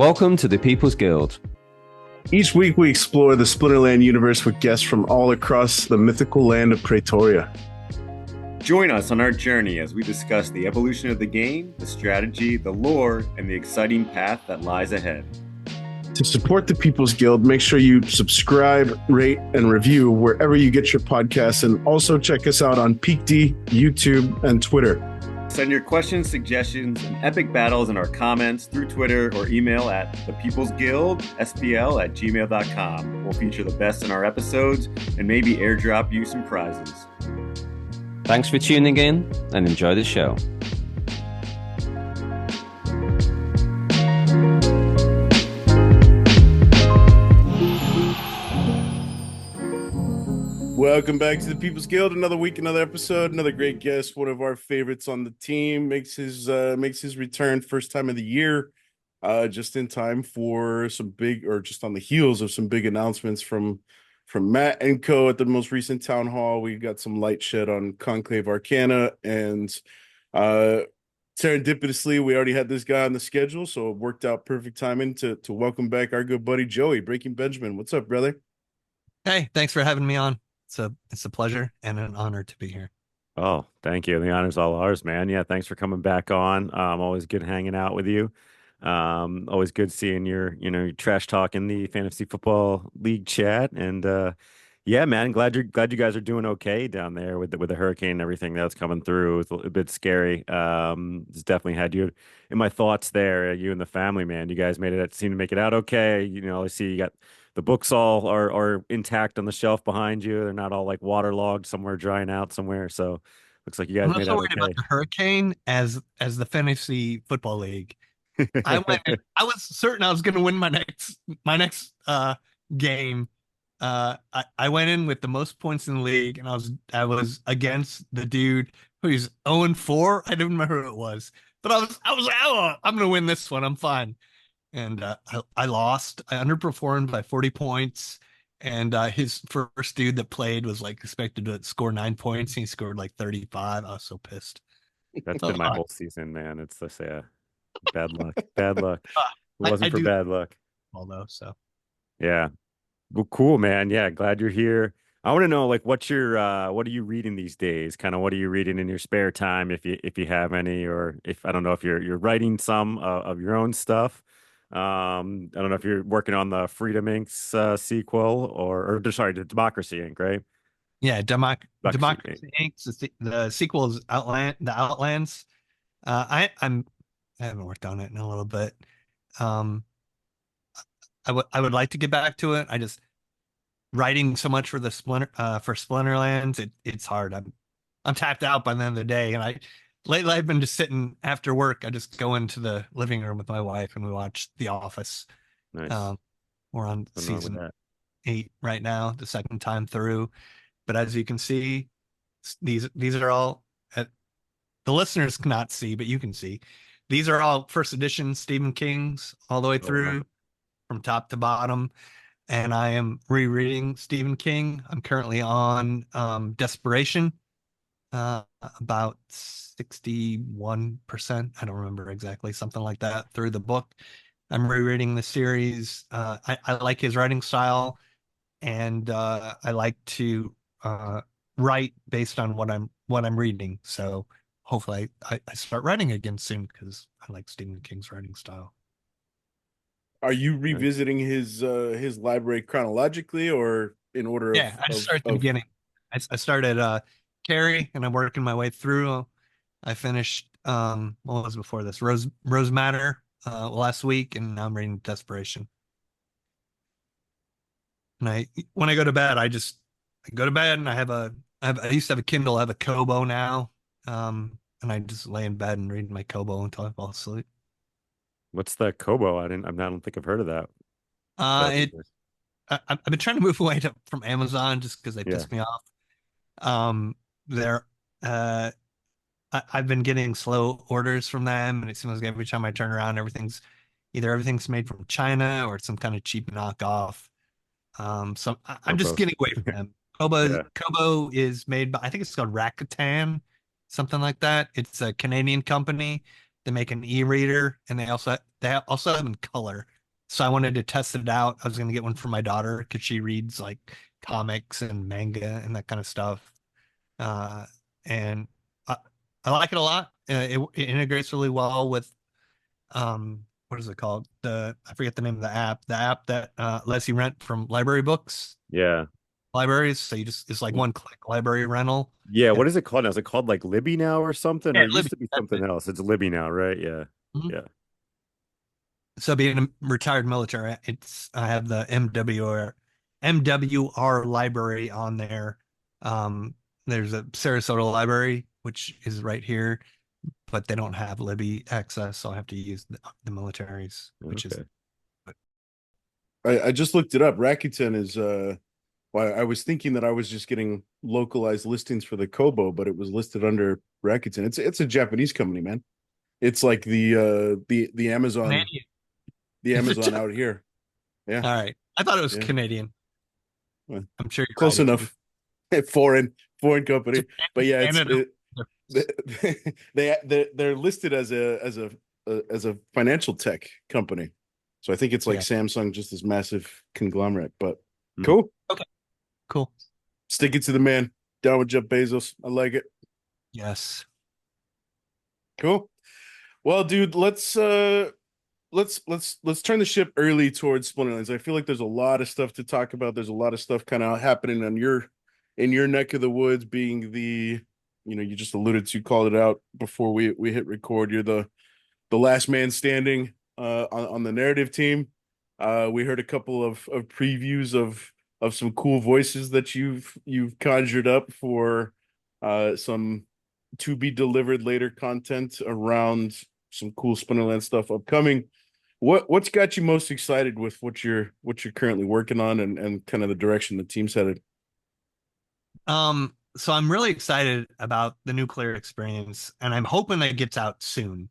Welcome to the People's Guild. Each week we explore the Splinterland universe with guests from all across the mythical land of Praetoria. Join us on our journey as we discuss the evolution of the game, the strategy, the lore, and the exciting path that lies ahead. To support the People's Guild, make sure you subscribe, rate, and review wherever you get your podcasts, and also check us out on PeakD, YouTube, and Twitter. Send your questions, suggestions, and epic battles in our comments through Twitter or email at thepeoplesguildspl@gmail.com. We'll feature the best in our episodes and maybe airdrop you some prizes. Thanks for tuning in and enjoy the show. Welcome back to the People's Guild. Another week, another episode, another great guest. One of our favorites on the team makes his return, first time of the year, just in time for some big, or just on the heels of some big announcements from Matt and co at the most recent town hall. We got some light shed on Conclave Arcana, and serendipitously, we already had this guy on the schedule, so it worked out perfect timing to welcome back our good buddy Joey, BreakingBenjamin. What's up, brother? Hey, thanks for having me on. It's a pleasure and an honor to be here. Oh, thank you. The honor's all ours, man. Yeah, thanks for coming back on. Always good hanging out with you. Always good seeing your trash talk in the fantasy football league chat. And yeah, man, glad you guys are doing okay down there with the hurricane and everything that's coming through. It's a bit scary. It's definitely had you in my thoughts there. You and the family, man. You guys seem to make it out okay. I see you got the books all are intact on the shelf behind you. They're not all like waterlogged somewhere, drying out somewhere. So looks like you guys made out okay. I'm not so worried about the hurricane as the fantasy football league. I was certain I was going to win my next game. I went in with the most points in the league, and I was against the dude who's 0-4. I don't remember who it was, but I was like, oh, I'm going to win this one. I'm fine. And I lost. I underperformed by 40 points. And his first dude that played was like expected to score 9 points. And he scored like 35. I was so pissed. That's been my whole season, man. It's just bad luck. Bad luck. It wasn't for bad luck. Although, so yeah. Well, cool, man. Yeah, glad you're here. I want to know, like, what are you reading these days? Kind of what are you reading in your spare time, if you have any, or if I don't know if you're writing some of your own stuff. I don't know if you're working on the Freedom Inc.'s sequel or sorry, the Democracy Inc., right? Yeah, Democracy Inc. The sequel is the Outlands. I haven't worked on it in a little bit. I would like to get back to it. I just writing so much for the Splinterlands. It's hard. I'm tapped out by the end of the day, and lately I've been just sitting after work. I just go into the living room with my wife and we watch The Office. Nice. We're on season 8 right now, the second time through. But as you can see, these are all the listeners cannot see, but you can see. These are all first edition Stephen King's all the way through, from top to bottom. And I am rereading Stephen King. I'm currently on Desperation, about 61%. I don't remember exactly, something like that, through the book. I'm rereading the series. I like his writing style, and I like to write based on what I'm reading. So hopefully I start writing again soon, because I like Stephen King's writing style. Are you revisiting his library chronologically or in order? Yeah, I just started at the beginning. I started Carrie, and I'm working my way through. I finished what was before this? Rose Matter last week, and now I'm reading Desperation. And when I go to bed, I go to bed, and I used to have a Kindle. I have a Kobo now, and I just lay in bed and read my Kobo until I fall asleep. What's the Kobo? I don't think I've heard of that. I've been trying to move away from Amazon just because they piss me off. I've been getting slow orders from them, and it seems like every time I turn around, everything's made from China or some kind of cheap knockoff. So I'm just getting away from them. Kobo is made by, I think it's called Rakuten, something like that. It's a Canadian company. They make an e-reader, and they also have in color. So I wanted to test it out. I was going to get one for my daughter because she reads like comics and manga and that kind of stuff. And I like it a lot. It integrates really well with what is it called? I forget the name of the app. The app that lets you rent from library books, Yeah. libraries. So it's like one click library rental. Yeah. And, What is it called now? Is it called like Libby now or something? yeah, Or it used Libby, to be that's something it. else. It's Libby now, right? Yeah. Mhm. Yeah. So being a retired military, I have the MWR library on there. There's a Sarasota library, which is right here, but they don't have Libby access, so I have to use the militaries, which is Okay. I just looked it up. Rakuten is well, I was thinking that I was just getting localized listings for the Kobo, but it was listed under Rakuten. It's a Japanese company, man. It's like the Amazon Canadian. the Is it Amazon out here. Yeah, All right. I thought it was yeah. Canadian. Well, I'm sure you're close right. enough. Foreign company, but yeah, Canada. they're listed as a financial tech company. So I think it's like Yeah. Samsung, just this massive conglomerate. But Mhm. cool. Okay. Cool. Stick it to the man. Down with Jeff Bezos. I like it. Yes. Cool. Well, dude, let's turn the ship early towards Splinterlands. I feel like there's a lot of stuff to talk about. There's a lot of stuff kind of happening in your neck of the woods, being you just alluded to, called it out before we hit record. You're the last man standing on the narrative team. We heard a couple of previews of some cool voices that you've conjured up for some to be delivered later content around some cool Splinterland stuff upcoming. What's got you most excited with what you're currently working on and kind of the direction the team's headed? So I'm really excited about the nuclear experience, and I'm hoping that it gets out soon.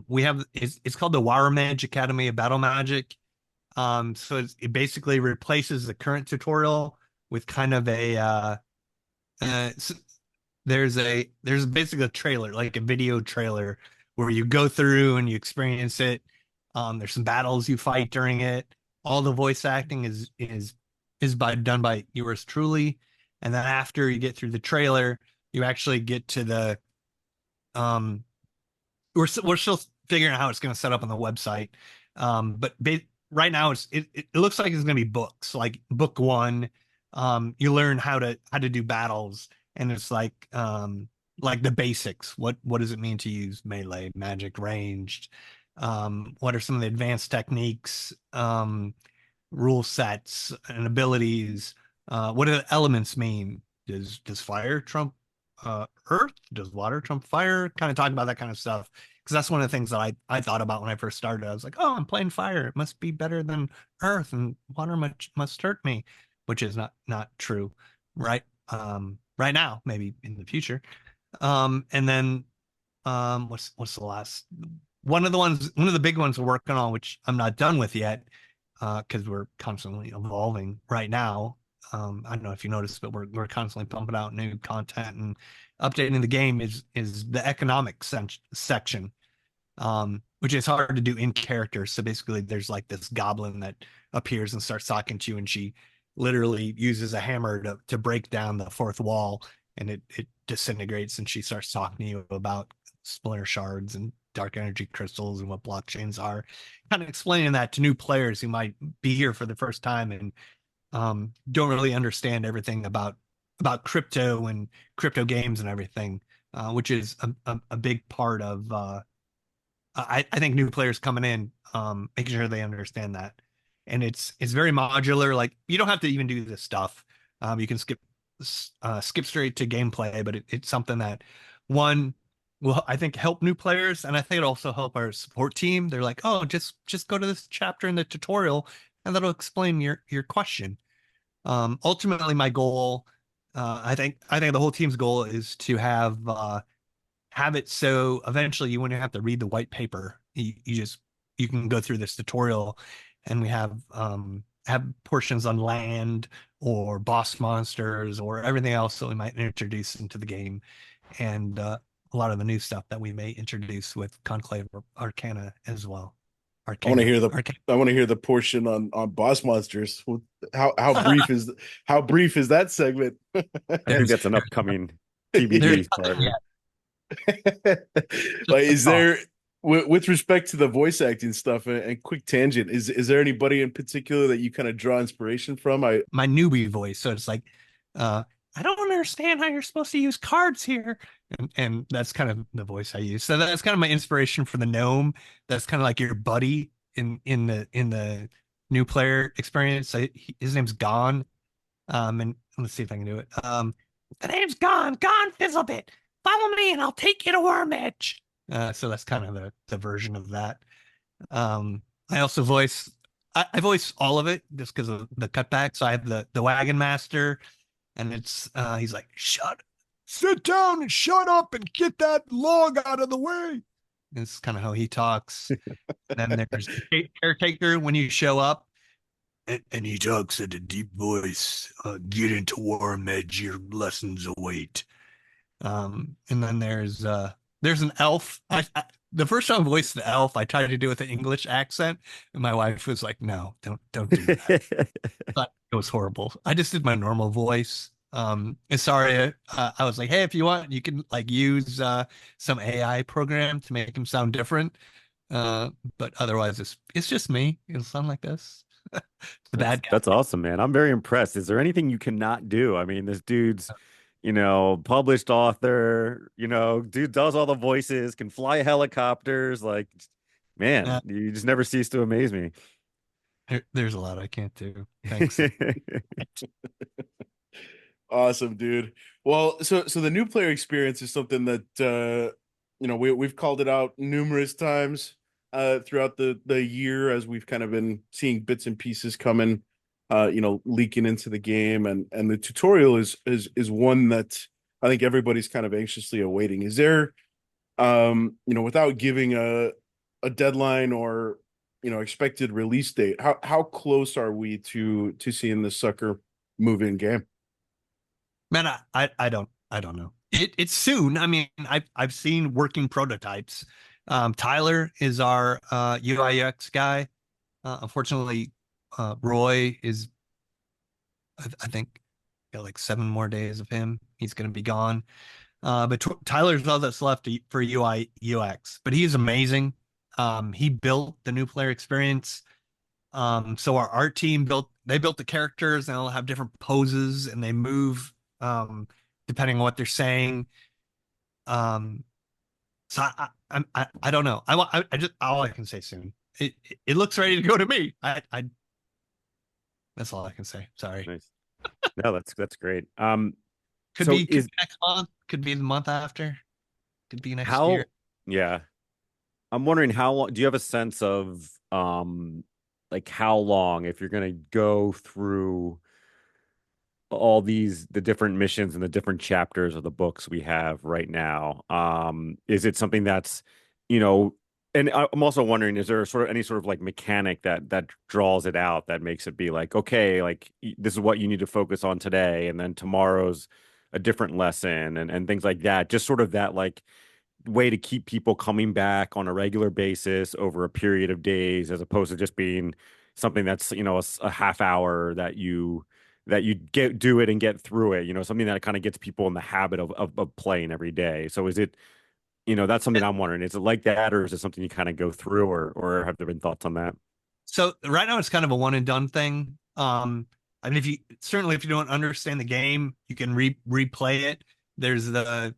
We have it's called the Warmage Academy of Battle Magic. So it basically replaces the current tutorial with kind of a there's basically a trailer, like a video trailer, where you go through and you experience it. There's some battles you fight during it. All the voice acting is done by yours truly. And then after you get through the trailer, you actually get to the we're still figuring out how it's going to set up on the website. But right now it looks like it's going to be books. Like book one, you learn how to do battles, and it's like the basics. What does it mean to use melee, magic, ranged? What are some of the advanced techniques, rule sets, and abilities? What do the elements mean? Does fire trump earth? Does water trump fire? Kind of talk about that kind of stuff, because that's one of the things that I thought about when I first started. I was like, oh, I'm playing fire. It must be better than earth, and water must hurt me, which is not true, right? Right now, maybe in the future. And then what's the last one of the big ones we're working on, which I'm not done with yet, because we're constantly evolving right now. I don't know if you noticed, but we're constantly pumping out new content and updating the game. Is the economics section, which is hard to do in character. So basically, there's like this goblin that appears and starts talking to you, and she literally uses a hammer to break down the fourth wall, and it disintegrates, and she starts talking to you about splinter shards and dark energy crystals and what blockchains are, kind of explaining that to new players who might be here for the first time and don't really understand everything about crypto and crypto games and everything, which is a big part of I think new players coming in, making sure they understand that. And it's very modular. Like you don't have to even do this stuff. You can skip straight to gameplay, but it's something that one will, I think, help new players, and I think it also help our support team. They're like, oh, just go to this chapter in the tutorial, and that'll explain your question. Ultimately, my goal, I think the whole team's goal is to have it so eventually you wouldn't have to read the white paper. You can go through this tutorial, and we have portions on land or boss monsters or everything else that we might introduce into the game, and a lot of the new stuff that we may introduce with Conclave Arcana as well. I want to hear Arcana. I want to hear the portion on boss monsters. How brief how brief is that segment? I think that's an upcoming There's TBD nothing part. yet. Like, Just is there with respect to the voice acting stuff and quick tangent, is there anybody in particular that you kind of draw inspiration from? my newbie voice. So it's like, I don't understand how you're supposed to use cards here. And that's kind of the voice I use. So that's kind of my inspiration for the gnome. That's kind of like your buddy in the new player experience. His name's Gon. And let's see if I can do it. The name's Gon Fizzlebit. Follow me and I'll take you to Worm Edge. So that's kind of the version of that. I also voice all of it just because of the cutbacks. So I have the Wagon Master, and it's he's like, sit down and shut up and get that log out of the way. It's kind of how he talks. And then there's the caretaker when you show up, and he talks at a deep voice. Get into Worm Edge, your lessons await. And then there's an elf. The first time I voiced the elf, I tried to do it with an English accent, and my wife was like, "No, don't do that." But it was horrible. I just did my normal voice. And sorry, I was like, "Hey, if you want, you can like use some AI program to make him sound different." But otherwise, it's just me. It'll sound like this. The bad guy. That's awesome, man. I'm very impressed. Is there anything you cannot do? I mean, this dude's, published author, dude does all the voices, can fly helicopters. Like, man, you just never cease to amaze me. There's a lot I can't do. Thanks. Awesome, dude. Well, so the new player experience is something that we've called it out numerous times throughout the year as we've kind of been seeing bits and pieces coming leaking into the game, and the tutorial is one that I think everybody's kind of anxiously awaiting. Is there without giving a deadline or expected release date, how close are we to seeing this sucker move in game? Man, I don't know. It's soon. I mean, I've seen working prototypes. Tyler is our UI UX guy. Unfortunately, Roy is, I think, got like 7 more days of him. He's going to be gone. But Tyler's all that's left for UI UX. But he's amazing. He built the new player experience. So our art team built the characters, and they'll have different poses, and they move depending on what they're saying. So I don't know. I just, all I can say soon. It looks ready to go to me. That's all I can say. Sorry. Nice. No, that's great. Could be next month. Could be the month after. Could be next year. Yeah. I'm wondering how long. Do you have a sense of like how long, if you're going to go through all the different missions and the different chapters of the books we have right now? Is it something that's, and I'm also wondering, is there any sort of like mechanic that draws it out, that makes it be like, okay, like this is what you need to focus on today, and then tomorrow's a different lesson, and things like that. Just sort of that like way to keep people coming back on a regular basis over a period of days, as opposed to just being something that's, a half hour that you do it and get through it, something that kind of gets people in the habit of playing every day. So is it, that's something I'm wondering. Is it like that, or is it something you kind of go through, or have there been thoughts on that? So right now it's kind of a one and done thing. I mean, if you don't understand the game, you can replay it. There's the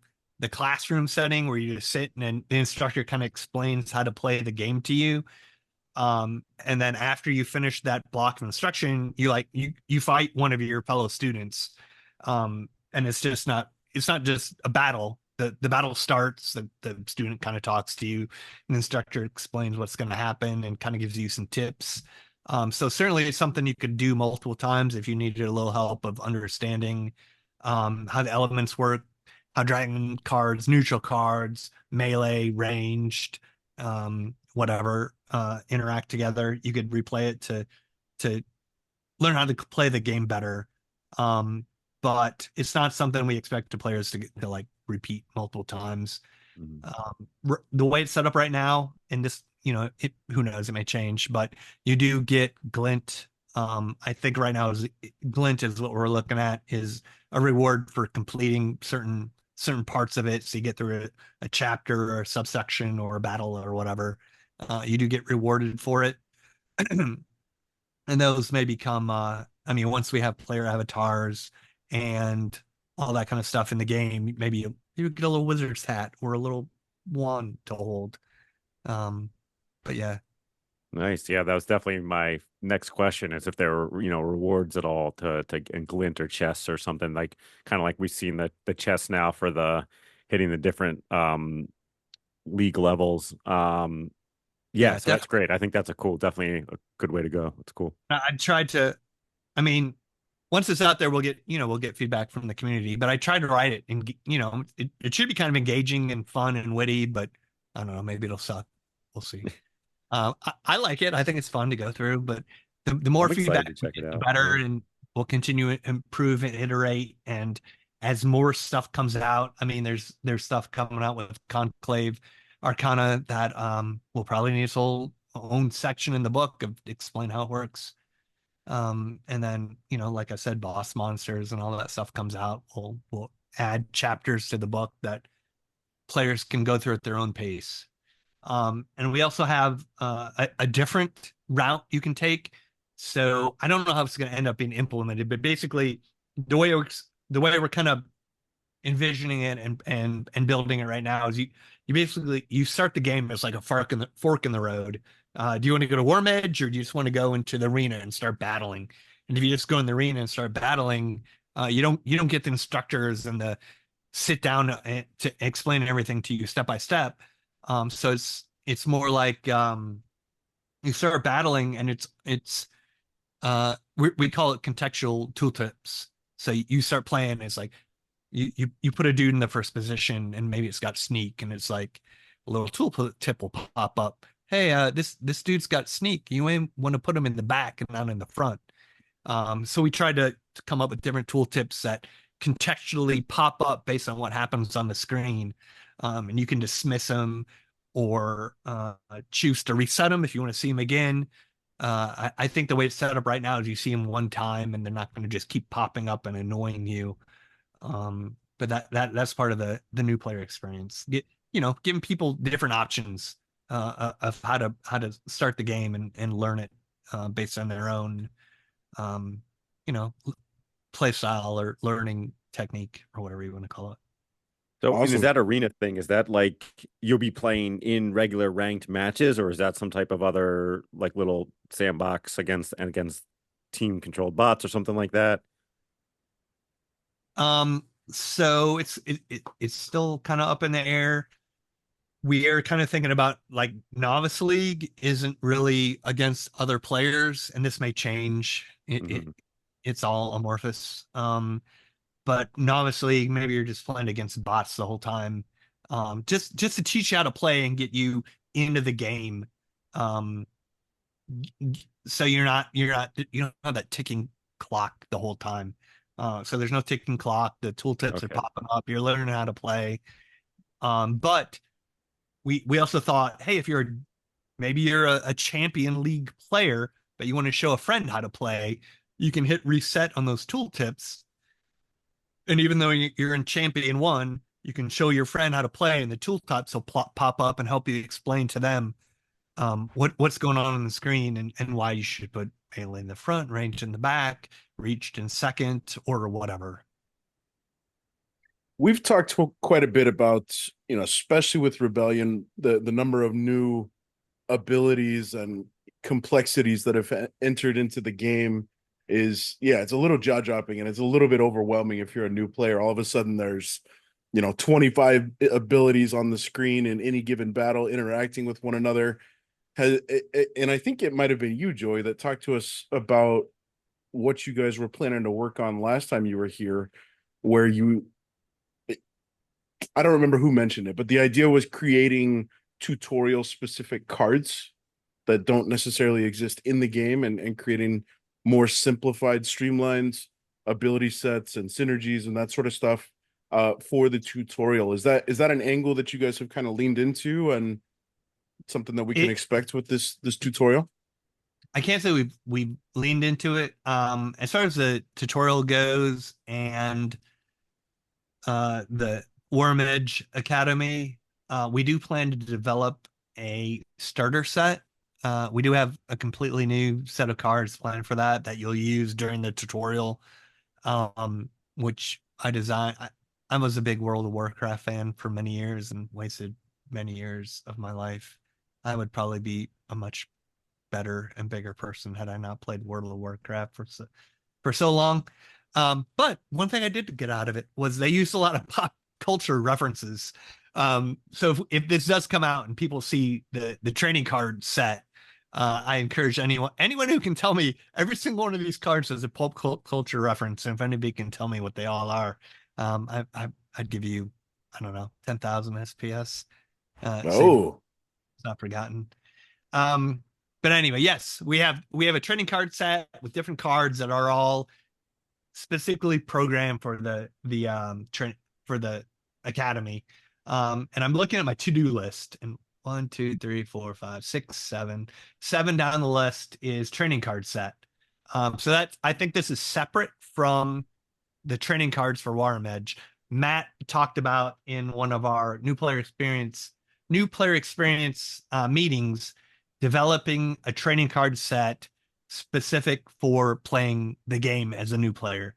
classroom setting where you just sit and then the instructor kind of explains how to play the game to you. And then after you finish that block of instruction, you fight one of your fellow students. And it's not just a battle. The battle starts, the student kind of talks to you, and the instructor explains what's going to happen and kind of gives you some tips. So certainly it's something you could do multiple times if you needed a little help of understanding how the elements work, how dragon cards, neutral cards, melee, ranged, whatever, interact together. You could replay it to learn how to play the game better. But it's not something we expect the players to like repeat multiple times. Mm-hmm. The way it's set up right now, and this, who knows, it may change, but you do get glint. I think right now is glint is what we're looking at, is a reward for completing certain parts of it. So you get through a chapter or a subsection or a battle or whatever. You do get rewarded for it. And those may become, once we have player avatars and all that kind of stuff in the game, maybe you get a little wizard's hat or a little wand to hold. But yeah. Nice. Yeah, that was definitely my next question, is if there were, rewards at all to in glint or chests or something, like kind of like we've seen the chest now for the hitting the different league levels. Yeah, so that's great. I think that's definitely a good way to go. It's cool. I tried to, once it's out there, we'll get feedback from the community, but I tried to write it and, it should be kind of engaging and fun and witty, but I don't know, maybe it'll suck. We'll see. I like it. I think it's fun to go through, but the more feedback, the better, and we'll continue to improve and iterate. And as more stuff comes out, there's stuff coming out with Conclave Arcana that will probably need its own section in the book of explain how it works. And then, like I said, boss monsters and all that stuff comes out. We'll add chapters to the book that players can go through at their own pace. And we also have a different route you can take. So I don't know how it's going to end up being implemented, but basically the way we're kind of envisioning it and building it right now is you start the game as like a fork in the road. Do you want to go to Worm Edge, or do you just want to go into the arena and start battling? And if you just go in the arena and start battling, you don't get the instructors and the sit down to explain everything to you step by step. So it's more like you start battling, and it's we call it contextual tooltips. So you start playing, it's like you put a dude in the first position, and maybe it's got sneak, and it's like a little tooltip will pop up. Hey, this dude's got sneak. You may want to put him in the back and not in the front. So we tried to come up with different tooltips that contextually pop up based on what happens on the screen. And you can dismiss them or choose to reset them if you want to see them again. I think the way it's set up right now is you see them one time and they're not going to just keep popping up and annoying you. But that's part of the new player experience. Giving people different options of how to start the game and learn it based on their own play style or learning technique or whatever you want to call it. So Awesome. Is that arena thing, is that like you'll be playing in regular ranked matches, or is that some type of other like little sandbox against team controlled bots or something like that? So it's still kind of up in the air. We are kind of thinking about like Novice League isn't really against other players, and this may change. It's all amorphous. But Novice League, maybe you're just playing against bots the whole time. Just to teach you how to play and get you into the game. So you don't have that ticking clock the whole time. So there's no ticking clock. The tooltips are popping up. You're learning how to play. But we also thought, hey, if maybe you're a champion league player, but you want to show a friend how to play, you can hit reset on those tooltips. And even though you're in champion 1, you can show your friend how to play, and the tooltips will pop up and help you explain to them what's going on the screen and why you should put melee in the front, ranged in the back, reached in second, or whatever. We've talked quite a bit about, especially with Rebellion, the number of new abilities and complexities that have entered into the game is, it's a little jaw-dropping, and it's a little bit overwhelming if you're a new player. All of a sudden there's 25 abilities on the screen in any given battle interacting with one another. And I think it might have been you, Joey, that talked to us about what you guys were planning to work on last time you were here, where I don't remember who mentioned it, but the idea was creating tutorial specific cards that don't necessarily exist in the game, and creating more simplified, streamlined ability sets and synergies and that sort of stuff for the tutorial. Is that an angle that you guys have kind of leaned into? And something that we can expect with this tutorial? I can't say we've leaned into it. As far as the tutorial goes and the Worm Edge Academy, we do plan to develop a starter set. We do have a completely new set of cards planned for that you'll use during the tutorial, which I designed. I was a big World of Warcraft fan for many years and wasted many years of my life. I would probably be a much better and bigger person had I not played World of Warcraft for so long. But one thing I did get out of it was they used a lot of pop culture references. So if this does come out and people see the training card set, I encourage anyone who can tell me every single one of these cards has a pop culture reference. And if anybody can tell me what they all are, I'd give you, I don't know, 10,000 SPS. It's not forgotten. But anyway, yes, we have a training card set with different cards that are all specifically programmed for the academy. And I'm looking at my to-do list, and 1, 2, 3, 4, 5, 6, 7 down the list is training card set. So I think this is separate from the training cards for Worm Edge. Matt talked about in one of our new player experience meetings, developing a training card set specific for playing the game as a new player.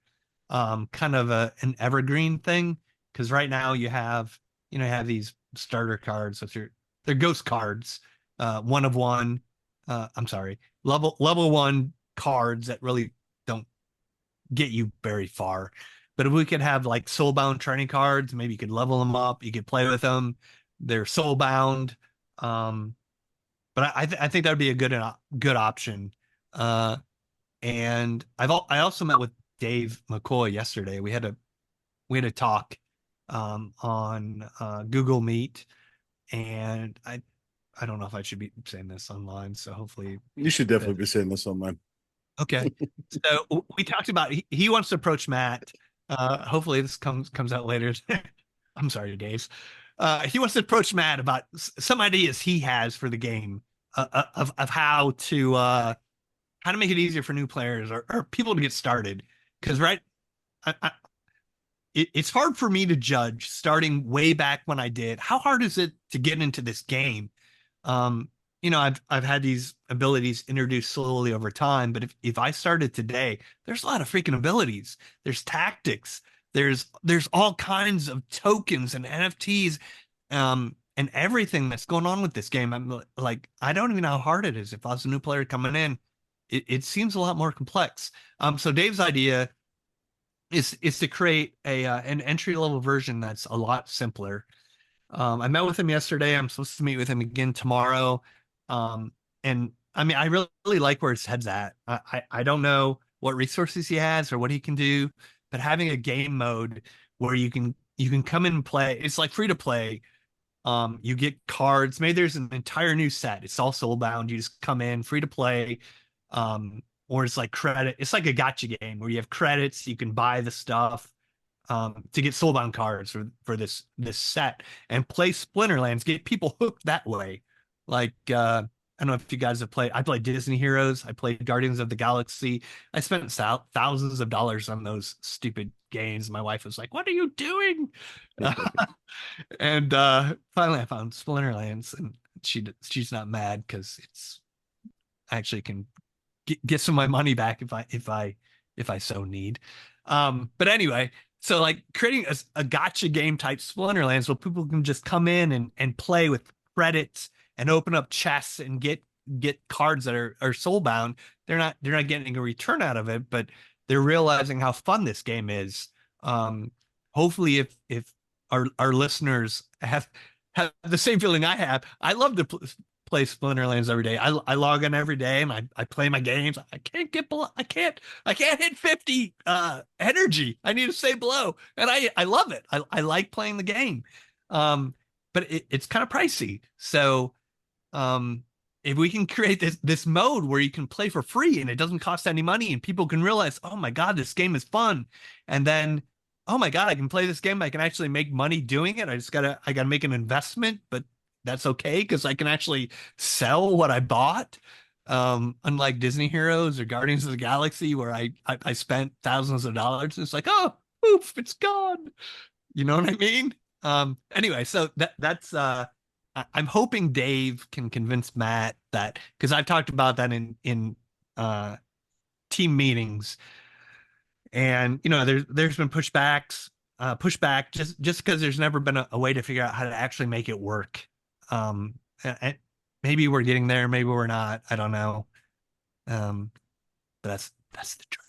Kind of an evergreen thing, because right now you have these starter cards, which they're ghost cards, one of one. I'm sorry, level 1 cards that really don't get you very far. But if we could have like soulbound training cards, maybe you could level them up, you could play with them. They're soulbound. But I think that would be a good option. And I also met with Dave McCoy yesterday. We had a talk on Google Meet, and I don't know if I should be saying this online, so hopefully you should definitely be saying this online. Okay. So we talked about he wants to approach Matt. Hopefully this comes out later. I'm sorry, Dave. He wants to approach Matt about some ideas he has for the game, of how to make it easier for new players or people to get started. Because it's hard for me to judge, starting way back when I did. How hard is it to get into this game? I've had these abilities introduced slowly over time, but if I started today, there's a lot of freaking abilities. There's tactics. There's all kinds of tokens and NFTs, and everything that's going on with this game. I'm like, I don't even know how hard it is. If I was a new player coming in, it seems a lot more complex. So Dave's idea is to create an entry-level version that's a lot simpler. I met with him yesterday. I'm supposed to meet with him again tomorrow. And I mean, I really like where his head's at. I don't know what resources he has or what he can do, but having a game mode where you can come in and play, it's like free to play. You get cards. Maybe there's an entire new set. It's all soulbound. You just come in free to play. Or it's like credit. It's like a gacha game where you have credits. You can buy the stuff to get soulbound cards for this set and play Splinterlands. Get people hooked that way. Like I don't know if you guys have played. I played Disney Heroes. I played Guardians of the Galaxy. I spent thousands of dollars on those stupid games. My wife was like, "What are you doing?" And finally, I found Splinterlands, and she's not mad because it's actually can get some of my money back if I so need. But anyway, so like creating a gacha game type Splinterlands where people can just come in and play with credits and open up chests and get cards that are soulbound. They're not getting a return out of it, but they're realizing how fun this game is. Hopefully if our listeners have the same feeling I have, I love to play Splinterlands every day. I log in every day and I play my games. I can't get below. I can't hit 50 energy. I need to stay below, and I love it. I like playing the game, but it's kind of pricey. So if we can create this mode where you can play for free and it doesn't cost any money, and people can realize, oh my god, this game is fun, and then oh my god, I can play this game. I can actually make money doing it. I gotta make an investment, but that's okay because I can actually sell what I bought. Unlike Disney Heroes or Guardians of the Galaxy, where I spent thousands of dollars. It's like, oh, oof, it's gone. You know what I mean? Anyway, so that's I'm hoping Dave can convince Matt that, because I've talked about that in team meetings, and there's been pushback just because there's never been a way to figure out how to actually make it work. And maybe we're getting there, maybe we're not. I don't know. But that's the dream.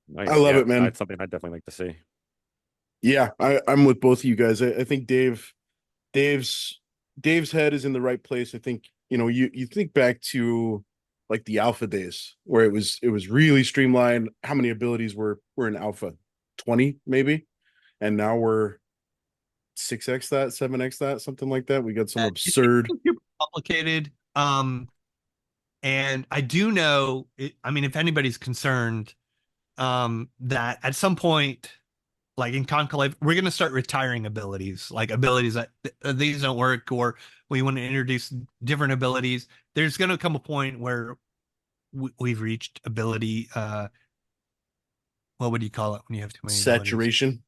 Nice. I love Yeah, it, man. that's something I'd definitely like to see. Yeah, I'm with both of you guys. I think Dave's head is in the right place. I think, you think back to like the alpha days where it was really streamlined. How many abilities were in alpha? 20 maybe. And now we're 6x that, 7x that, something like that. We got some absurd complicated. And I do know I mean, if anybody's concerned, that at some point, like in Conclave, we're going to start retiring abilities, like abilities that these don't work, or we want to introduce different abilities. There's going to come a point where we've reached ability. What would you call it when you have too many saturation. Abilities?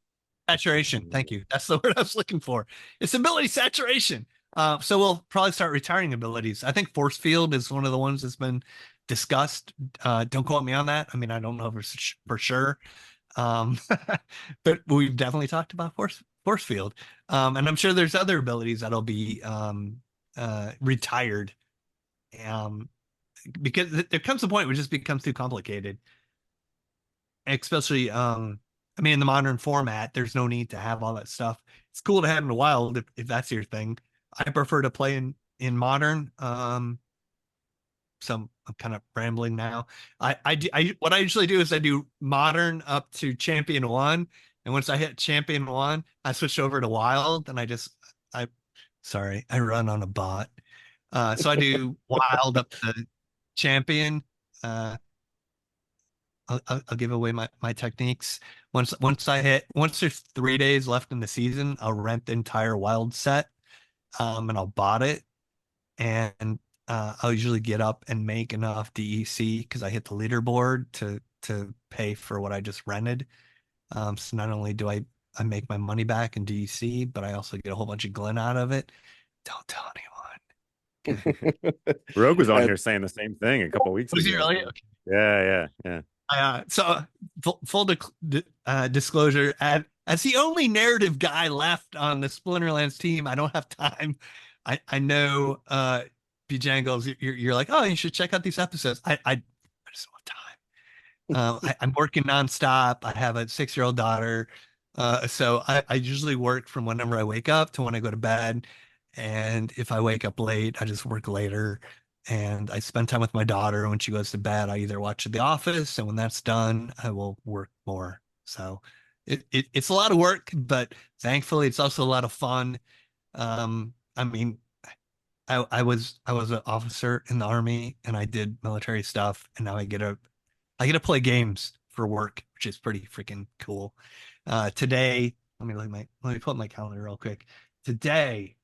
Saturation. Thank you. That's the word I was looking for. It's ability saturation. So we'll probably start retiring abilities. I think force field is one of the ones that's been discussed. Don't quote me on that. I mean, I don't know for sure. But we've definitely talked about force field. And I'm sure there's other abilities that'll be retired. Because there comes a point where it just becomes too complicated. Especially I mean, in the modern format, there's no need to have all that stuff. It's cool to have in the wild if that's your thing. I prefer to play in modern. So I'm kind of rambling now. What I usually do is I do modern up to champion 1, and once I hit champion 1, I switch over to wild, and I run on a bot. So I do wild up to champion. I'll give away my techniques. Once there's 3 days left in the season, I'll rent the entire wild set, and I'll bot it, and I'll usually get up and make enough DEC because I hit the leaderboard to pay for what I just rented. So not only do I make my money back in DEC, but I also get a whole bunch of Glen out of it. Don't tell anyone. Rogue was on here saying the same thing a couple weeks ago. Was he really? Okay. Yeah. So full disclosure, as the only narrative guy left on the Splinterlands team, I don't have time. I know Bjangles, you're like, oh, you should check out these episodes. I just don't have time. I'm working nonstop. I have a 6-year-old daughter. So I usually work from whenever I wake up to when I go to bed. And if I wake up late, I just work later. And I spend time with my daughter. When she goes to bed, I either watch The Office, and when that's done, I will work more. So it's a lot of work, but thankfully it's also a lot of fun. I mean, I was an officer in the Army, and I did military stuff, and now I get to play games for work, which is pretty freaking cool. Today, let me pull up my calendar real quick. Today,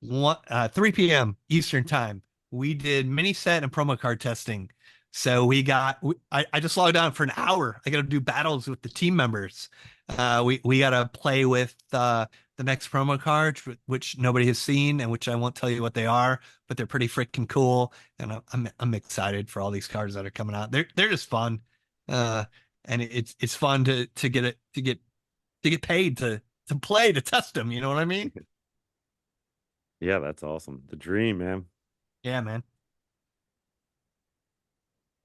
3 p.m. Eastern time, we did mini set and promo card testing. So I just logged on for an hour. I got to do battles with the team members. We got to play with the next promo cards, which nobody has seen, and which I won't tell you what they are, but they're pretty freaking cool. And I'm excited for all these cards that are coming out. They're just fun, and it's fun to get paid to play, to test them. You know what I mean? Yeah, that's awesome. The dream, man. Yeah, man.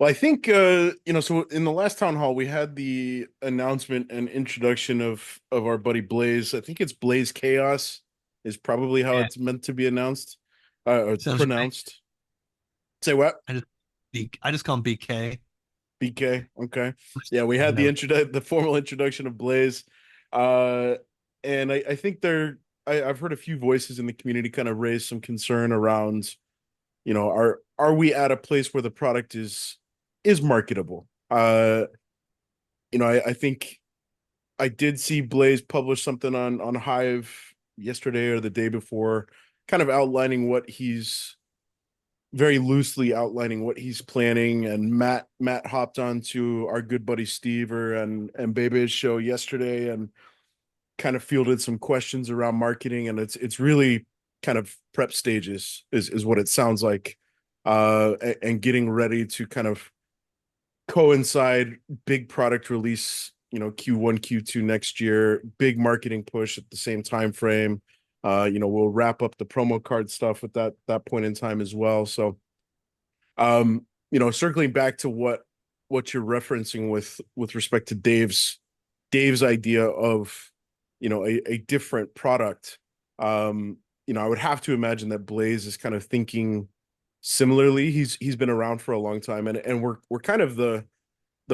Well, I think so in the last town hall we had the announcement and introduction of our buddy Blaze. I think it's Blaze Chaos is probably how it's meant to be announced or pronounced. Right. Say what? I just call him BK. BK. Okay. Yeah, we had the formal introduction of Blaze. And I think I've heard a few voices in the community kind of raise some concern around, are we at a place where the product is marketable? I think I did see Blaze publish something on Hive yesterday or the day before, kind of outlining what he's very loosely outlining what he's planning. And Matt hopped on to our good buddy Stever and Bebe's show yesterday and kind of fielded some questions around marketing. And it's really kind of prep stages is what it sounds like, and getting ready to kind of coincide big product release, Q1, Q2 next year, big marketing push at the same time frame. We'll wrap up the promo card stuff at that point in time as well. So, circling back to what you're referencing with respect to Dave's idea of, a different product. I would have to imagine that Blaze is kind of thinking similarly. He's been around for a long time, and we're kind of the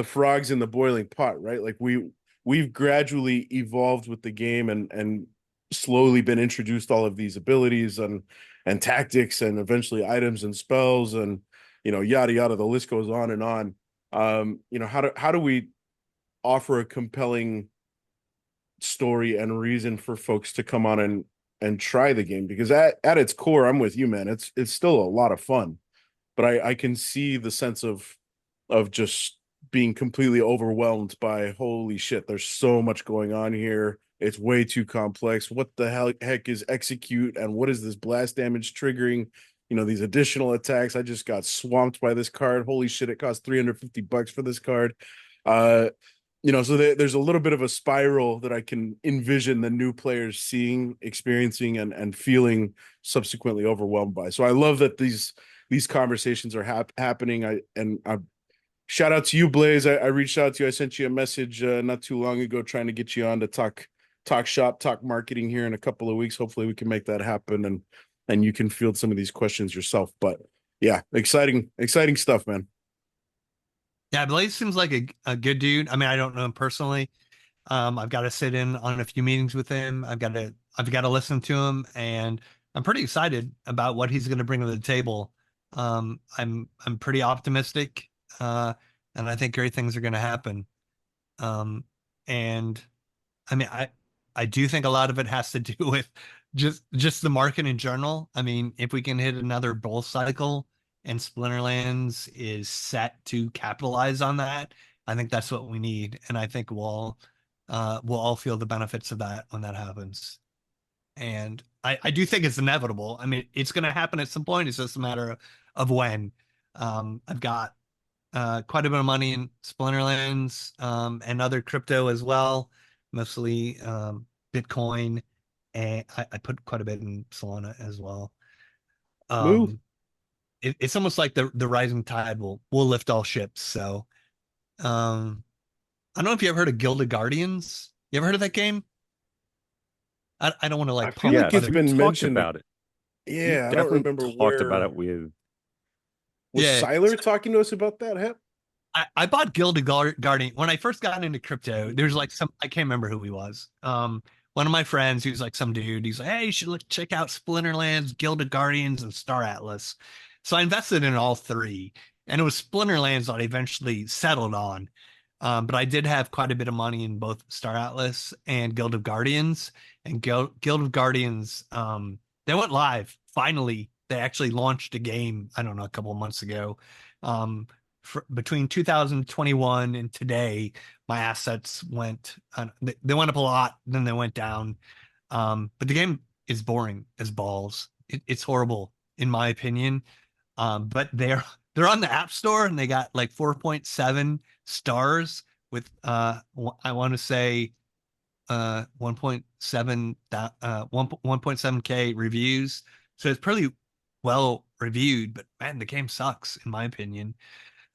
frogs in the boiling pot, right? Like we've gradually evolved with the game and slowly been introduced all of these abilities and tactics and eventually items and spells and yada yada. The list goes on and on. How do we offer a compelling story and reason for folks to come on and try the game? Because at its core, I'm with you, man. It's still a lot of fun, but I can see the sense of just being completely overwhelmed by, holy shit, there's so much going on here. It's way too complex. What the heck is execute, and what is this blast damage triggering? These additional attacks. I just got swamped by this card. Holy shit, it cost $350 for this card. So there's a little bit of a spiral that I can envision the new players seeing, experiencing, and feeling subsequently overwhelmed by. So I love that these conversations are happening. I shout out to you, Blaze. I reached out to you. I sent you a message not too long ago trying to get you on to talk shop, talk marketing here in a couple of weeks. Hopefully we can make that happen and you can field some of these questions yourself. But yeah, exciting stuff, man. Yeah, Blaze seems like a good dude. I mean, I don't know him personally. I've got to sit in on a few meetings with him. I've got to listen to him, and I'm pretty excited about what he's going to bring to the table. I'm pretty optimistic, and I think great things are going to happen. And I mean, I do think a lot of it has to do with just the market in general. I mean, if we can hit another bull cycle and Splinterlands is set to capitalize on that, I think that's what we need. And I think we'll all feel the benefits of that when that happens. And I do think it's inevitable. I mean, it's going to happen at some point. It's just a matter of when. I've got quite a bit of money in Splinterlands and other crypto as well, mostly Bitcoin. And I put quite a bit in Solana as well. It's almost like the rising tide will lift all ships. So I don't know if you ever heard of Gilded Guardians. You ever heard of that game? I don't want to like. I feel like it's been mentioned about it. Yeah, I don't remember talked about it with. Was Siler talking to us about that? Hep? I bought Gilded Guardian when I first got into crypto. There's like I can't remember who he was. One of my friends, he was like some dude. He's like, hey, you should check out Splinterlands, Gilded Guardians, and Star Atlas. So I invested in all three, and it was Splinterlands that I eventually settled on. But I did have quite a bit of money in both Star Atlas and Guild of Guardians. And Guild of Guardians, they went live. Finally, they actually launched a game, I don't know, a couple of months ago. Between 2021 and today, my assets went, they went up a lot, then they went down. But the game is boring as balls. It's horrible, in my opinion. But they're on the App Store, and they got like 4.7 stars with I want to say 1.7k reviews. So it's pretty well reviewed, but man, the game sucks in my opinion.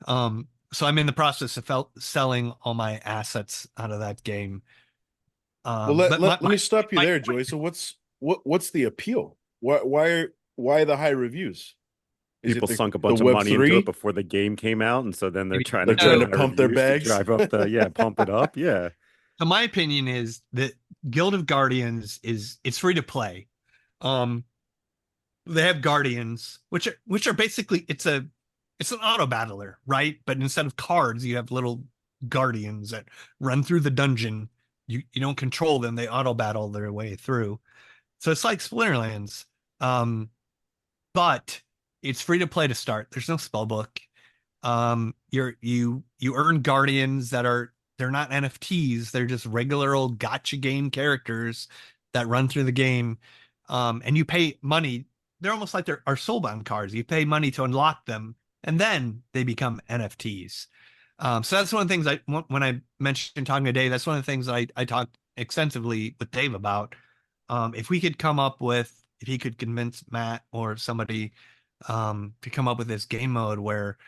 So I'm in the process of selling all my assets out of that game. Well, let me stop you there, Joey. So what's the appeal? Why the high reviews? People sunk a bunch of money into it before the game came out, and so then they're trying to pump their bags, drive up pump it up. Yeah. So my opinion is that Guild of Guardians it's free to play. They have guardians, which are basically it's an auto battler, right? But instead of cards, you have little guardians that run through the dungeon. You don't control them; they auto battle their way through. So it's like Splinterlands, but it's free to play to start. There's no spell book. You earn guardians they're not NFTs. They're just regular old gotcha game characters that run through the game. And you pay money. They're almost like they're soulbound cards. You pay money to unlock them, and then they become NFTs. So that's one of the things when I mentioned talking to Dave, that's one of the things I talked extensively with Dave about. If he could convince Matt or somebody to come up with this game mode where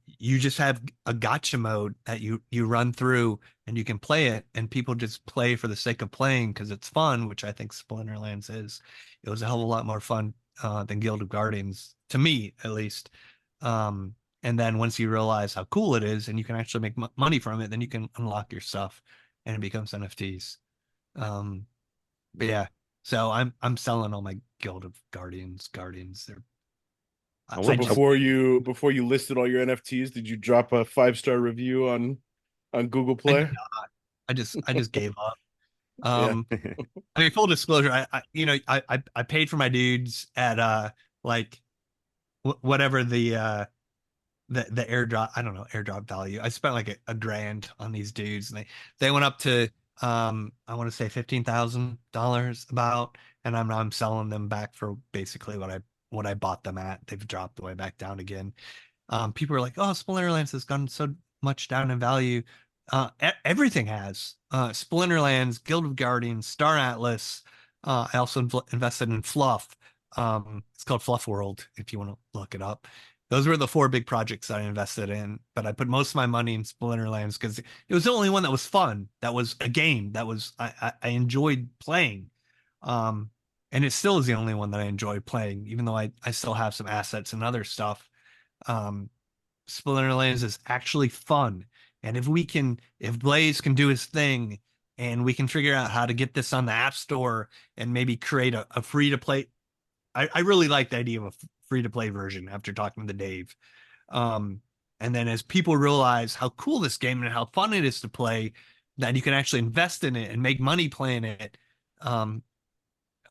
you just have a gotcha mode that you run through and you can play it, and people just play for the sake of playing because it's fun, which I think Splinterlands is. It was a hell of a lot more fun than Guild of Guardians, to me at least. And then once you realize how cool it is and you can actually make money from it, then you can unlock your stuff and it becomes NFTs. But yeah, so I'm selling all my Guild of Guardians. They're So before you listed all your NFTs, did you drop a 5-star review on Google Play? I just gave up. Yeah. I mean, full disclosure, I paid for my dudes at like whatever the airdrop, I don't know, airdrop value. I spent like a grand on these dudes, and they went up to I want to say $15,000 about, and I'm selling them back for basically what I bought them at. They've dropped way back down again. People are like, oh, Splinterlands has gone so much down in value. Everything has. Splinterlands, Guild of Guardians, Star Atlas. I also invested in Fluff. It's called Fluff World, if you want to look it up. Those were the 4 big projects that I invested in, but I put most of my money in Splinterlands because it was the only one that was fun. That was a game that was I enjoyed playing. And it still is the only one that I enjoy playing, even though I still have some assets and other stuff. Splinterlands is actually fun. And if Blaze can do his thing and we can figure out how to get this on the App Store and maybe create a free to play. I really like the idea of a free to play version after talking to Dave. And then as people realize how cool this game and how fun it is to play, that you can actually invest in it and make money playing it.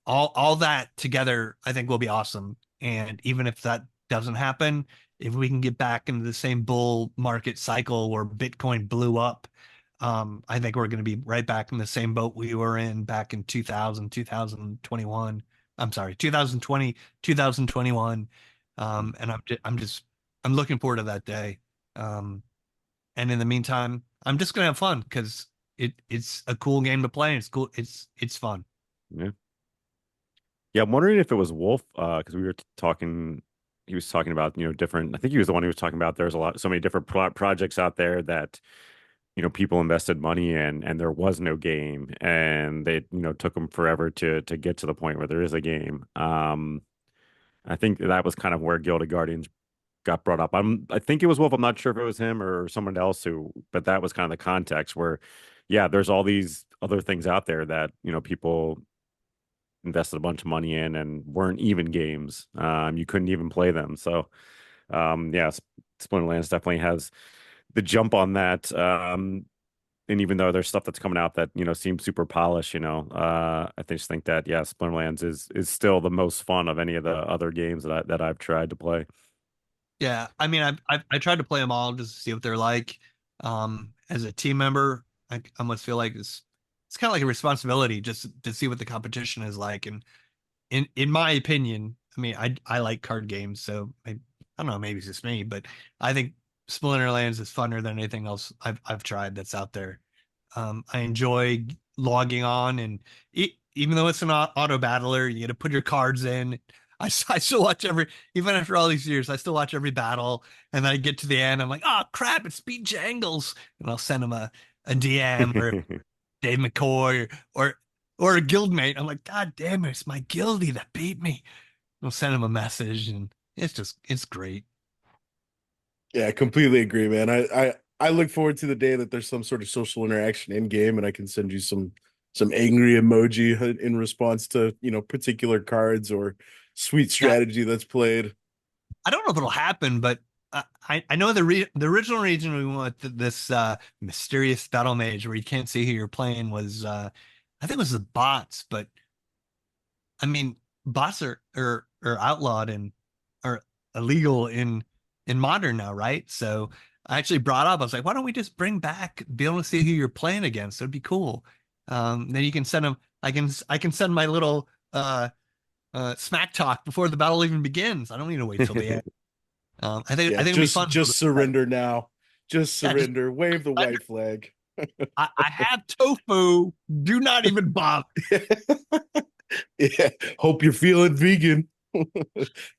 All that together, I think, will be awesome. And even if that doesn't happen, if we can get back into the same bull market cycle where Bitcoin blew up, I think we're going to be right back in the same boat we were in back in 2021. I'm sorry, 2020, 2021. And I'm looking forward to that day. And in the meantime, I'm just going to have fun because it's a cool game to play. And it's cool. It's fun. Yeah. Yeah, I'm wondering if it was Wolf, because we were talking. He was talking about different. I think he was the one who was talking about there's so many different projects out there that people invested money in, and there was no game, and they took them forever to get to the point where there is a game. I think that was kind of where Guild of Guardians got brought up. I think it was Wolf. I'm not sure if it was him or someone else but that was kind of the context where, yeah, there's all these other things out there that people invested a bunch of money in and weren't even games. You couldn't even play them. So, yeah, Splinterlands definitely has the jump on that. And even though there's stuff that's coming out that seems super polished, I just think that Splinterlands is still the most fun of any of the other games that I've tried to play. Yeah, I mean, I tried to play them all just to see what they're like. As a team member, I almost feel like it's kind of like a responsibility just to see what the competition is like. And in my opinion, I mean, I like card games, so I don't know, maybe it's just me, but I think Splinterlands is funner than anything else I've tried that's out there. I enjoy logging on, and even though it's an auto battler, you got to put your cards in. I still watch even after all these years, I still watch every battle, and then I get to the end, I'm like, oh crap, it's Pete Jangles, and I'll send him a DM or Dave McCoy or a guildmate. I'm like, God damn it, it's my guildie that beat me. I'll send him a message, and it's great. Yeah, I completely agree, man. I look forward to the day that there's some sort of social interaction in game, and I can send you some angry emoji in response to particular cards or sweet strategy that's played. I don't know if it'll happen, but I know the original reason we went with this mysterious battle mage where you can't see who you're playing was I think it was the bots, but I mean, bots are outlawed and are illegal in modern now, right? So I actually brought up, I was like, why don't we just bring back be able to see who you're playing against? It'd be cool. Then you can send them. I can send my little smack talk before the battle even begins. I don't need to wait till the end. I think it'd be fun. Just surrender now. Just Yeah, just surrender. Wave the white flag. I have tofu. Do not even bother. Yeah. Hope you're feeling vegan.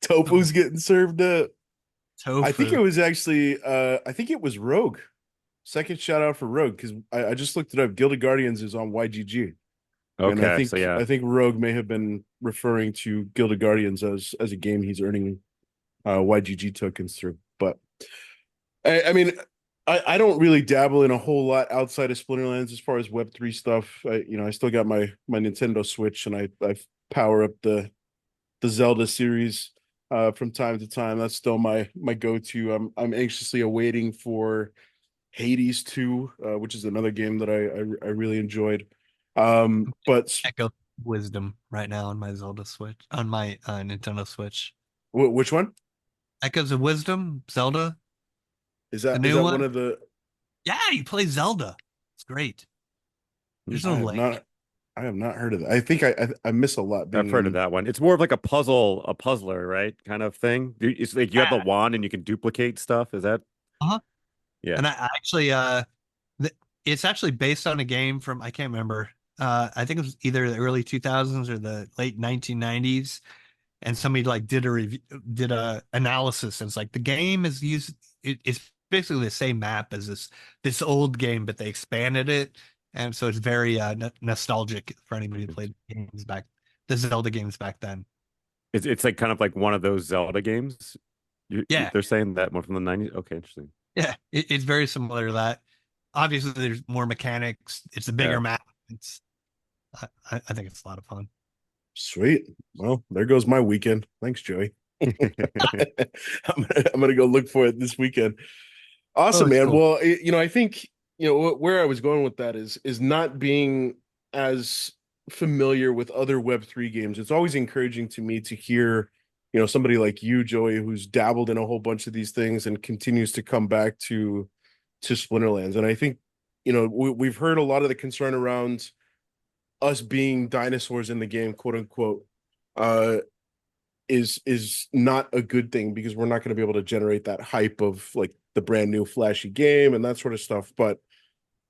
Tofu's getting served up. Tofu. I think it was actually I think it was Rogue. Second shout out for Rogue, because I just looked it up. Gilded Guardians is on YGG. And Okay, so yeah, I think Rogue may have been referring to Gilded Guardians as a game he's earning YGG tokens through. But I mean, I don't really dabble in a whole lot outside of Splinterlands as far as Web3 stuff. I still got my Nintendo Switch, and I power up the Zelda series from time to time. That's still my go-to. I'm anxiously awaiting for Hades 2, which is another game that I really enjoyed. But Echo Wisdom right now on my Zelda Switch, on my Nintendo Switch. which one Echoes of Wisdom, Zelda. is that? The Is new that one? one of the? Yeah, you play Zelda. It's great. There's no link. I have not heard of that. I think I miss a lot. I've heard of that one. It's more of like a puzzler, right? Kind of thing. It's like you have the wand and you can duplicate stuff. Is that? Uh-huh. Yeah. And I actually it's actually based on a game from, I can't remember. I think it was either the early 2000s or the late 1990s, and somebody like did a analysis, and it's like the game is it's basically the same map as this old game, but they expanded it, and so it's very nostalgic for anybody who played the Zelda games back then. It's like kind of like one of those Zelda games. Yeah. They're saying that more from the 90s. Okay, interesting. Yeah, it's very similar to that. Obviously, there's more mechanics. It's a bigger map. I think it's a lot of fun. Sweet. Well, there goes my weekend. Thanks, Joey. I'm gonna go look for it this weekend. Awesome, man. Cool. Well, I think where I was going with that is not being as familiar with other Web3 games. It's always encouraging to me to hear, somebody like you, Joey, who's dabbled in a whole bunch of these things and continues to come back to Splinterlands. And I think, we've heard a lot of the concern around us being dinosaurs in the game, quote unquote, is not a good thing, because we're not going to be able to generate that hype of like the brand new flashy game and that sort of stuff. But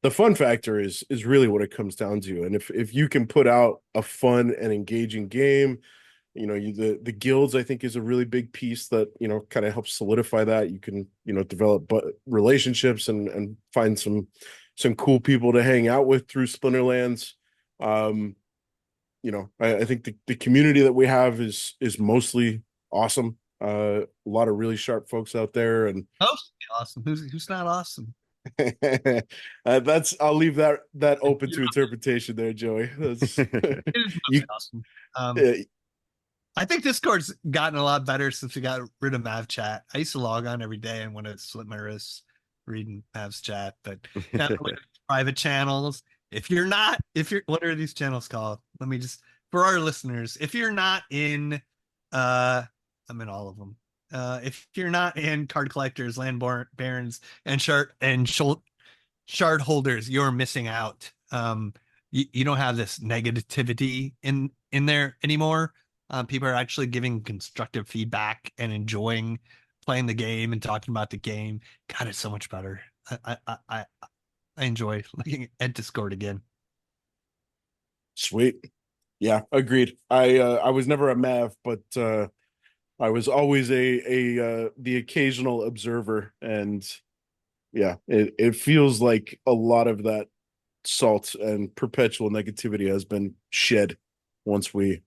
the fun factor is really what it comes down to. And if you can put out a fun and engaging game, the guilds, I think, is a really big piece that kind of helps solidify that. You can develop relationships and find some cool people to hang out with through Splinterlands. I think the community that we have is mostly awesome. A lot of really sharp folks out there, and Mostly awesome. Who's not awesome? I'll leave that open to interpretation there, Joey. That's It is mostly awesome. I think Discord's gotten a lot better since we got rid of Mav chat. I used to log on every day and want to slit my wrists reading Mav's chat, but now private channels. What are these channels called? Let me just, for our listeners, if you're not in, I'm in all of them. If you're not in Card Collectors, Land Barons, and Shard Holders, you're missing out. You don't have this negativity in there anymore. People are actually giving constructive feedback and enjoying playing the game and talking about the game. God, it's so much better. I enjoy looking at Discord again. Sweet. Yeah, agreed. I was never a Mav, but I was always the occasional observer, and yeah, it feels like a lot of that salt and perpetual negativity has been shed once we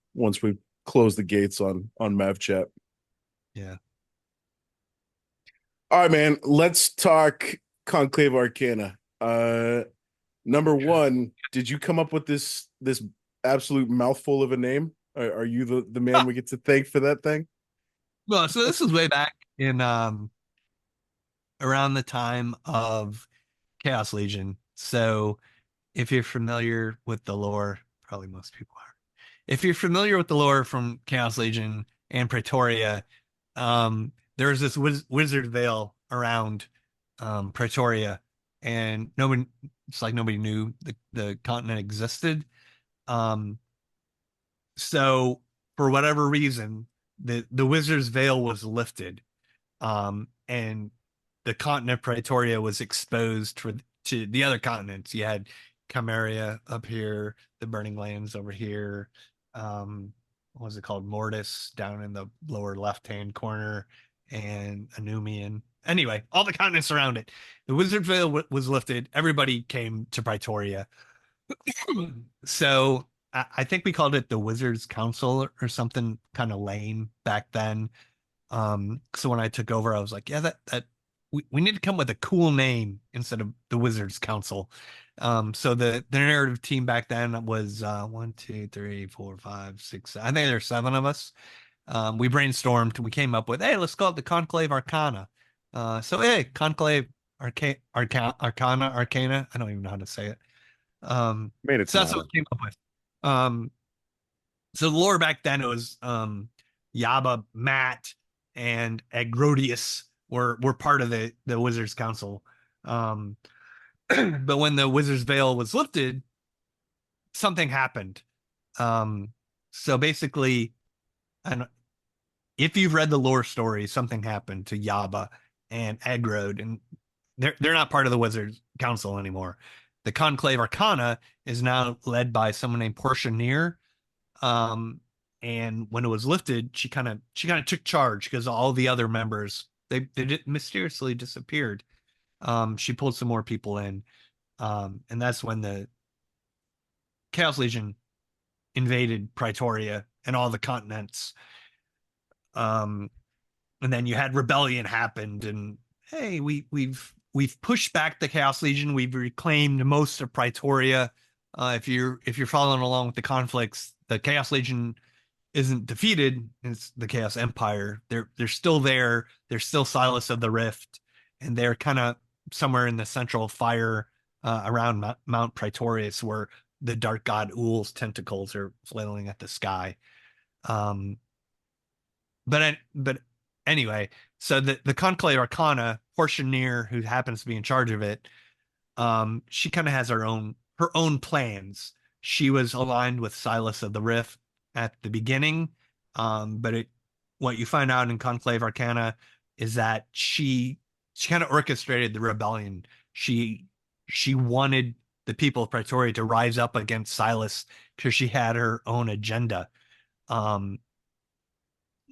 close the gates on Mav chat. Yeah. All right, man. Let's talk Conclave Arcana. Number one, did you come up with this absolute mouthful of a name? Are you the man we get to thank for that thing? Well, so this was way back in around the time of Chaos Legion. So if you're familiar with the lore, probably most people are. if you're familiar with the lore from Chaos Legion and Praetoria, there's this wizard veil around Praetoria, and it's like nobody knew the continent existed. So for whatever reason, the wizard's veil was lifted, and the continent Praetoria was exposed to the other continents. You had Chimeria up here, the Burning Lands over here. What was it called? Mortis down in the lower left-hand corner, and Anumian. Anyway, all the continents around it. The wizard veil was lifted. Everybody came to Praetoria. So I think we called it the Wizards Council or something kind of lame back then. So when I took over, I was like, yeah, that we need to come with a cool name instead of the Wizards Council. So the narrative team back then was 1, 2, 3, 4, 5, 6. I think there's 7 of us. We brainstormed. We came up with, hey, let's call it the Conclave Arcana. So hey, Conclave Arcana. I don't even know how to say it. Made it So that's sound. what we came up with. So the lore back then, it was Yaba, Matt, and Agrodius were part of the Wizards Council. But when the Wizard's Veil was lifted, something happened. So basically, and if you've read the lore story, something happened to Yaba and Agrod, and they're not part of the Wizards Council anymore. The Conclave Arcana is now led by someone named Portia Near. And when it was lifted, she kind of took charge because all the other members they mysteriously disappeared. She pulled some more people in, and that's when the Chaos Legion invaded Praetoria and all the continents. And then you had rebellion happened, and hey, we've pushed back the Chaos Legion. We've reclaimed most of Praetoria. If you're following along with the conflicts, the Chaos Legion isn't defeated. It's the Chaos Empire. They're still there. They're still Silas of the Rift, and they're kind of somewhere in the central fire around Mount Praetorius, where the Dark God Ul's tentacles are flailing at the sky. But anyway, so the Conclave Arcana, Portia Near, who happens to be in charge of it, she kind of has her own plans. She was aligned with Silas of the Rift at the beginning, but what you find out in Conclave Arcana is that she kind of orchestrated the rebellion. She wanted the people of Praetoria to rise up against Silas because she had her own agenda.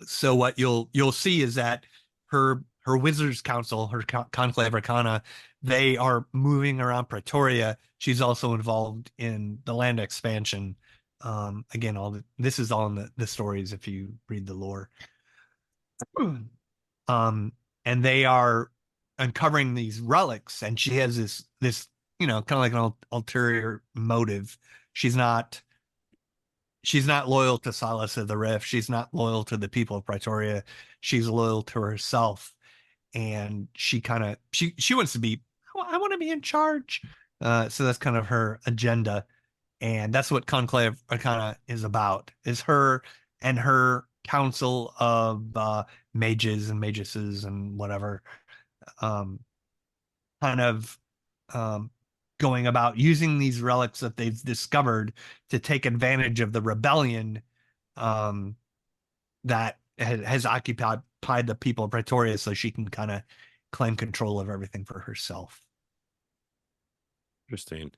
So what you'll see is that her Wizards Council, her Conclave Arcana, they are moving around Praetoria. She's also involved in the land expansion. Again, this is all in the stories if you read the lore. And they are uncovering these relics, and she has this kind of like an ulterior motive. She's not loyal to Silas of the Rift. She's not loyal to the people of Praetoria. She's loyal to herself, and she wants to be. I want to be in charge. So that's kind of her agenda, and that's what Conclave Arcana is about. Is her and her council of mages and magesses and whatever, kind of going about using these relics that they've discovered to take advantage of the rebellion that has occupied the people of Praetoria, so she can kind of claim control of everything for herself. Interesting.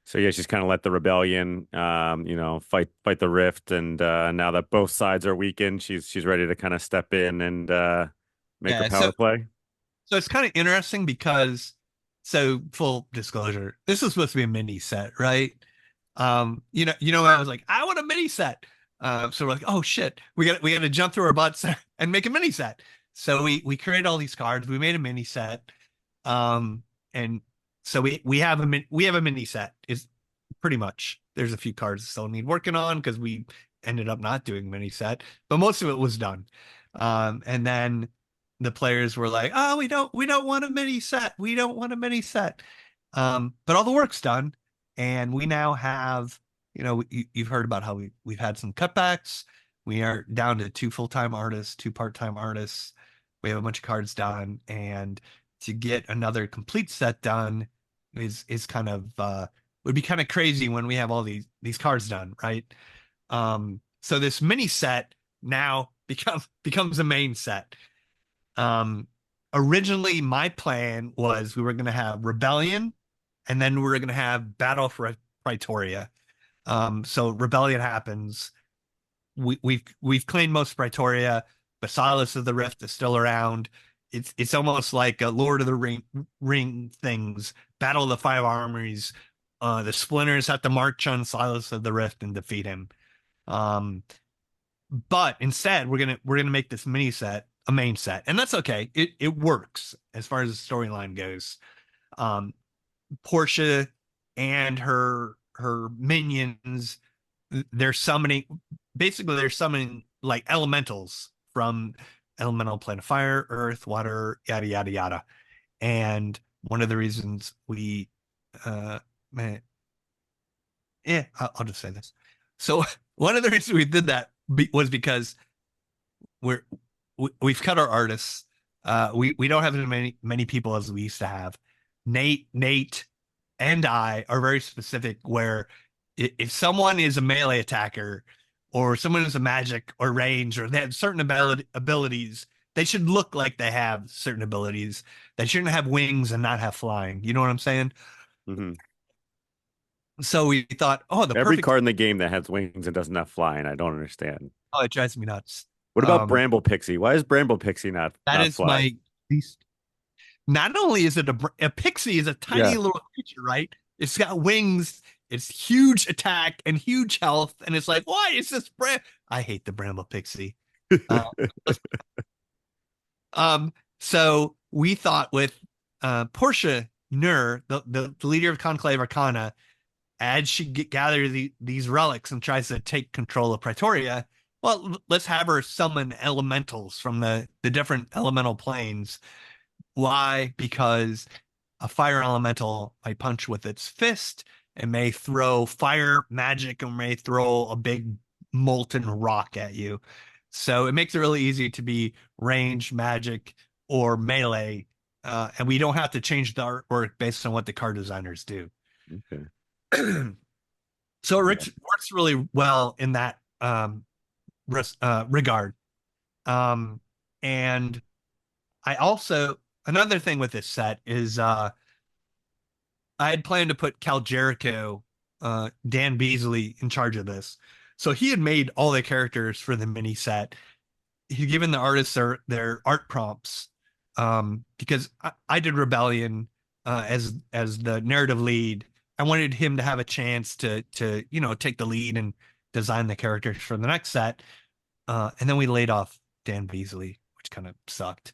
So yeah, she's kind of let the rebellion, fight the rift, and now that both sides are weakened, she's ready to kind of step in and make her power play. So it's kind of interesting because, so full disclosure, this is supposed to be a mini set, right? I was like, I want a mini set. So we're like, oh shit, we got to jump through our butts and make a mini set. So we created all these cards. We made a mini set, and so we have a mini set. Is pretty much, there's a few cards that still need working on because we ended up not doing mini set, but most of it was done. And then the players were like, oh, we don't want a mini set. We don't want a mini set. But all the work's done, and we now have you've heard about how we've had some cutbacks. We are down to 2 full-time artists, 2 part-time artists. We have a bunch of cards done, and to get another complete set done is kind of would be kind of crazy when we have all these cards done, right? So this mini set now becomes a main set. Originally my plan was we were going to have Rebellion, and then we were going to have Battle for Praetoria. So Rebellion happens. We've claimed most of Praetoria, but Silas of the Rift is still around. It's almost like a Lord of the Ring things. Battle of the Five Armies. The Splinters have to march on Silas of the Rift and defeat him. But instead, we're gonna make this mini set a main set, and that's okay. It works as far as the storyline goes. Portia and her minions, they're summoning like elementals from elemental plane of fire, earth, water, yada yada yada. And one of the reasons we I'll just say this. So one of the reasons we did that was because we've cut our artists. We don't have as many people as we used to have. Nate, and I are very specific where if someone is a melee attacker or someone is a magic or range or they have certain abilities, they should look like they have certain abilities. They shouldn't have wings and not have flying. You know what I'm saying? Mm-hmm. So we thought, every card in the game that has wings and doesn't have flying, I don't understand. Oh, it drives me nuts. What about Bramble Pixie? Why is Bramble Pixie not fly? My least. Not only is it a pixie is a tiny little creature, right? It's got wings, it's huge attack and huge health, and it's like, why is this I hate the Bramble Pixie. So we thought with Portia Nur, the leader of Conclave Arcana, as she gathers these relics and tries to take control of Praetoria, well, let's have her summon elementals from the different elemental planes. Why? Because a fire elemental might punch with its fist and may throw fire magic and may throw a big molten rock at you. So it makes it really easy to be range, magic, or melee. And we don't have to change the artwork based on what the card designers do. Okay. So it works really well in that regard. And I also, another thing with this set is I had planned to put Cal Jericho, Dan Beasley, in charge of this. So he had made all the characters for the mini set. He'd given the artists their art prompts, because I did Rebellion as the narrative lead. I wanted him to have a chance to take the lead and design the characters for the next set. And then we laid off Dan Beasley, which kind of sucked.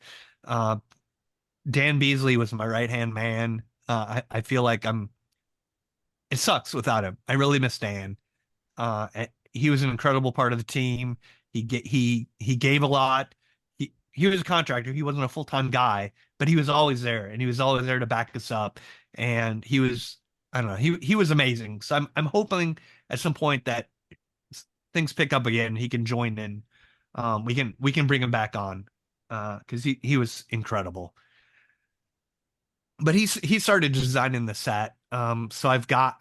Dan Beasley was my right-hand man. I feel like it sucks without him. I really miss Dan. He was an incredible part of the team. He gave a lot. He was a contractor. He wasn't a full-time guy, but he was always there, and he was always there to back us up. And he was, I don't know, he was amazing. So I'm hoping at some point that things pick up again, he can join in. We can bring him back on, because he was incredible. But he started designing the set. So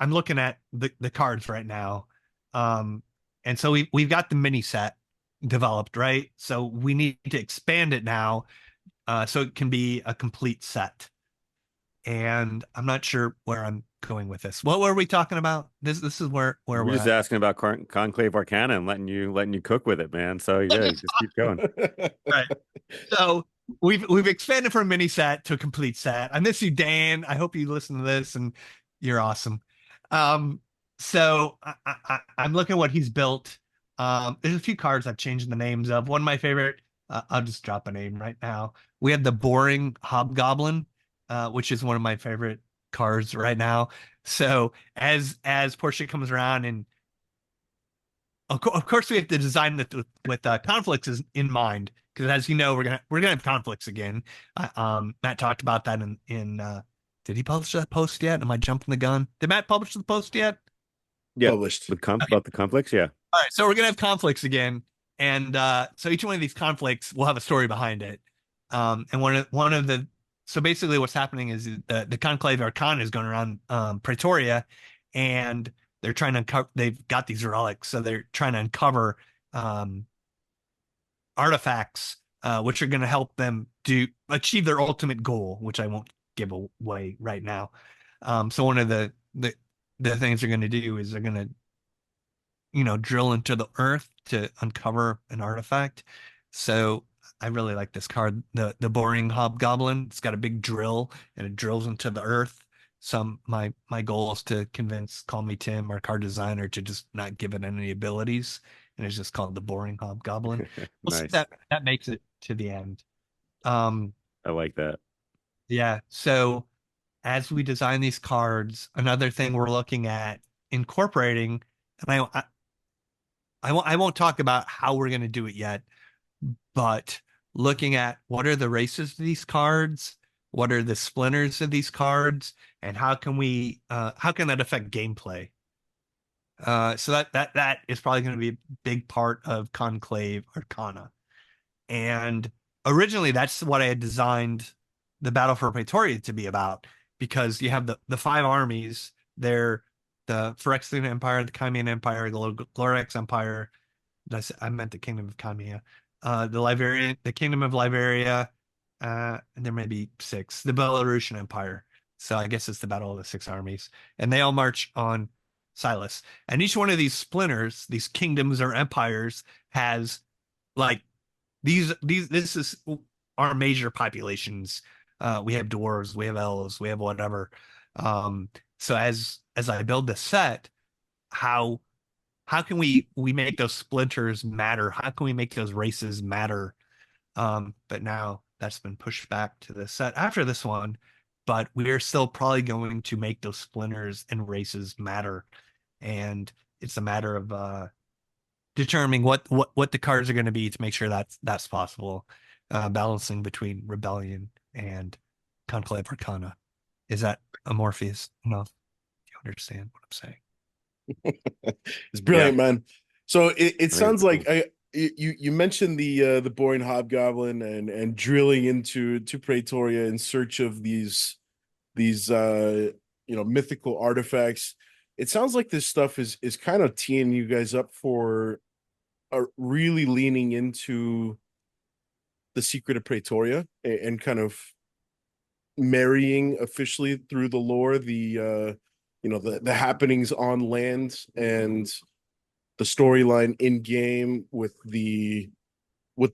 I'm looking at the cards right now. And so we've got the mini set developed, right? So we need to expand it now, so it can be a complete set. And I'm not sure where I'm going with this. What were we talking about? This is where we're just asking about Conclave Arcana and letting you cook with it, man. So yeah, just keep going. Right. So we've expanded from a mini set to a complete set. I miss you, Dan. I hope you listen to this, and you're awesome. So I'm looking at what he's built. There's a few cards I've changed the names of. One of my favorite, I'll just drop a name right now. We have the Boring Hobgoblin, which is one of my favorite cards right now. So as Portia comes around, and of course we have to design it with conflicts in mind, because as you know, we're gonna have conflicts again. Matt talked about that in did he publish that post yet? Am I jumping the gun? Did Matt publish the post yet? Yeah, published. about the conflicts. Yeah. All right, so we're gonna have conflicts again, and so each one of these conflicts will have a story behind it. And one of the so basically what's happening is the Conclave Arcana is going around Pretoria, and they're trying to uncover. They've got these relics, so they're trying to uncover artifacts, which are going to help them achieve their ultimate goal, which I won't give away right now. So one of the things they're going to do is they're going to drill into the earth to uncover an artifact. So I really like this card, the Boring Hobgoblin. It's got a big drill and it drills into the earth. My goal is to convince Call Me Tim, our card designer, to just not give it any abilities, and it's just called the Boring Hobgoblin. We'll see Nice. that makes it to the end. I like that. Yeah. So as we design these cards, another thing we're looking at incorporating, and I won't talk about how we're going to do it yet, but looking at what are the races of these cards, what are the splinters of these cards, and how can that affect gameplay? So that is probably going to be a big part of Conclave Arcana. And originally that's what I had designed the Battle for Pretoria to be about, because you have the five armies. They're the Phyrexian Empire, the Crimean Empire, the Glorex Empire. I meant the Kingdom of Crimea. The Kingdom of Liberia, and there may be six. The Belarusian Empire. So I guess it's the Battle of the Six Armies. And they all march on Silas. And each one of these splinters, these kingdoms or empires, has like this is our major populations. We have dwarves, we have elves, we have whatever. So as I build this set, how can we make those splinters matter? How can we make those races matter? But now that's been pushed back to the set after this one, but we're still probably going to make those splinters and races matter. And it's a matter of determining what the cards are going to be to make sure that's possible. Balancing between Rebellion and Conclave Arcana. Is that amorphous enough? Do you understand what I'm saying? It's brilliant, Yeah. man. So it sounds it's like cool. you mentioned the Boring Hobgoblin and drilling into Pretoria in search of these mythical artifacts. It sounds like this stuff is kind of teeing you guys up for really leaning into the secret of Pretoria and kind of marrying officially through the lore the happenings on land and the storyline in game with the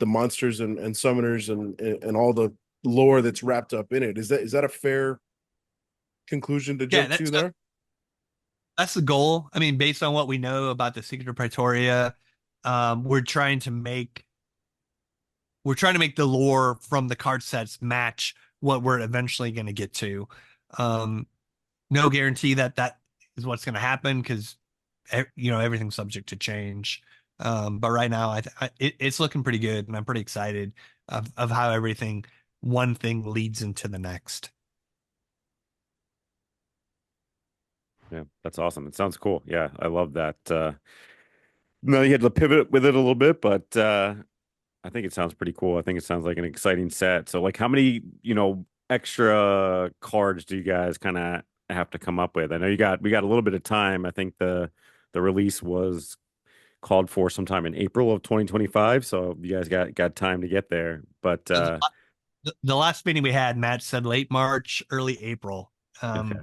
monsters and summoners and all the lore that's wrapped up in it. Is that a fair conclusion to jump to there? That's the goal. I mean, based on what we know about the secret of Pretoria, we're trying to make the lore from the card sets match what we're eventually going to get to. No guarantee that is what's going to happen, because everything's subject to change. But right now, it's looking pretty good, and I'm pretty excited of how one thing leads into the next. Yeah, that's awesome. It sounds cool. Yeah, I love that. No, you had to pivot with it a little bit, but I think it sounds pretty cool. I think it sounds like an exciting set. So, like, how many, extra cards do you guys kind of have to come up with? I know we got a little bit of time. I think the release was called for sometime in April of 2025. So you guys got time to get there. But The last meeting we had, Matt said late March, early April. okay.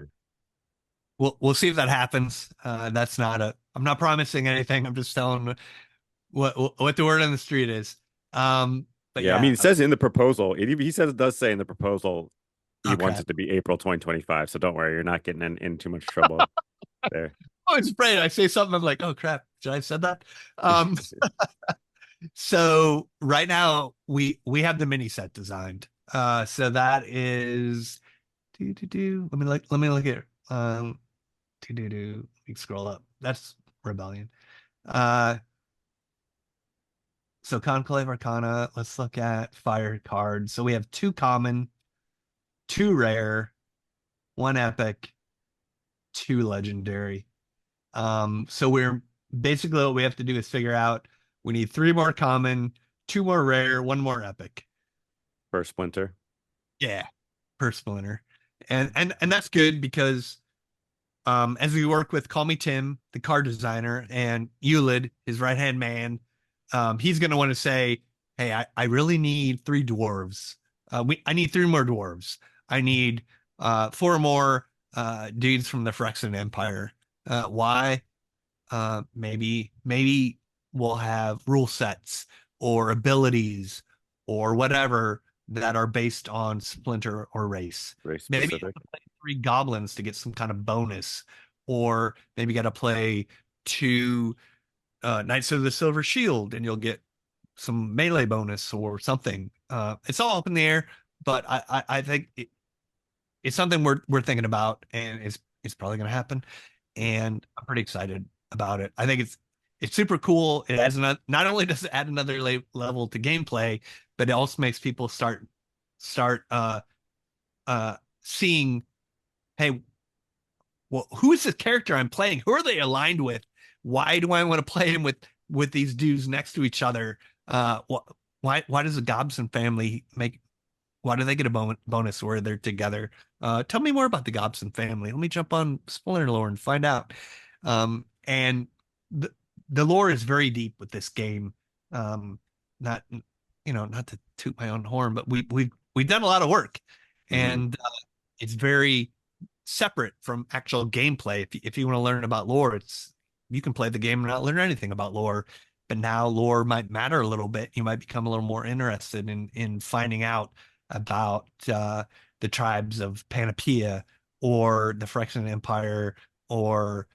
We'll see if that happens. I'm not promising anything. I'm just telling what the word on the street is. But yeah, I mean, it says in the proposal, he says it does say in the proposal he wants it to be April 2025. So don't worry, you're not getting in too much trouble there. Oh, it's great. I say something, I'm like, oh crap, should I have said that? So right now we have the mini set designed. So that is let me look at let me scroll up. That's Rebellion. So Conclave Arcana, let's look at fire cards. So we have 2 common, 2 rare, 1 epic, 2 legendary. So we're basically what we have to do is figure out we need 3 more common, 2 more rare, 1 more epic. Per splinter. Yeah, per splinter. And that's good because as we work with Call Me Tim, the card designer, and Ulid, his right-hand man, he's going to want to say, hey, I really need 3 dwarves. I need 3 more dwarves. I need 4 more dudes from the Phyrexian Empire. Why? Maybe we'll have rule sets or abilities or whatever that are based on splinter or race. Very Maybe specific. play 3 goblins to get some kind of bonus, or maybe got to play 2 Knights of the Silver Shield and you'll get some melee bonus or something. It's all up in the air, but I think it's something we're thinking about, and it's probably going to happen, and I'm pretty excited about it. I think it's super cool. It adds not only does it add another level to gameplay, but it also makes people start seeing, hey, well, who is this character I'm playing? Who are they aligned with? Why do I want to play him with these dudes next to each other? Why does the Gobson family why do they get a bonus where they're together? Tell me more about the Gobson family. Let me jump on Splinter lore and find out. And the lore is very deep with this game. Not to toot my own horn, but we've done a lot of work, and it's very separate from actual gameplay. If you want to learn about lore, you can play the game and not learn anything about lore. But now lore might matter a little bit. You might become a little more interested in finding out about the tribes of Panoplia or the Phyrexian Empire or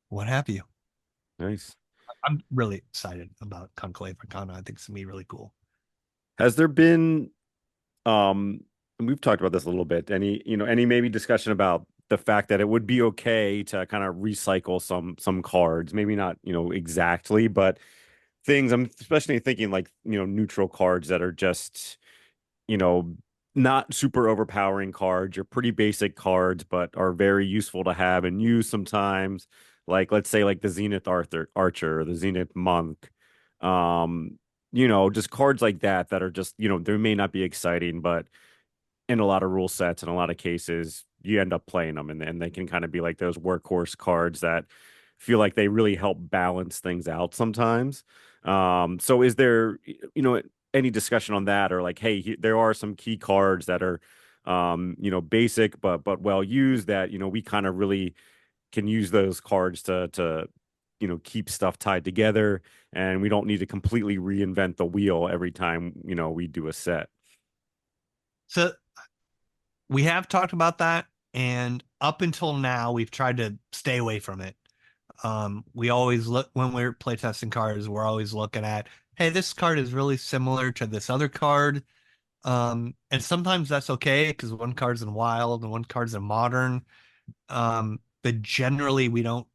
what have you. Nice. I'm really excited about Conclave Arcana. I think it's gonna be really cool. Has there been, and we've talked about this a little bit, any maybe discussion about the fact that it would be okay to kind of recycle some cards, maybe not, exactly, but things. I'm especially thinking like, neutral cards that are just, not super overpowering cards. You're pretty basic cards, but are very useful to have and use sometimes. Like, let's say like the Zenith Archer or the Zenith Monk. Just cards like that are just, they may not be exciting, but in a lot of rule sets, in a lot of cases, you end up playing them, and they can kind of be like those workhorse cards that feel like they really help balance things out sometimes. So is there, any discussion on that, or like, hey, there are some key cards that are, basic but well used that, we kind of really can use those cards to keep stuff tied together, and we don't need to completely reinvent the wheel every time, we do a set. So we have talked about that, and up until now, we've tried to stay away from it. We always look when we're playtesting cards, we're always looking at, hey, this card is really similar to this other card. And sometimes that's okay because one card's in wild and one card's in modern. But generally we don't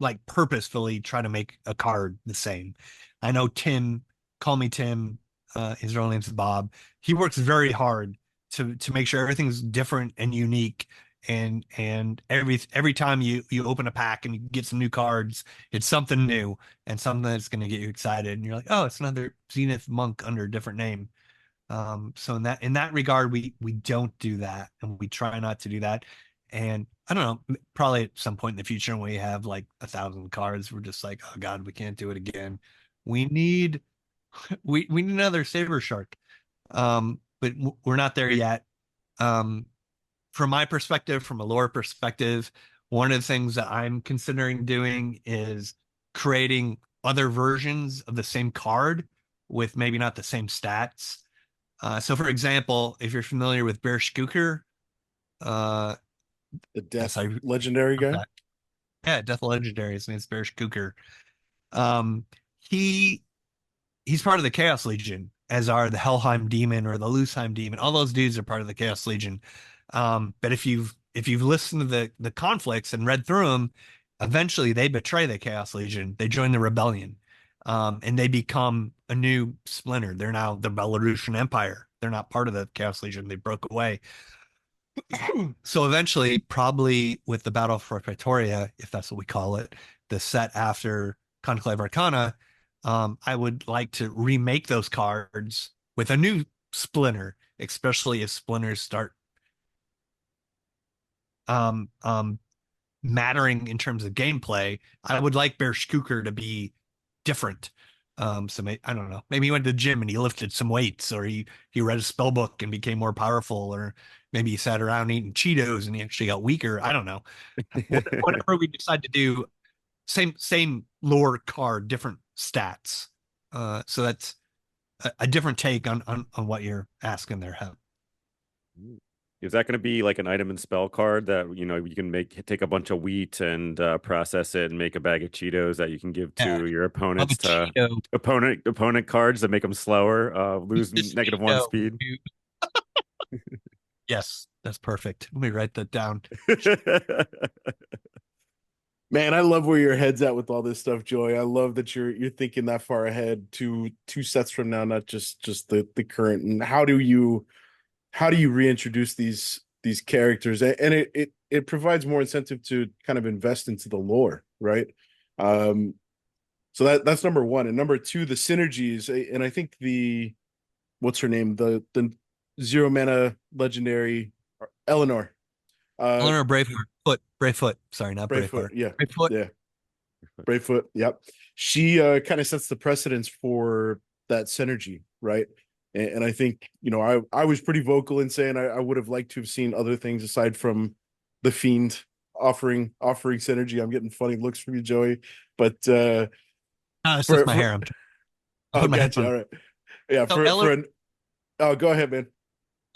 like purposefully try to make a card the same. I know Tim, Call Me Tim, his real name's Bob. He works very hard to make sure everything's different and unique. And every time you open a pack and you get some new cards, it's something new and something that's going to get you excited. And you're like, oh, it's another Zenith Monk under a different name. So in that regard, we don't do that, and we try not to do that. And I don't know, probably at some point in the future when we have like 1,000 cards, we're just like, oh God, we can't do it again. We need another Saber Shark. But we're not there yet. From my perspective, from a lore perspective, one of the things that I'm considering doing is creating other versions of the same card with maybe not the same stats. So for example, if you're familiar with Bear Skooker, the Death Legendary guy. Yeah, Death Legendary. His name's Bear Skooker. He's part of the Chaos Legion, as are the Helheim Demon or the Lusheim Demon. All those dudes are part of the Chaos Legion. But if you've listened to the conflicts and read through them, eventually they betray the Chaos Legion. They join the rebellion, and they become a new splinter. They're now the Belarusian Empire. They're not part of the Chaos Legion. They broke away. So eventually, probably with the Battle for Pretoria, if that's what we call it, the set after Conclave Arcana, I would like to remake those cards with a new Splinter, especially if Splinters start um, um, mattering in terms of gameplay. I would like Bear Skooker to be different. I don't know. Maybe he went to the gym and he lifted some weights, or he read a spell book and became more powerful, or maybe he sat around eating Cheetos and he actually got weaker. I don't know. Whatever we decide to do, same lore card, different stats. So that's a different take on what you're asking there, Hep. Is that going to be like an item and spell card that you can take a bunch of wheat and process it and make a bag of Cheetos that you can give Yeah. to your opponents to Cheeto. opponent cards that make them slower, lose -1 Cheeto, speed? dude. Yes, that's perfect. Let me write that down. Man, I love where your head's at with all this stuff, Joey. I love that you're thinking that far ahead to 2 sets from now, not just the current. And how do you reintroduce these characters? And it provides more incentive to kind of invest into the lore, right? So that's number one. And number two, the synergies. And I think what's her name? The 0 mana legendary Eleanor. Eleanor Bravefoot. Sorry, not Bravefoot. Braveheart. Yeah. Bravefoot. Yeah. Bravefoot. Yep. She kind of sets the precedence for that synergy, right? And I think, I was pretty vocal in saying I would have liked to have seen other things aside from the Fiend offering synergy. I'm getting funny looks from you, Joey. But It's just my hair. Oh, put my gotcha. headphones. All right. Yeah, So oh, go ahead, man.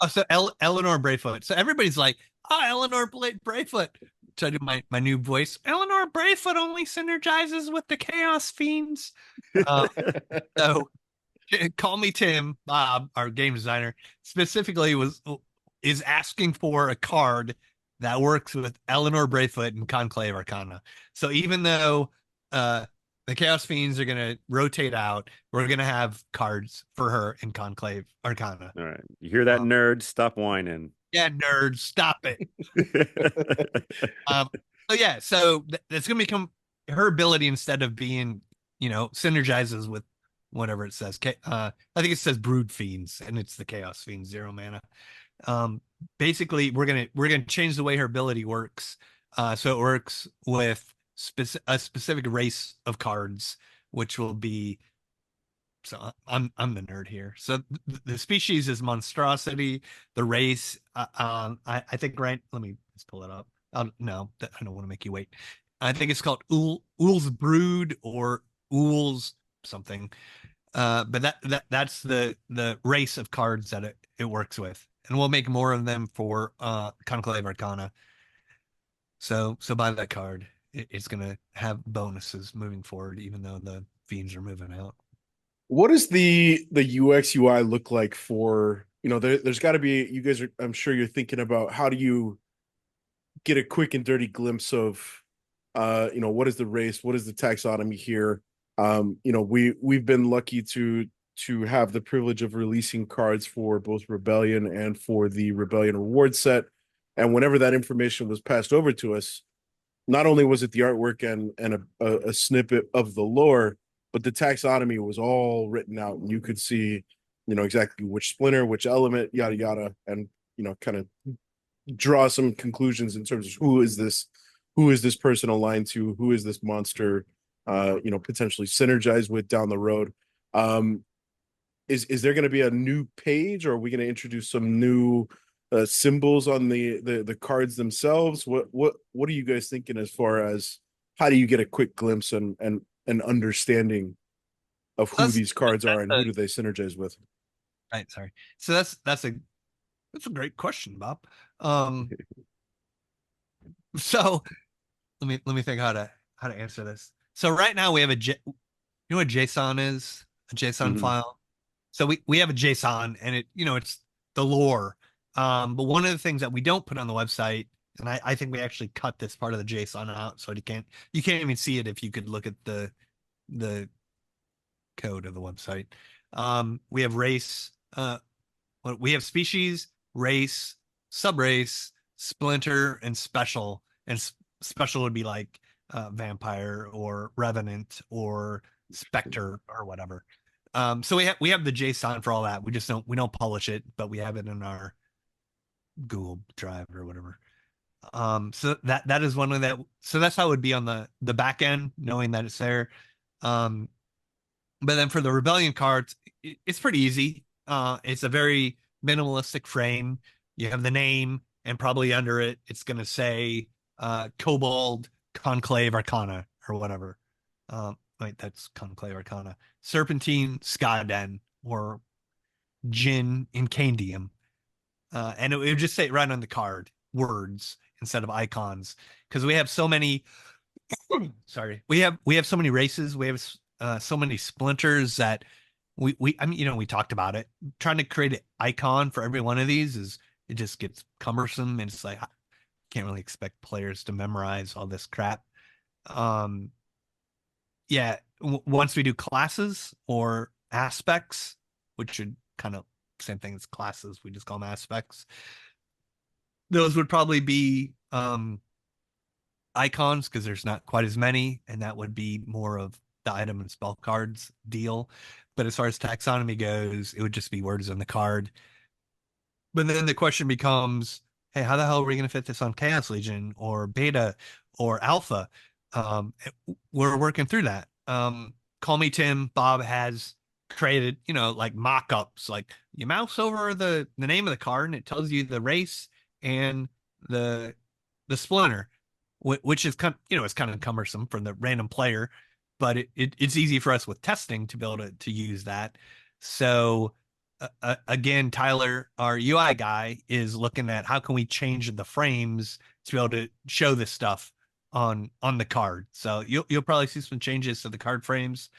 So Eleanor Bravefoot. So everybody's like, oh, Eleanor Bravefoot. So I do my new voice. Eleanor Bravefoot only synergizes with the Chaos Fiends. So call me Tim. Bob, our game designer, specifically is asking for a card that works with Eleanor Bravefoot and Conclave Arcana. So even though the Chaos Fiends are going to rotate out, we're going to have cards for her in Conclave Arcana. All right. You hear that, nerd? Stop whining. Yeah, nerds, stop it. So yeah, so that's going to become her ability instead of being, synergizes with whatever it says. I think it says Brood Fiends, and it's the Chaos Fiends, 0 mana. Basically, we're gonna change the way her ability works, so it works with a specific race of cards, which will be. So I'm the nerd here. So the species is monstrosity. The race, I think, right. Let me just pull it up. No, I don't want to make you wait. I think it's called Ool's Brood or Ool's something. But that's the race of cards that it works with, and we'll make more of them for Conclave Arcana. So buy that card. It's gonna have bonuses moving forward, even though the fiends are moving out. What does the UX UI look like for, there's got to be, you guys are, I'm sure you're thinking about how do you get a quick and dirty glimpse of, what is the race? What is the taxonomy here? We've been lucky to have the privilege of releasing cards for both Rebellion and for the Rebellion reward set. And whenever that information was passed over to us, not only was it the artwork and a snippet of the lore, but the taxonomy was all written out, and you could see, exactly which splinter, which element, yada yada, and kind of draw some conclusions in terms of who is this person aligned to, who is this monster, potentially synergize with down the road. Is there going to be a new page, or are we going to introduce some new symbols on the cards themselves? What are you guys thinking as far as how do you get a quick glimpse and an understanding of who these cards are and who do they synergize with? Right. Sorry. So that's a great question, Bob. So let me think how to answer this. So right now we have you know what JSON is? A JSON file. So we have a JSON, and it's the lore. But one of the things that we don't put on the website, and I think we actually cut this part of the JSON out, so you can't even see it if you could look at the code of the website. We have race, we have species, race, subrace, splinter, and special. And special would be like vampire or revenant or specter or whatever. So we have the JSON for all that. We don't publish it, but we have it in our Google Drive or whatever. So that is one of that. So that's how it would be on the back end, knowing that it's there. But then for the rebellion cards, it's pretty easy. It's a very minimalistic frame. You have the name, and probably under it, it's going to say Kobold Conclave Arcana or whatever. Wait, that's Conclave Arcana. Serpentine Skaden or Jin Incandium. And it would just say it right on the card, words instead of icons, because we have so many. Sorry, we have so many races. We have so many splinters that I mean, we talked about it. Trying to create an icon for every one of these it just gets cumbersome, and it's like can't really expect players to memorize all this crap. Yeah, once we do classes or aspects, which should kind of same thing as classes, we just call them aspects. Those would probably be icons because there's not quite as many, and that would be more of the item and spell cards deal. But as far as taxonomy goes, it would just be words on the card. But then the question becomes, hey, how the hell are we going to fit this on Chaos Legion or Beta or Alpha? We're working through that. Call me Tim. Bob has created, like mock-ups. Like you mouse over the name of the card and it tells you the race and the splinter, which is kind of, it's kind of cumbersome for the random player, but it's easy for us with testing to be able to use that. So again, Tyler, our UI guy, is looking at how can we change the frames to be able to show this stuff on the card. So you'll probably see some changes to the card frames,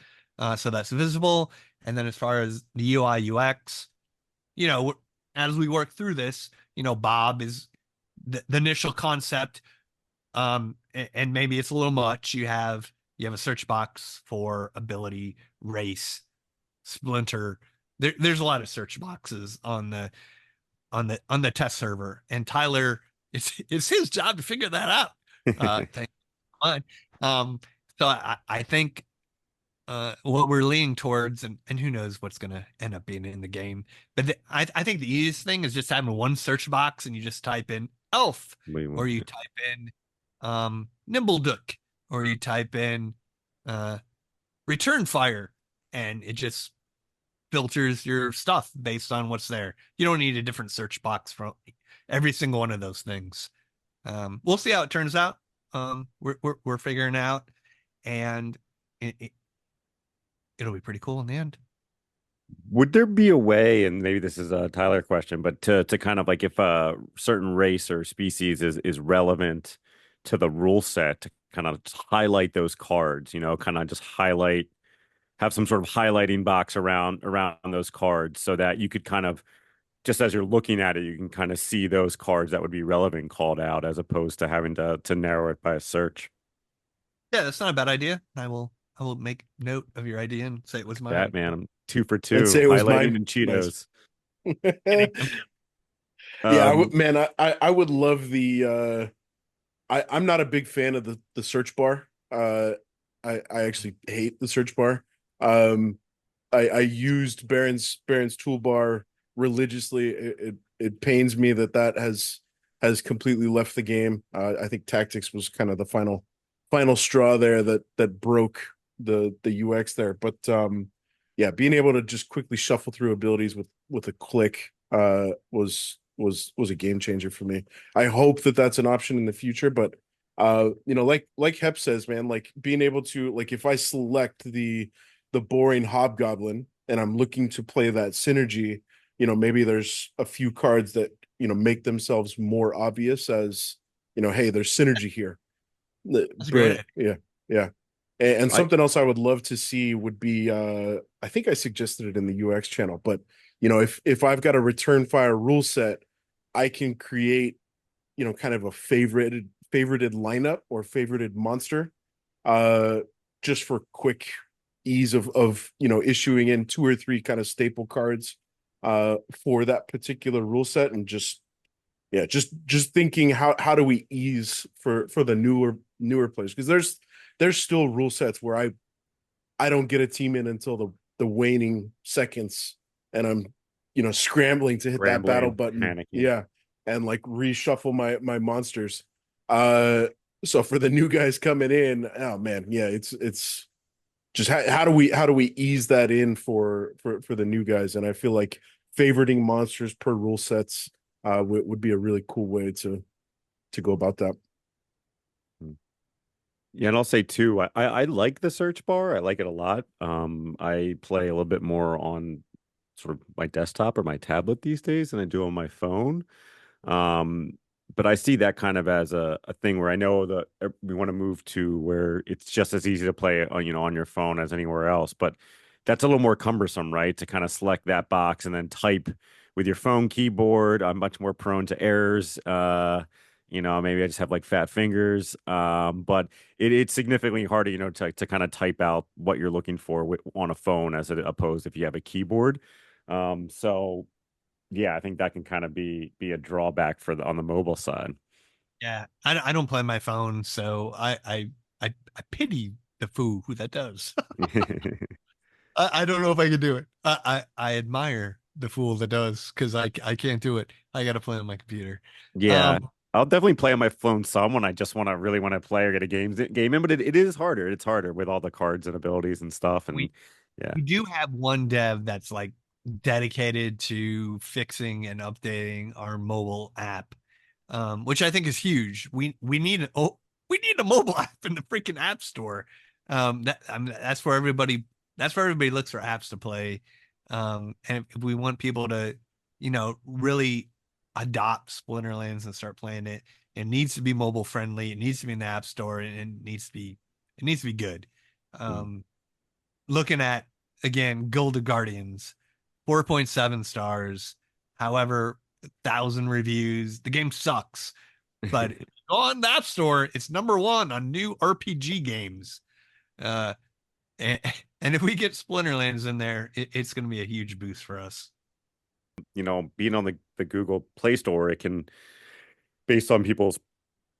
so that's visible. And then as far as the UI UX, as we work through this, Bob is the initial concept, and maybe it's a little much. You have a search box for ability, race, splinter. There's a lot of search boxes on the test server, and Tyler, it's his job to figure that out. Thank you. So I think what we're leaning towards, and who knows what's going to end up being in the game, but I think the easiest thing is just having one search box, and you just type in elf, or you type in Nimbledook, or you type in return fire, and it just filters your stuff based on what's there. You don't need a different search box for every single one of those things. We'll see how it turns out. We're figuring out, and it'll be pretty cool in the end. Would there be a way, and maybe this is a Tyler question, but to kind of like if a certain race or species is relevant to the rule set, to kind of highlight those cards, kind of just have some sort of highlighting box around those cards so that you could kind of, just as you're looking at it, you can kind of see those cards that would be relevant called out, as opposed to having to narrow it by a search. Yeah, that's not a bad idea. I will make note of your idea and say it was mine. That, man, I'm 2 for 2. I'd say it was highlighting mine. and Cheetos. Man, I would love the I'm not a big fan of the search bar. I actually hate the search bar. I used Baron's toolbar religiously. It pains me that has completely left the game. I think tactics was kind of the final straw there that broke the UX there. But yeah, being able to just quickly shuffle through abilities with a click was a game changer for me. I hope that's an option in the future, but like Hep says, man, like being able to, like, if I select the boring hobgoblin and I'm looking to play that synergy, maybe there's a few cards that make themselves more obvious as, hey, there's synergy here. That's great. Yeah. And something else I would love to see would be, I think I suggested it in the UX channel, but if I've got a return fire rule set, I can create, kind of a favorited lineup or favorited monster, just for quick ease of issuing in 2 or 3 kind of staple cards for that particular rule set, and just yeah, just thinking how do we ease for the newer players, because there's still rule sets where I don't get a team in until the waning seconds, and I'm scrambling to hit that battle Rambling, button, panicking. yeah, and like reshuffle my monsters. Uh, so for the new guys coming in, oh man, yeah, it's just how do we ease that in for the new guys, and I feel like favoriting monsters per rule sets would be a really cool way to go about that. Yeah, and I'll say too, I like the search bar. I like it a lot. I play a little bit more on sort of my desktop or my tablet these days than I do on my phone. Um, but I see that kind of as a thing where I know that we want to move to where it's just as easy to play on your phone as anywhere else. But that's a little more cumbersome, right? To kind of select that box and then type with your phone keyboard. I'm much more prone to errors. Maybe I just have like fat fingers. But it's significantly harder, to kind of type out what you're looking for on a phone as opposed if you have a keyboard. So yeah, I think that can kind of be a drawback on the mobile side. Yeah, I don't play my phone, so I pity the fool who that does. I don't know if I could do it. I admire the fool that does, because I can't do it. I got to play on my computer. Yeah, Um, I'll definitely play on my phone some when I just really want to play or get a game in, but it is harder. It's harder with all the cards and abilities and stuff. And we yeah, we do have one dev that's like dedicated to fixing and updating our mobile app, which I think is huge. We need a mobile app in the freaking app store. That's where everybody looks for apps to play. And if we want people to, really adopt Splinterlands and start playing it, it needs to be mobile friendly. It needs to be in the app store, and it needs to be good. mm. Um, Looking at, again, Golden Guardians, 4.7 stars. However, 1,000 reviews. The game sucks, but if you go on the App Store, it's number one on new RPG games. Uh, and, and if we get Splinterlands in there, it's going to be a huge boost for us. Being on the Google Play Store, it can, based on people's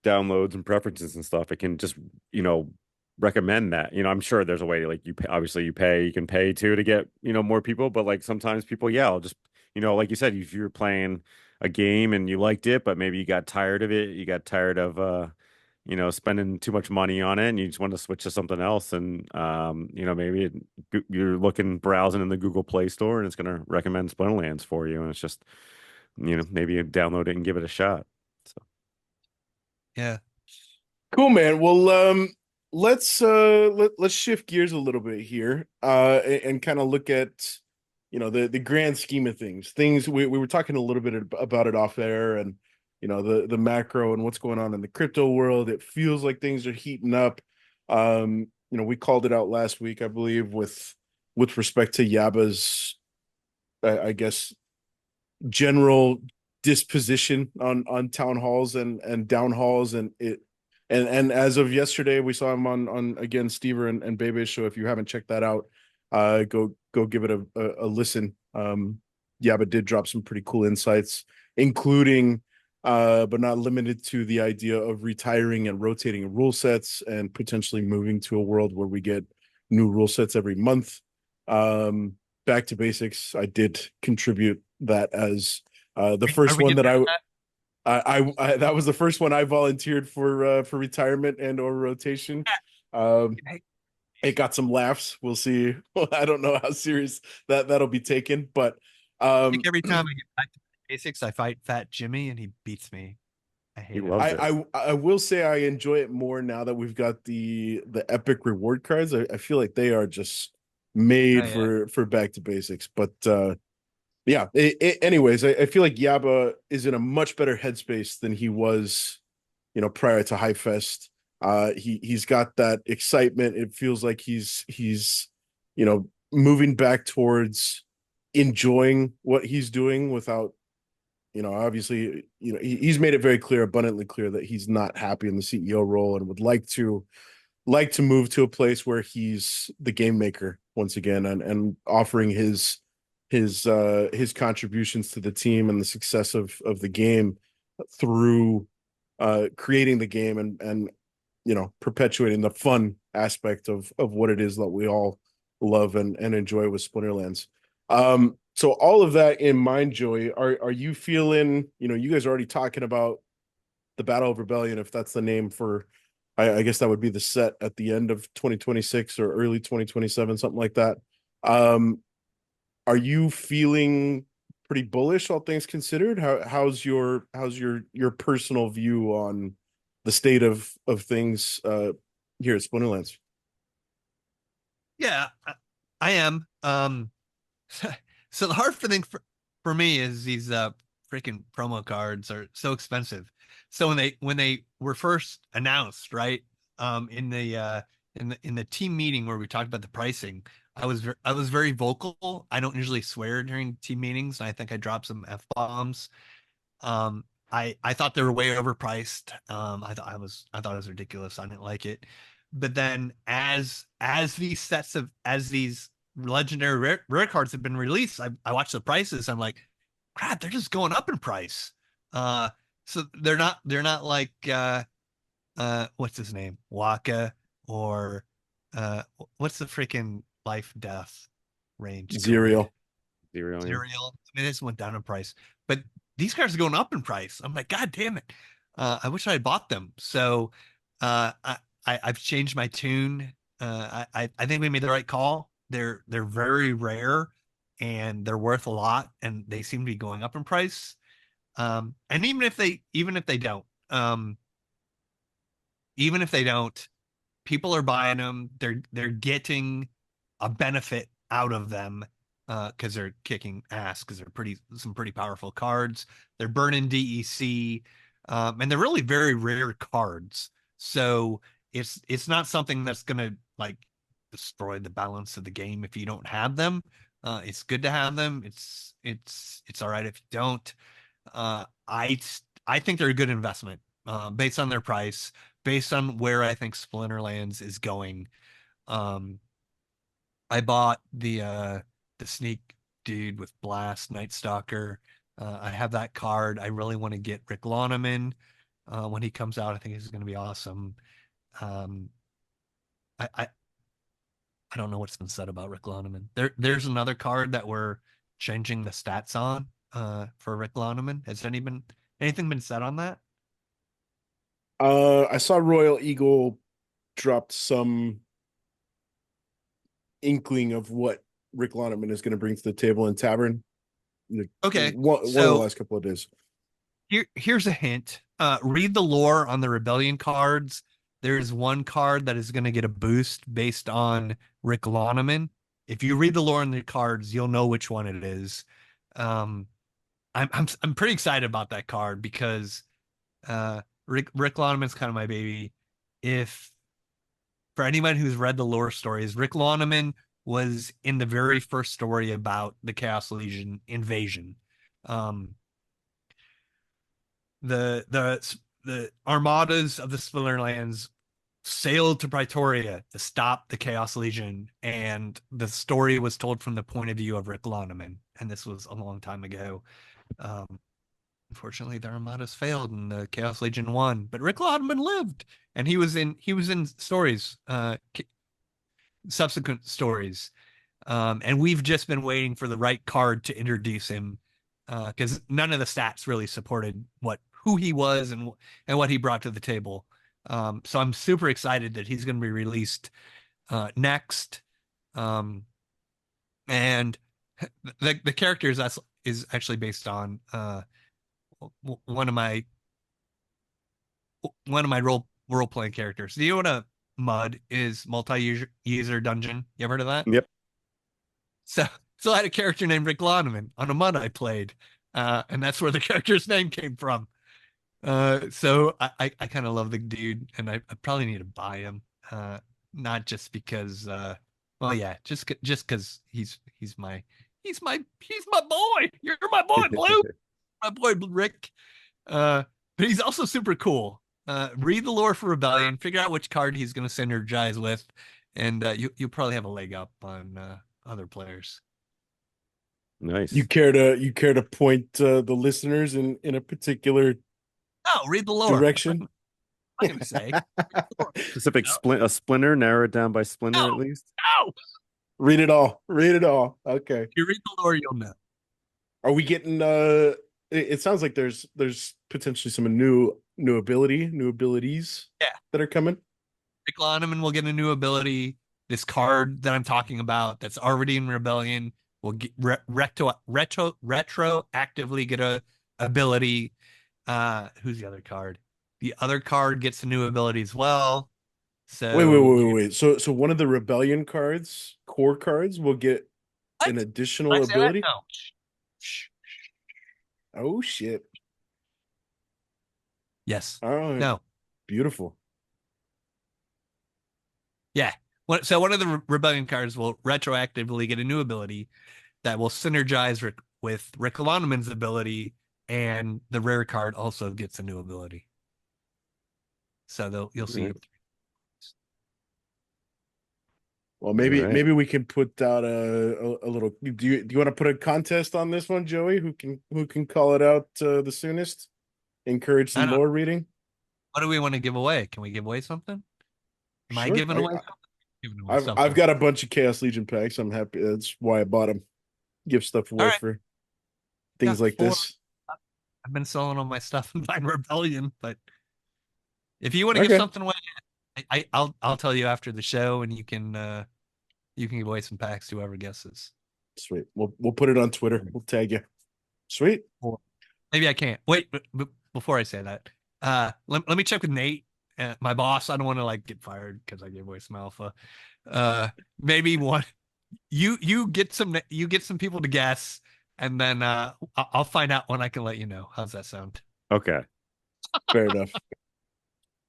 downloads and preferences and stuff, it can just, recommend that. I'm sure there's a way, like, obviously you can pay to get, more people, but like sometimes people, yeah, I'll just, like you said, if you're playing a game and you liked it, but maybe you got tired of it, you got tired of spending too much money on it and you just want to switch to something else. And maybe you're browsing in the Google Play Store and it's going to recommend Splinterlands for you. And it's just, maybe you download it and give it a shot. So Yeah. Cool, man. Well, let's shift gears a little bit here, and kind of look at the grand scheme of things we were talking a little bit about it off air, and the macro and what's going on in the crypto world. It feels like things are heating up. We called it out last week, I believe, with respect to Yaba's, I guess, general disposition on town halls and down halls, and it and as of yesterday we saw him on again Stever and Bebe's show. If you haven't checked that out, go give it a listen. Yaba did drop some pretty cool insights, including but not limited to the idea of retiring and rotating rule sets and potentially moving to a world where we get new rule sets every month. Back to basics, I did contribute that as the first one that I that was the first one I volunteered for retirement and or rotation. Um, it got some laughs. We'll see. I don't know how serious that'll be taken, but Like every time I get back to basics, I fight Fat Jimmy and he beats me. I he hate it. loves it. I will say I enjoy it more now that we've got the epic reward cards. I feel like they are just made for back to basics. But yeah. Anyways, I feel like Yaba is in a much better headspace than he was, prior to High Fest. He's got that excitement. It feels like he's moving back towards enjoying what he's doing without, obviously, he's made it very clear, abundantly clear, that he's not happy in the CEO role and would like to move to a place where he's the game maker once again, and offering his contributions to the team and the success of the game through creating the game and perpetuating the fun aspect of what it is that we all love and enjoy with Splinterlands. So all of that in mind, Joey, are you feeling, you guys are already talking about the Battle of Rebellion, if that's the name for, I guess that would be the set at the end of 2026 or early 2027, something like that. Are you feeling pretty bullish, all things considered? How's your personal view on the state of things here at Splinterlands? Yeah, I am. So the hard thing for me is these freaking promo cards are so expensive. So when they were first announced, right, in the team meeting where we talked about the pricing, I was very vocal. I don't usually swear during team meetings, and I think I dropped some F-bombs. I thought they were way overpriced. I thought it was ridiculous. I didn't like it. But then as these legendary rare cards have been released, I watched the prices. I'm like, crap, they're just going up in price. So they're not like what's his name, Waka, or what's the freaking life death range? Zerial. Zerial. I mean, this went down in price, but these cards are going up in price. I'm like, God damn it! I wish I had bought them. So I've changed my tune. I think we made the right call. They're very rare, and they're worth a lot, and they seem to be going up in price. And even if they don't, people are buying them. They're getting a benefit out of them because they're kicking ass, because they're some pretty powerful cards. They're burning DEC, and they're really very rare cards. So it's not something that's gonna like destroy the balance of the game if you don't have them. It's good to have them. It's all right if you don't. I think they're a good investment based on their price, based on where I think Splinterlands is going. I bought the sneak dude with Blast, Night Stalker. I have that card. I really want to get Rick Loneman when he comes out. I think he's going to be awesome. I don't know what's been said about Rick Loneman. There's another card that we're changing the stats on for Rick Loneman. Has anything been said on that? I saw Royal Eagle dropped some inkling of what Rick Loneman is going to bring to the table in Tavern. Okay, one of the last couple of days. Here's a hint. Read the lore on the Rebellion cards. There's one card that is going to get a boost based on Rick Loneman. If you read the lore on the cards, you'll know which one it is. I'm pretty excited about that card because Rick Loneman's kind of my baby. If for anyone who's read the lore stories, Rick Loneman was in the very first story about the Chaos Legion invasion. The armadas of the Splinterlands sailed to Praetoria to stop the Chaos Legion, and the story was told from the point of view of Rick Loneman, and this was a long time ago. Unfortunately, the armadas failed, and the Chaos Legion won. But Rick Loneman lived, and he was in stories, subsequent stories, and we've just been waiting for the right card to introduce him, because none of the stats really supported who he was and what he brought to the table. So I'm super excited that he's going to be released next. And the character is actually based on one of my role playing characters. Do you know what a MUD is? Multi-user dungeon. You ever heard of that? Yep. So I had a character named Rick Loneman on a MUD I played, and that's where the character's name came from. So I kind of love the dude, and I probably need to buy him, not just because well, yeah, just because he's my boy. You're my boy, Blue. My boy Rick. But he's also super cool. Read the lore for Rebellion, figure out which card he's going to synergize with, and you'll probably have a leg up on other players. Nice. You care to point the listeners in a particular No, read the lore. direction. I'm going to say. Specific No. a splinter, narrow it down by splinter No. at least. No. Read it all. Read it all. Okay. If you read the lore, you'll know. Are we getting it sounds like there's potentially some new abilities Yeah. that are coming. Rick Loneman will get a new ability. This card that I'm talking about that's already in Rebellion will get retroactively get a ability. Who's the other card? The other card gets a new ability as well. So Wait. So one of the Rebellion cards, core cards, will get What? an Did additional I say that? ability. No. Shh. Oh shit. Yes. All right. No. Beautiful. Yeah. So one of the Rebellion cards will retroactively get a new ability that will synergize with Rick Loneman's ability, and the rare card also gets a new ability. So you'll see. Right. Well, maybe Right. we can put out a little. Do you want to put a contest on this one, Joey? Who can call it out the soonest? Encourage I some don't- lore reading. What do we want to give away? Can we give away something? Am I Sure. giving away something? Giving away I've something. got a bunch of Chaos Legion packs. I'm happy. That's why I bought them. Give stuff away All right. for things Got like 4. this. I've been selling all my stuff in Vine Rebellion, but if you want to Okay. give something away, I'll tell you after the show, and you can give away some packs to whoever guesses. Sweet. We'll put it on Twitter. We'll tag you. Sweet. Maybe I can't. Wait, but before I say that, let me check with Nate, my boss. I don't want to get fired because I gave away some alpha. Maybe one. You get some people to guess, and then I'll find out when I can let you know. How's that sound? Okay. Fair enough.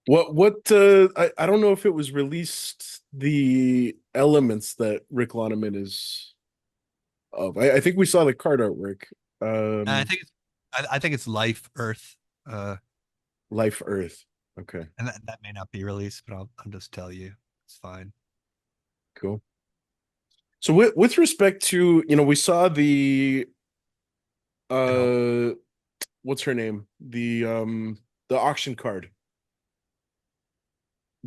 What I don't know if it was released, the elements that Rick Loneman is of. I think we saw the card artwork. I think it's Life Earth. Life Earth. Okay. And that may not be released, but I'll just tell you. It's fine. Cool. So with respect to, we saw the what's her name? The auction card.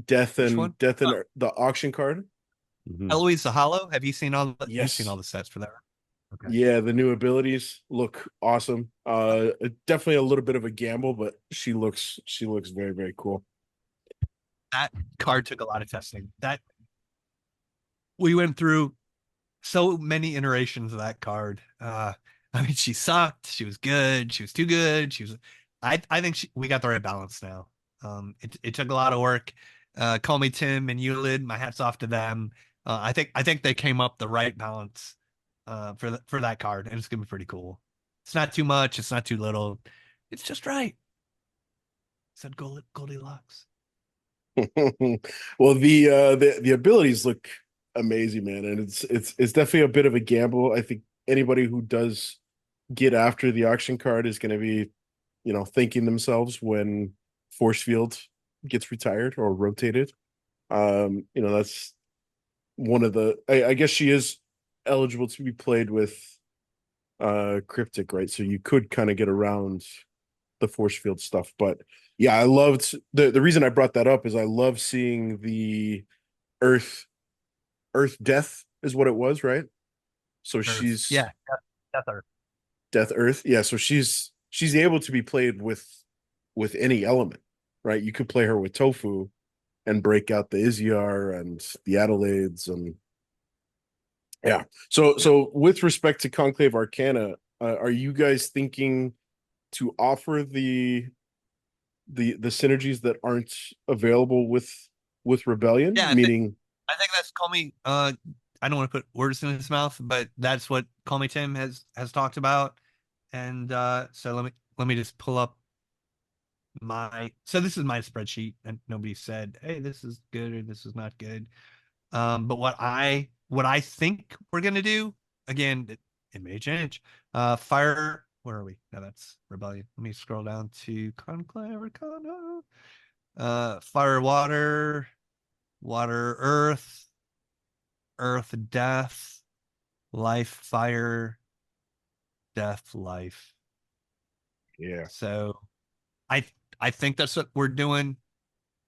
Death and the auction card. Mhm. Eloise the Hollow. Have you seen all the Yes. You've seen all the sets for that? Okay. Yeah, the new abilities look awesome. Definitely a little bit of a gamble, but she looks very, very cool. That card took a lot of testing. That we went through so many iterations of that card. I mean, she sucked. She was good. She was too good. She was. I think we got the right balance now. It took a lot of work. Call me Tim and Eulid. My hats off to them. I think they came up the right balance for that card, and it's gonna be pretty cool. It's not too much. It's not too little. It's just right. Said Goldilocks. Well, the abilities look amazing, man, and it's definitely a bit of a gamble. I think anybody who does get after the auction card is going to be, thanking themselves when Force Field gets retired or rotated. That's one of the. I guess she is eligible to be played with Cryptic, right? So you could kind of get around the Force Field stuff, but yeah, I loved the reason I brought that up is I love seeing the Earth Death is what it was, right? So Earth. she's Death Earth. Death Earth. Yeah, so she's able to be played with any element, right? You could play her with Tofu and break out the Iziar and the Adelaides and yeah. So with respect to Conclave Arcana, are you guys thinking to offer the synergies that aren't available with Rebellion? Yeah, Meaning, I think that's Call Me. I don't want to put words in his mouth, but that's what Call Me Tim has talked about. And so let me just pull up so this is my spreadsheet, and nobody said, hey, this is good or this is not good. But what I think we're gonna do, again, it may change. Fire. Where are we? No, that's Rebellion. Let me scroll down to Conclave Arcana. Fire, water, earth, death, life, fire, death, life. yeah. So I think that's what we're doing.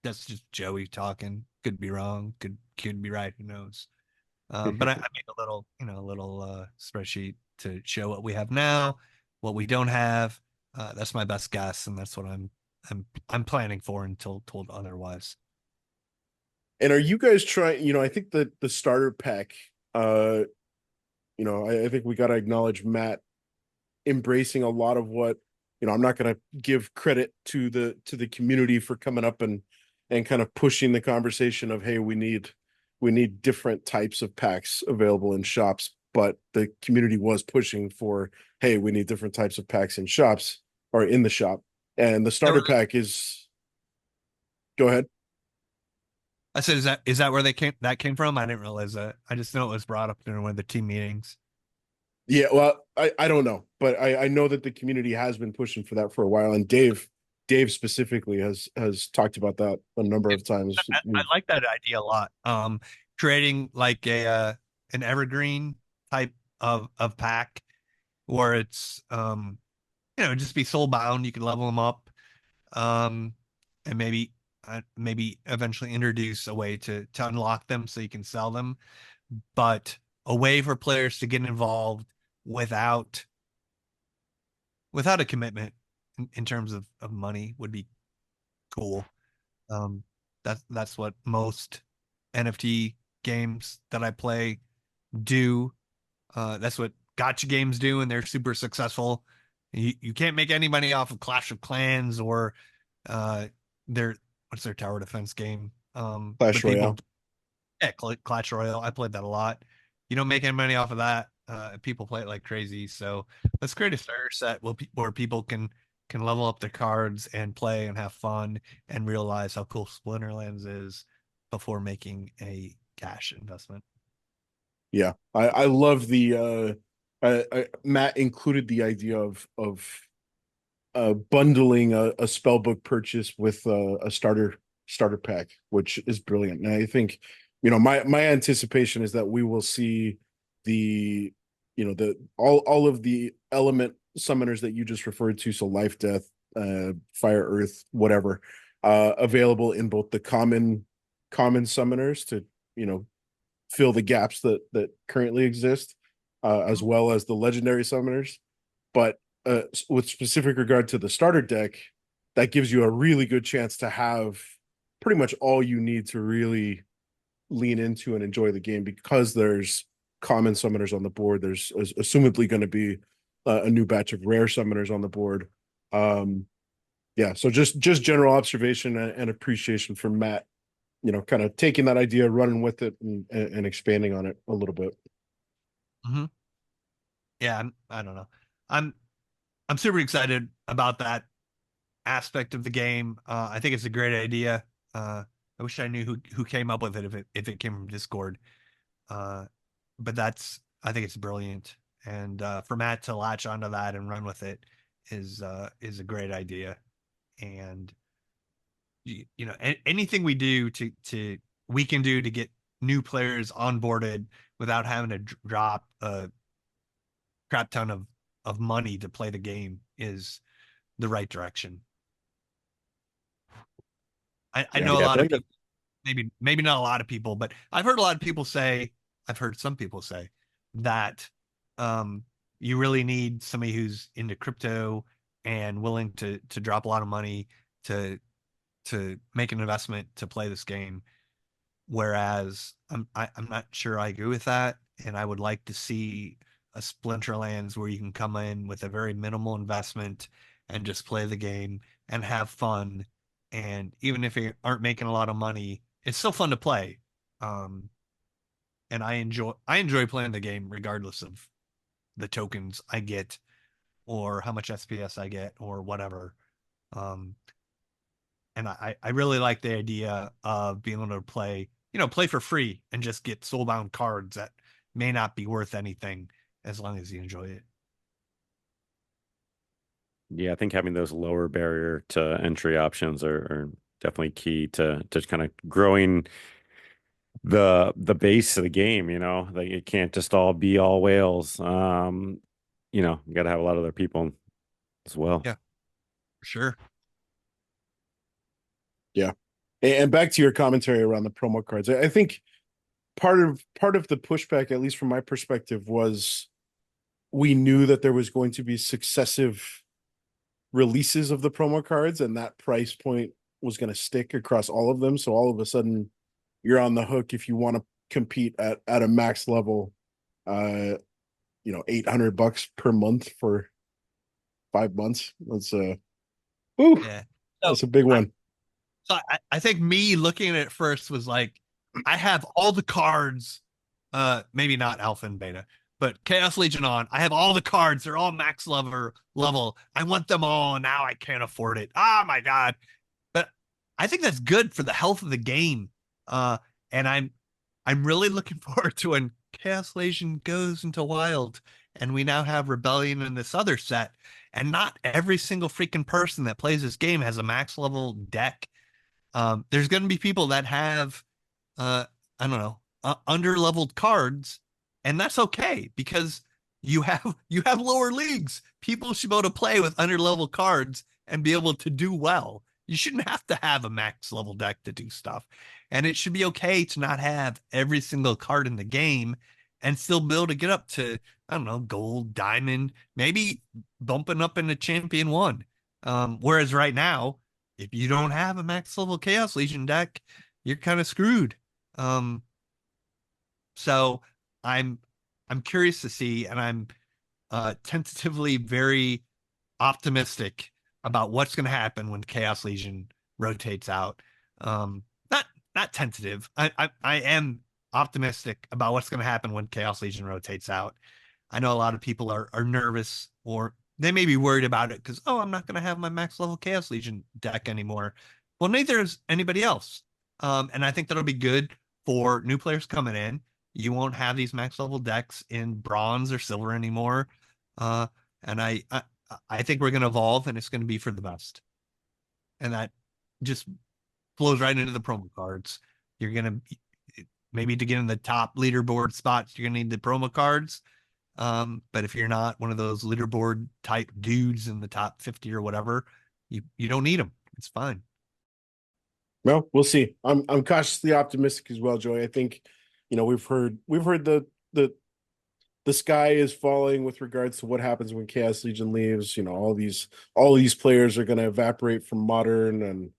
That's just Joey talking. Could be wrong. Could be right. Who knows? But I made a little, spreadsheet to show what we have now, what we don't have. That's my best guess, and that's what I'm planning for until told otherwise. And are you guys trying, I think that the starter pack, I think we got to acknowledge Matt embracing a lot of what, I'm not going to give credit to the community for coming up and kind of pushing the conversation of, hey, we need different types of packs available in shops, but the community was pushing for, hey, we need different types of packs in shops or in the shop. And the starter pack is, go ahead. I said, is that where that came from? I didn't realize that. I just know it was brought up during one of the team meetings. Yeah, well, I don't know, but I know that the community has been pushing for that for a while, and Dave specifically has talked about that a number of times. I like that idea a lot. Creating like an evergreen type of pack where it's just be soul bound. You can level them up, and maybe eventually introduce a way to unlock them so you can sell them, but a way for players to get involved without a commitment in terms of money would be cool. That's what most NFT games that I play do. That's what gacha games do, and they're super successful. You can't make any money off of Clash of Clans or what's their tower defense game? Clash Royale. Yeah, Clash Royale. I played that a lot. You don't make any money off of that. People play it like crazy. So let's create a starter set where people can level up their cards and play and have fun and realize how cool Splinterlands is before making a cash investment. Yeah, I love the Matt included the idea of bundling a spellbook purchase with a starter pack, which is brilliant. And I think, my anticipation is that we will see all of the element summoners that you just referred to, so life, death, fire, earth, whatever, available in both the common summoners to fill the gaps that currently exist, as well as the legendary summoners. But with specific regard to the starter deck, that gives you a really good chance to have pretty much all you need to really lean into and enjoy the game, because there's common summoners on the board. There's assumedly going to be a new batch of rare summoners on the board. So just general observation and appreciation from Matt, kind of taking that idea, running with it, and expanding on it a little bit. Mm-hmm. Yeah, I don't know. I'm super excited about that aspect of the game. I think it's a great idea. I wish I knew who came up with it if it came from Discord. But I think it's brilliant. And for Matt to latch onto that and run with it is a great idea. And anything we do we can do to get new players onboarded without having to drop a crap ton of money to play the game is the right direction. I know a lot of people, maybe not a lot of people, but I've heard some people say that you really need somebody who's into crypto and willing to drop a lot of money to make an investment to play this game. Whereas I'm not sure I agree with that, and I would like to see a Splinterlands where you can come in with a very minimal investment and just play the game and have fun. And even if you aren't making a lot of money, it's still fun to play. And I enjoy playing the game regardless of the tokens I get or how much SPS I get or whatever. And I really like the idea of being able to play for free and just get soulbound cards that may not be worth anything as long as you enjoy it. Yeah, I think having those lower barrier to entry options are definitely key to kind of growing the base of the game. Like it can't just all be all whales. You got to have a lot of other people as well. Yeah, for sure. Yeah. And back to your commentary around the promo cards. I think part of the pushback, at least from my perspective, was we knew that there was going to be successive releases of the promo cards, and that price point was going to stick across all of them. So all of a sudden, you're on the hook if you want to compete at a max level. $800 per month for 5 months. That's Yeah. that's a big one. I think me looking at it first was like, I have all the cards, maybe not Alpha and Beta, but Chaos Legion on. I have all the cards. They're all max level. I want them all. Now I can't afford it. Oh my God. But I think that's good for the health of the game. And I'm really looking forward to when Chaos Legion goes into Wild and we now have Rebellion in this other set. And not every single freaking person that plays this game has a max level deck. There's going to be people that have, I don't know, under-leveled cards, and that's okay because you have lower leagues. People should be able to play with under-leveled cards and be able to do well. You shouldn't have to have a max level deck to do stuff, and it should be okay to not have every single card in the game and still be able to get up to, I don't know, gold, diamond, maybe bumping up into champion 1. Whereas right now, if you don't have a max level Chaos Legion deck, you're kind of screwed. So I'm curious to see, and I'm tentatively very optimistic about what's going to happen when Chaos Legion rotates out. Not tentative. I am optimistic about what's going to happen when Chaos Legion rotates out. I know a lot of people are nervous, or they may be worried about it because, I'm not going to have my max level Chaos Legion deck anymore. Well, neither is anybody else. And I think that'll be good for new players coming in. You won't have these max level decks in bronze or silver anymore. And I think we're going to evolve, and it's going to be for the best. And that just flows right into the promo cards. You're going to, maybe to get in the top leaderboard spots, you're going to need the promo cards. But if you're not one of those leaderboard type dudes in the top 50 or whatever, you don't need them. It's fine. Well, we'll see. I'm cautiously optimistic as well, Joey. I think, we've heard the sky is falling with regards to what happens when Chaos Legion leaves. All these players are going to evaporate from Modern and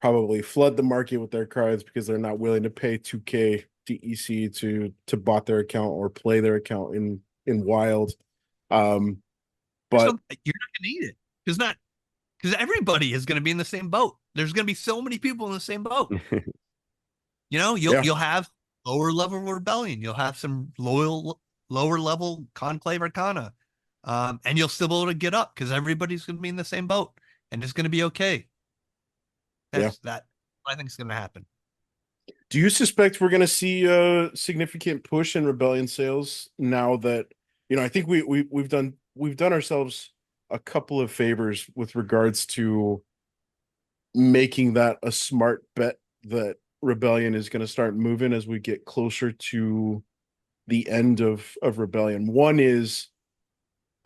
probably flood the market with their cards because they're not willing to pay 2K DEC to bot their account or play their account in Wild. But you're not going to need it because everybody is going to be in the same boat. There's going to be so many people in the same boat. You'll have lower level Rebellion. You'll have some lower level Conclave Arcana. And you'll still be able to get up because everybody's going to be in the same boat, and it's going to be okay. That I think is going to happen. Do you suspect we're going to see a significant push in Rebellion sales now that, I think we've done ourselves a couple of favors with regards to making that a smart bet that Rebellion is going to start moving as we get closer to the end of Rebellion. One is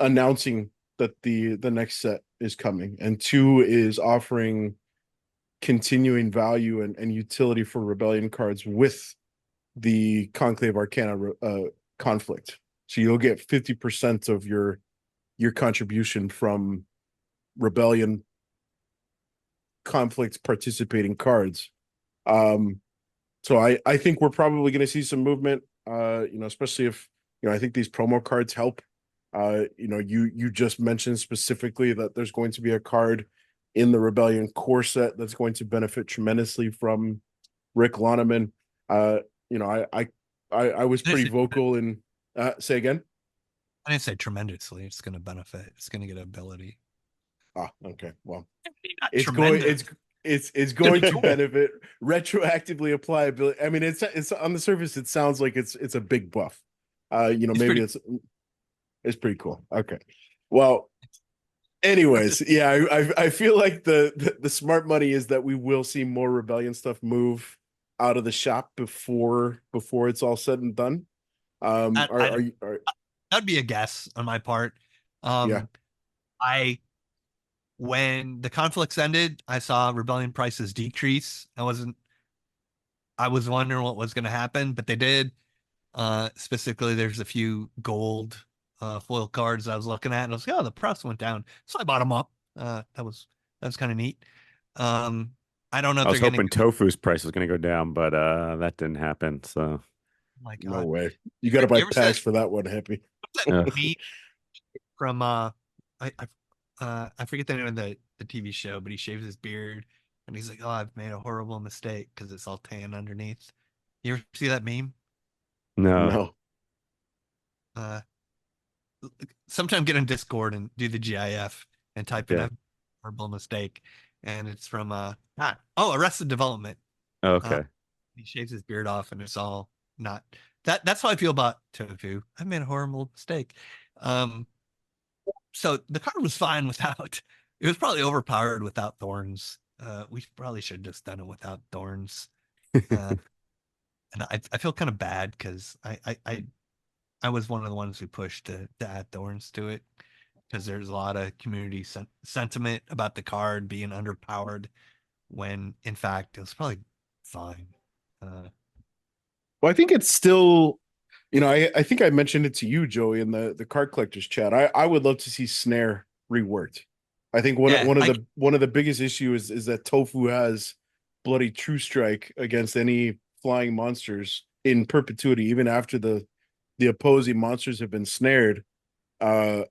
announcing that the next set is coming, and 2 is offering continuing value and utility for Rebellion cards with the Conclave Arcana conflict. So you'll get 50% of your contribution from Rebellion conflict participating cards. So I think we're probably going to see some movement, especially if, I think these promo cards help. You just mentioned specifically that there's going to be a card in the Rebellion core set that's going to benefit tremendously from Rick Loneman. I was pretty vocal in say again. I didn't say tremendously. It's going to benefit. It's going to get ability. Okay. Well, it's going to benefit, retroactively applyability. I mean, it's on the surface, it sounds like it's a big buff. Maybe it's pretty cool. Okay. Well, anyways, yeah, I feel like the smart money is that we will see more Rebellion stuff move out of the shop before it's all said and done. That'd be a guess on my part. Yeah. when the conflicts ended, I saw rebellion prices decrease. I was wondering what was going to happen, but they did. Specifically, there's a few gold foil cards I was looking at, and I was like, oh, the price went down, so I bought them up. That was kind of neat. I don't know if I was they're going hoping to. tofu's price was going to go down, but that didn't happen. So Oh my No God. way. You got to buy You ever packs said for that one, Happy. that Ugh. meme from I forget the name of the TV show, but he shaves his beard and he's like, "Oh, I've made a horrible mistake because it's all tan underneath." You ever see that meme? no. No. Uh, Sometime get in Discord and do the GIF and type in Okay. a horrible mistake, and it's from Arrested Development. Okay. He shaves his beard off, and it's all not that. That's how I feel about tofu. I made a horrible mistake. So the card was fine without. It was probably overpowered without thorns. We probably should have just done it without thorns. And I feel kind of bad because I was one of the ones who pushed to add thorns to it because there's a lot of community sentiment about the card being underpowered when in fact it was probably fine. Well, I think it's still, I think I mentioned it to you, Joey, in the card collectors chat. I would love to see Snare reworked. I think one of the biggest issues is that Tofu has bloody True Strike against any flying monsters in perpetuity, even after the opposing monsters have been snared. And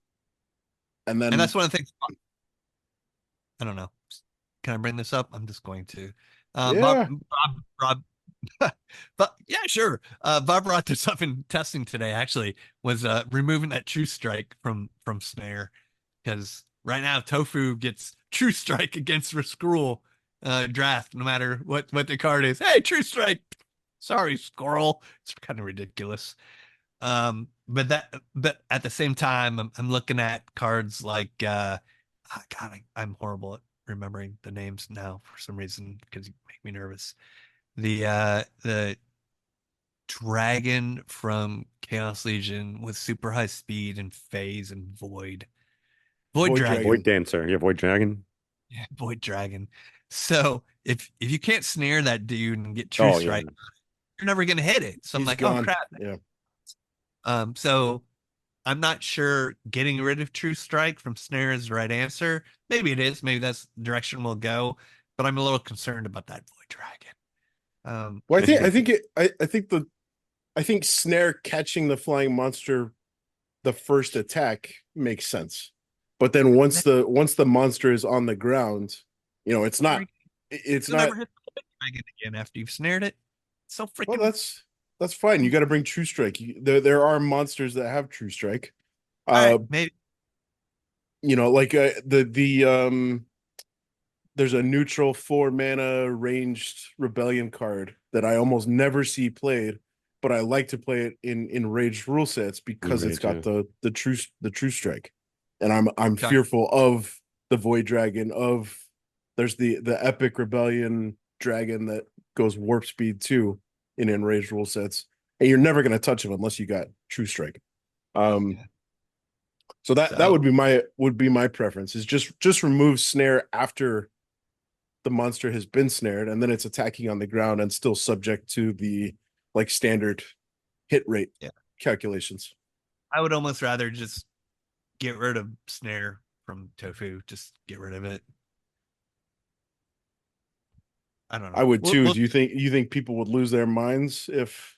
then And that's one of the things. I don't know. Can I bring this up? I'm just going to. Yeah. Rob, but yeah, sure. Bob brought this up in testing today. Actually, was removing that True Strike from Snare because right now Tofu gets True Strike against Rescroll draft, no matter what the card is. Hey, True Strike. Sorry, Squirrel. It's kind of ridiculous. But at the same time, I'm looking at cards like God, I'm horrible at remembering the names now for some reason because you make me nervous. The dragon from Chaos Legion with super high speed and phase and void. Void Void dragon. Dragon. Void Dancer. Yeah, Void Dragon. Yeah, void dragon. So if you can't snare that dude and get True Oh, Strike, yeah. you're never gonna hit it. So I'm He's like, gone. oh crap. Yeah. So I'm not sure getting rid of True Strike from Snare is the right answer. Maybe it is. Maybe that's the direction we'll go. But I'm a little concerned about that Void Dragon. Well, I think Snare catching the flying monster the first attack makes sense. But then once the monster is on the ground, it's not You'll never hit the Void Dragon again after you've snared it. It's so freaking. well, that's fine. You got to bring True Strike. There are monsters that have True Strike. Right, maybe. Like there's a neutral 4-mana ranged rebellion card that I almost never see played, but I like to play it in raged rule sets because it's got the true strike. And I'm fearful of the Void Dragon, there's the epic rebellion dragon that goes warp speed too in enraged rule sets. And you're never going to touch him unless you got True Strike. So that would be my preference is just remove snare after the monster has been snared, and then it's attacking on the ground and still subject to the standard hit rate calculations. I would almost rather just get rid of snare from Tofu. Just get rid of it. I don't know. I would too. Do you think people would lose their minds if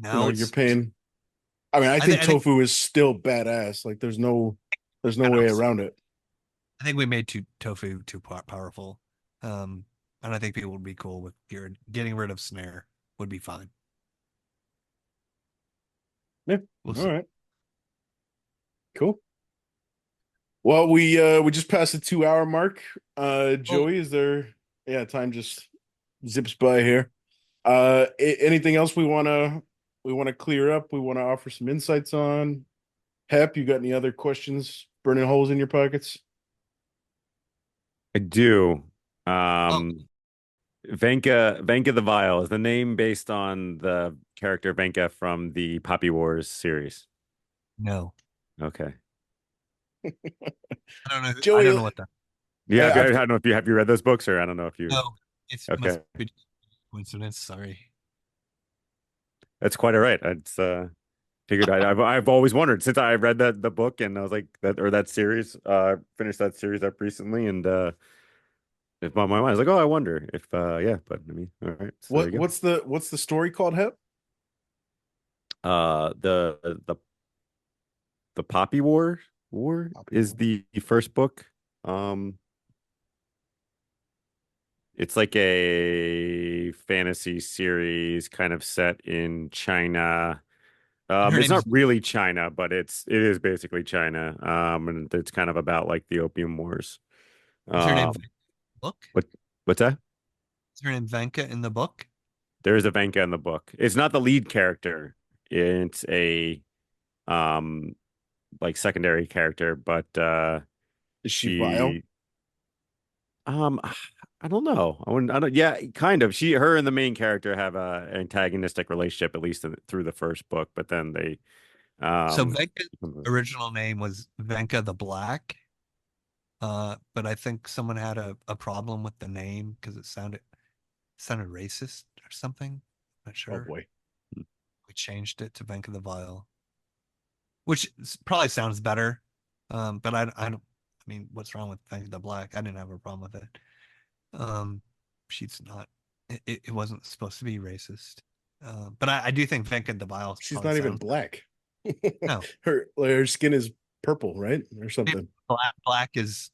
you're paying? I mean, I think Tofu is still badass. Like there's no way around it. I think we made Tofu too powerful. And I think people would be cool with getting rid of snare would be fine. Yeah. All right. Cool. Well, we just passed the 2-hour mark. Joey, is there? Yeah, time just zips by here. Anything else we want to clear up? We want to offer some insights on. Hep, you got any other questions burning holes in your pockets? I do. Venka the Vile is the name based on the character Venka from the Poppy Wars series. No. Okay. I don't know. Joey, I don't know what that. Yeah, I've I don't know if you have you read those books, or I don't know if you. No, it's Okay, must be coincidence. Sorry. that's quite all right. It's figured I've always wondered since I read the book, and I was like that series. Finished that series up recently, and if my mind I was like, oh, I wonder if yeah, but I mean, all right, so there you go. what's the story called, Hep? The Poppy War is the first book. Um, it's like a fantasy series kind of set in China. And her It's name not is really China, but it is basically China. And it's kind of about like the Opium Wars. is her name Um, book? what what's that? Is her name Venka in the book? There is a Venka in the book. It's not the lead character. It's a um like secondary character, but Is she vile? she um I don't know. I don't yeah, kind of. Her and the main character have a antagonistic relationship at least through the first book, but then they So um Venka's original name was Venka the Black. But I think someone had a problem with the name because it sounded racist or something. I'm not Oh sure. boy. We changed it to Venka the Vile, which probably sounds better. But I don't. I mean, what's wrong with Venka the Black? I didn't have a problem with it. She's not. It wasn't supposed to be racist. But I do think Venka the Vile She's probably not even sounds black. no. Her skin is purple, right? Or something. Black is.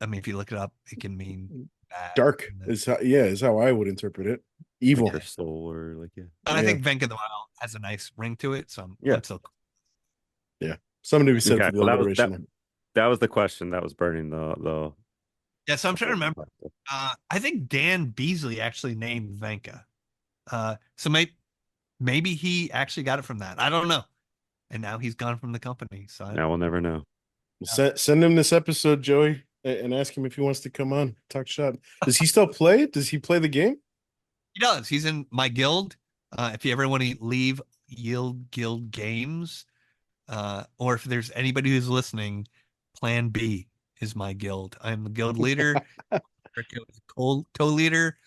I mean, if you look it up, it can mean bad. Dark is how I would interpret it. Evil. like her soul or like yeah. And I Yeah. think Venka the Wild has a nice ring to it, so Yeah. I'm so cool. Yeah. Something to be said Okay, for the well, alliteration. that was the question that was burning the Yeah, so I'm trying to remember. I think Dan Beasley actually named Venka. So maybe he actually got it from that. I don't know. And now he's gone from the company. So Now we'll never know. Send him this episode, Joey, and ask him if he wants to come on, talk shop. Does he still play? Does he play the game? he does. He's in my guild. If you ever want to leave Yield Guild Games, or if there's anybody who's listening, Plan B is my guild. I'm the guild leader. Co-leader.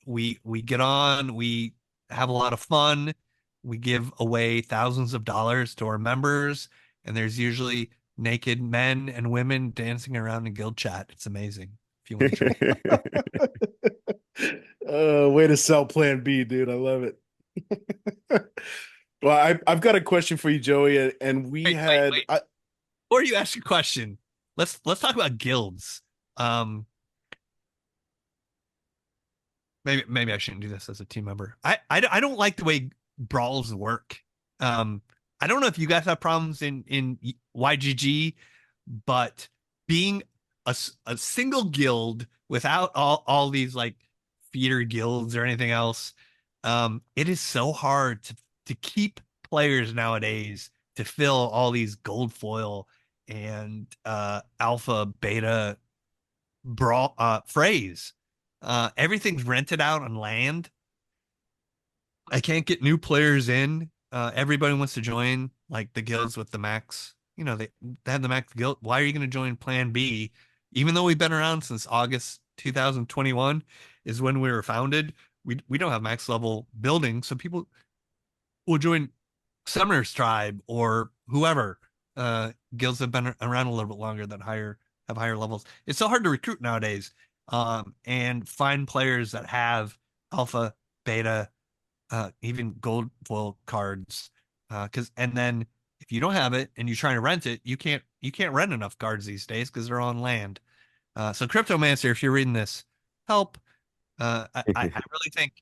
We get on, we have a lot of fun, we give away thousands of dollars to our members, and there's usually naked men and women dancing around in guild chat. It's amazing. If you want to try. Way to sell Plan B, dude. I love it. Well, I've got a question for you, Joey, and we had. Before you ask your question, let's talk about guilds. Maybe I shouldn't do this as a team member. I don't like the way brawls work. I don't know if you guys have problems in YGG, but being a single guild without all these like feeder guilds or anything else, it is so hard to keep players nowadays to fill all these gold foil and alpha beta brawl phrase. Everything's rented out on land. I can't get new players in. Everybody wants to join like the guilds with the max. You know, they have the max guild. Why are you going to join Plan B? Even though we've been around since August 2021 is when we were founded. We don't have max level buildings, so people will join Summoner's Tribe or whoever. Guilds have been around a little bit longer that have higher levels. It's so hard to recruit nowadays. And find players that have alpha, beta, even gold foil cards. And then if you don't have it and you're trying to rent it, you can't rent enough cards these days because they're on land. So Cryptomancer, if you're reading this, help. I really think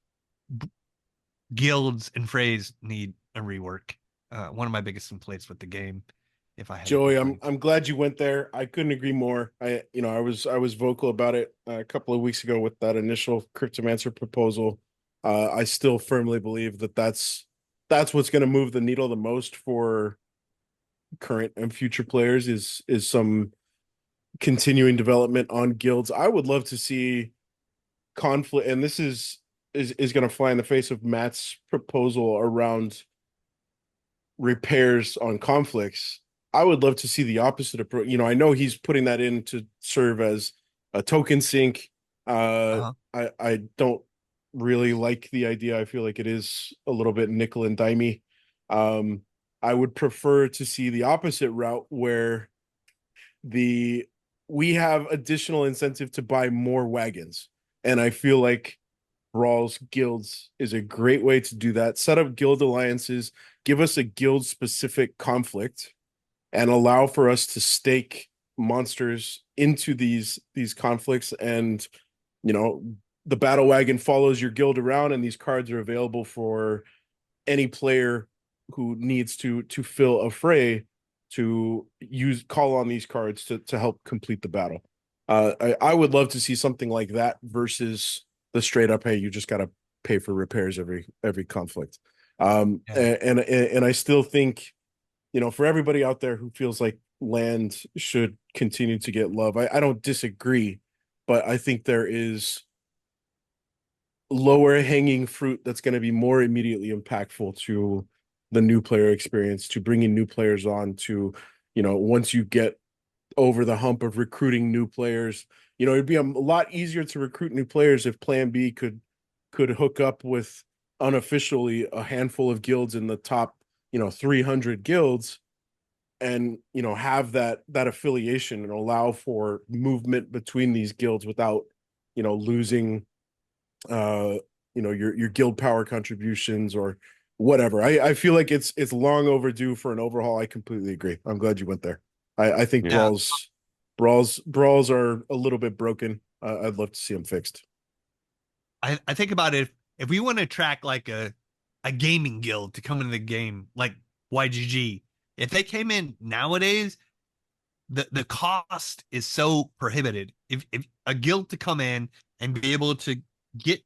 guilds and phrase need a rework. One of my biggest complaints with the game. If I had Joey, I'm glad you went there. I couldn't agree more. I was vocal about it a couple of weeks ago with that initial Cryptomancer proposal. I still firmly believe that's what's going to move the needle the most for current and future players is some continuing development on guilds. I would love to see conflict, and this is going to fly in the face of Matt's proposal around repairs on conflicts. I would love to see the opposite approach. You know, I know he's putting that in to serve as a token sink. I don't really like the idea. I feel like it is a little bit nickel and dimey. I would prefer to see the opposite route where we have additional incentive to buy more wagons. And I feel like Brawls Guilds is a great way to do that. Set up guild alliances, give us a guild specific conflict, and allow for us to stake monsters into these conflicts. And you know, the battle wagon follows your guild around, and these cards are available for any player who needs to fill a fray to call on these cards to help complete the battle. I would love to see something like that versus the straight up, hey, you just got to pay for repairs every conflict. And I still think, you know, for everybody out there who feels like land should continue to get love, I don't disagree, but I think there is lower hanging fruit that's going to be more immediately impactful to the new player experience, to bringing new players on, to, you know, once you get over the hump of recruiting new players, you know, it'd be a lot easier to recruit new players if Plan B could hook up with unofficially a handful of guilds in the top, you know, 300 guilds, and, you know, have that affiliation and allow for movement between these guilds without, you know, losing you know, your guild power contributions or whatever. I feel like it's long overdue for an overhaul. I completely agree. I'm glad you went there. I think brawls are a little bit broken. I'd love to see them fixed. I think about it, if we want to track like a gaming guild to come into the game, like YGG, if they came in nowadays, the cost is so prohibited. If a guild to come in and be able to get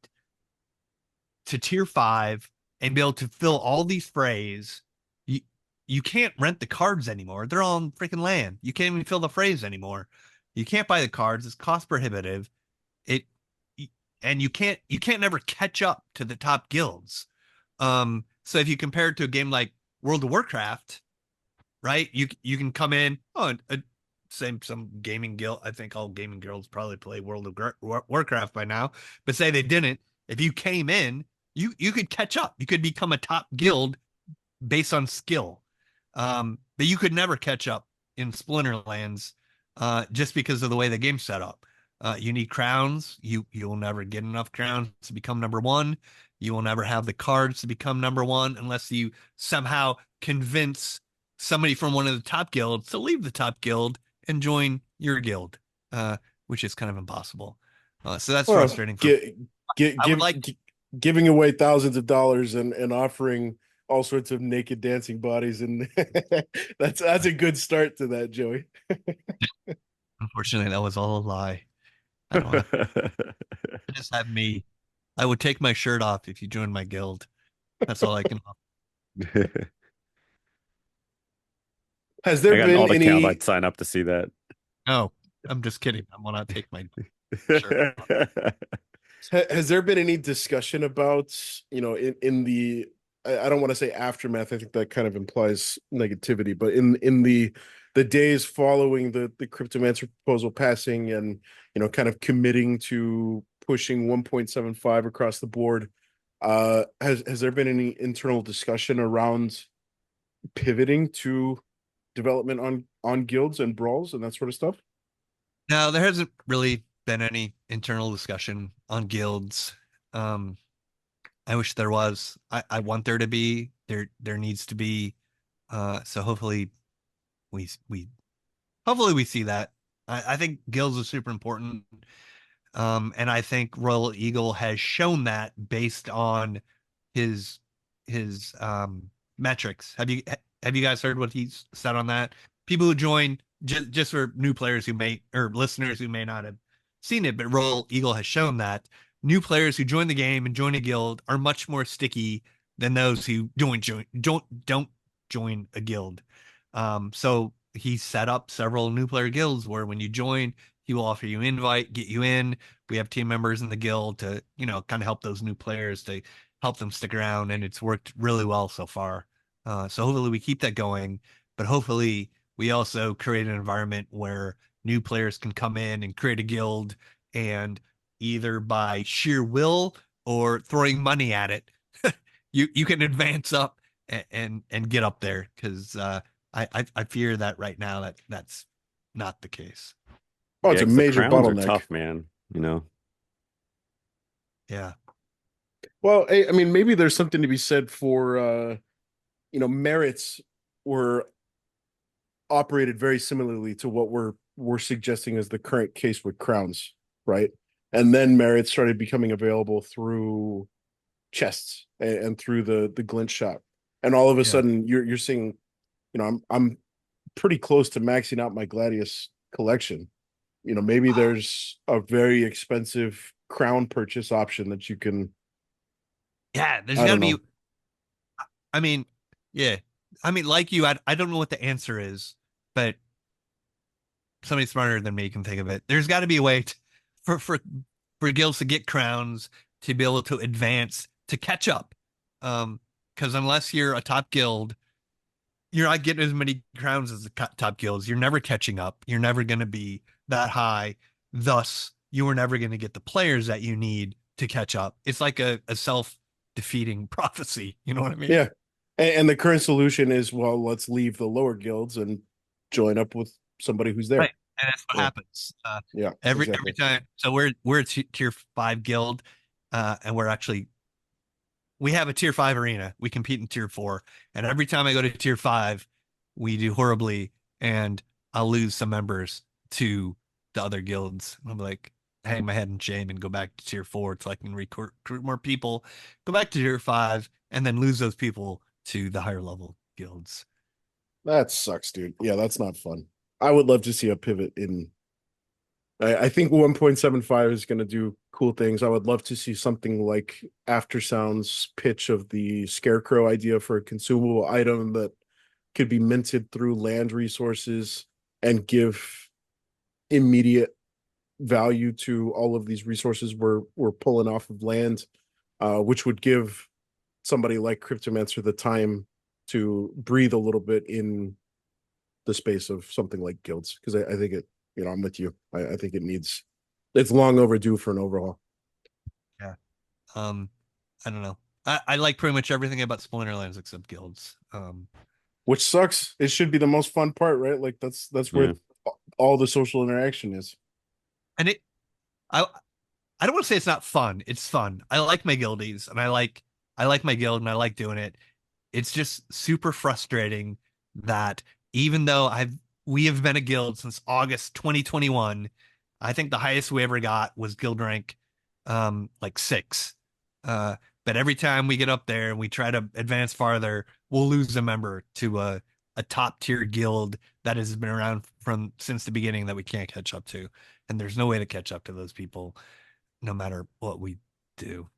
to tier 5 and be able to fill all these frays, you can't rent the cards anymore. They're all on freaking land. You can't even fill the frays anymore. You can't buy the cards. It's cost prohibitive. And you can't never catch up to the top guilds. So if you compare it to a game like World of Warcraft, right? You can come in, some gaming guild. I think all gaming guilds probably play World of Warcraft by now, but say they didn't. If you came in, you could catch up. You could become a top guild based on skill. But you could never catch up in Splinterlands, just because of the way the game's set up. You need crowns. You'll never get enough crowns to become number 1. You will never have the cards to become number 1 unless you somehow convince somebody from one of the top guilds to leave the top guild and join your guild, which is kind of impossible. So that's frustrating. Giving away thousands of dollars and offering all sorts of naked dancing bodies, and that's a good start to that, Joey. Unfortunately, that was all a lie. I don't just have me. I would take my shirt off if you joined my guild. That's all I can offer. Has there been all the any? count, I'd sign up to see that. No, I'm just kidding. I want to take my shirt off. Has there been any discussion about, you know, in the, I don't want to say aftermath, I think that kind of implies negativity, but in the days following the Cryptomancer proposal passing and, you know, kind of committing to pushing 1.75 across the board, has there been any internal discussion around pivoting to development on guilds and brawls and that sort of stuff? No, there hasn't really been any internal discussion on guilds. I wish there was. I want there to be. There needs to be. So hopefully we see that. I think guilds are super important. And I think Royal Eagle has shown that based on his metrics. Have you guys heard what he's said on that? People who join, just for new players or listeners who may not have seen it, but Royal Eagle has shown that new players who join the game and join a guild are much more sticky than those who don't join a guild. So he set up several new player guilds where when you join, he will offer you an invite, get you in. We have team members in the guild to, you know, kind of help those new players, to help them stick around, and it's worked really well so far. So hopefully we keep that going, but hopefully we also create an environment where new players can come in and create a guild, and either by sheer will or throwing money at it, you can advance up and get up there. Because I fear that right now that's not the case. Oh, it's a 'cause the major crowns are bottleneck. tough, man. You know. Yeah. Well, I mean, maybe there's something to be said for merits were operated very similarly to what we're suggesting as the current case with crowns, right? And then merits started becoming available through chests and through the glint shop, and all of a sudden you're seeing, I'm pretty close to maxing out my Gladius collection. Maybe there's a very expensive crown purchase option that you can. Yeah, there's I got to don't be. know. I mean, yeah. I mean, like you, I don't know what the answer is, but somebody smarter than me can think of it. There's got to be a way for guilds to get crowns, to be able to advance, to catch up. Because unless you're a top guild, you're not getting as many crowns as the top guilds. You're never catching up. You're never going to be that high. Thus, you are never going to get the players that you need to catch up. It's like a self-defeating prophecy. You know what I mean? Yeah. And the current solution is, well, let's leave the lower guilds and join up with somebody who's there. Right. And that's what happens. Yeah. Every exactly. time. So we're a tier 5 guild, and we have a tier 5 arena. We compete in tier 4, and every time I go to tier 5, we do horribly, and I'll lose some members to the other guilds. I'm like, hang my head in shame and go back to tier 4 so I can recruit more people, go back to tier 5, and then lose those people to the higher level guilds. That sucks, dude. Yeah, that's not fun. I would love to see a pivot in. I think 1.75 is going to do cool things. I would love to see something like Aftersound's pitch of the Scarecrow idea for a consumable item that could be minted through land resources and give immediate value to all of these resources we're pulling off of land, which would give somebody like Cryptomancer the time to breathe a little bit in the space of something like guilds. Because I think it, I'm with you. I think it's long overdue for an overhaul. Yeah. I don't know. I like pretty much everything about Splinterlands except guilds. Which sucks. It should be the most fun part, right? Like that's where all the social interaction is. And I don't want to say it's not fun. It's fun. I like my guildies, and I like my guild, and I like doing it. It's just super frustrating that even though we have been a guild since August 2021, I think the highest we ever got was guild rank like 6. But every time we get up there and we try to advance farther, we'll lose a member to a top tier guild that has been around since the beginning that we can't catch up to. And there's no way to catch up to those people no matter what we do.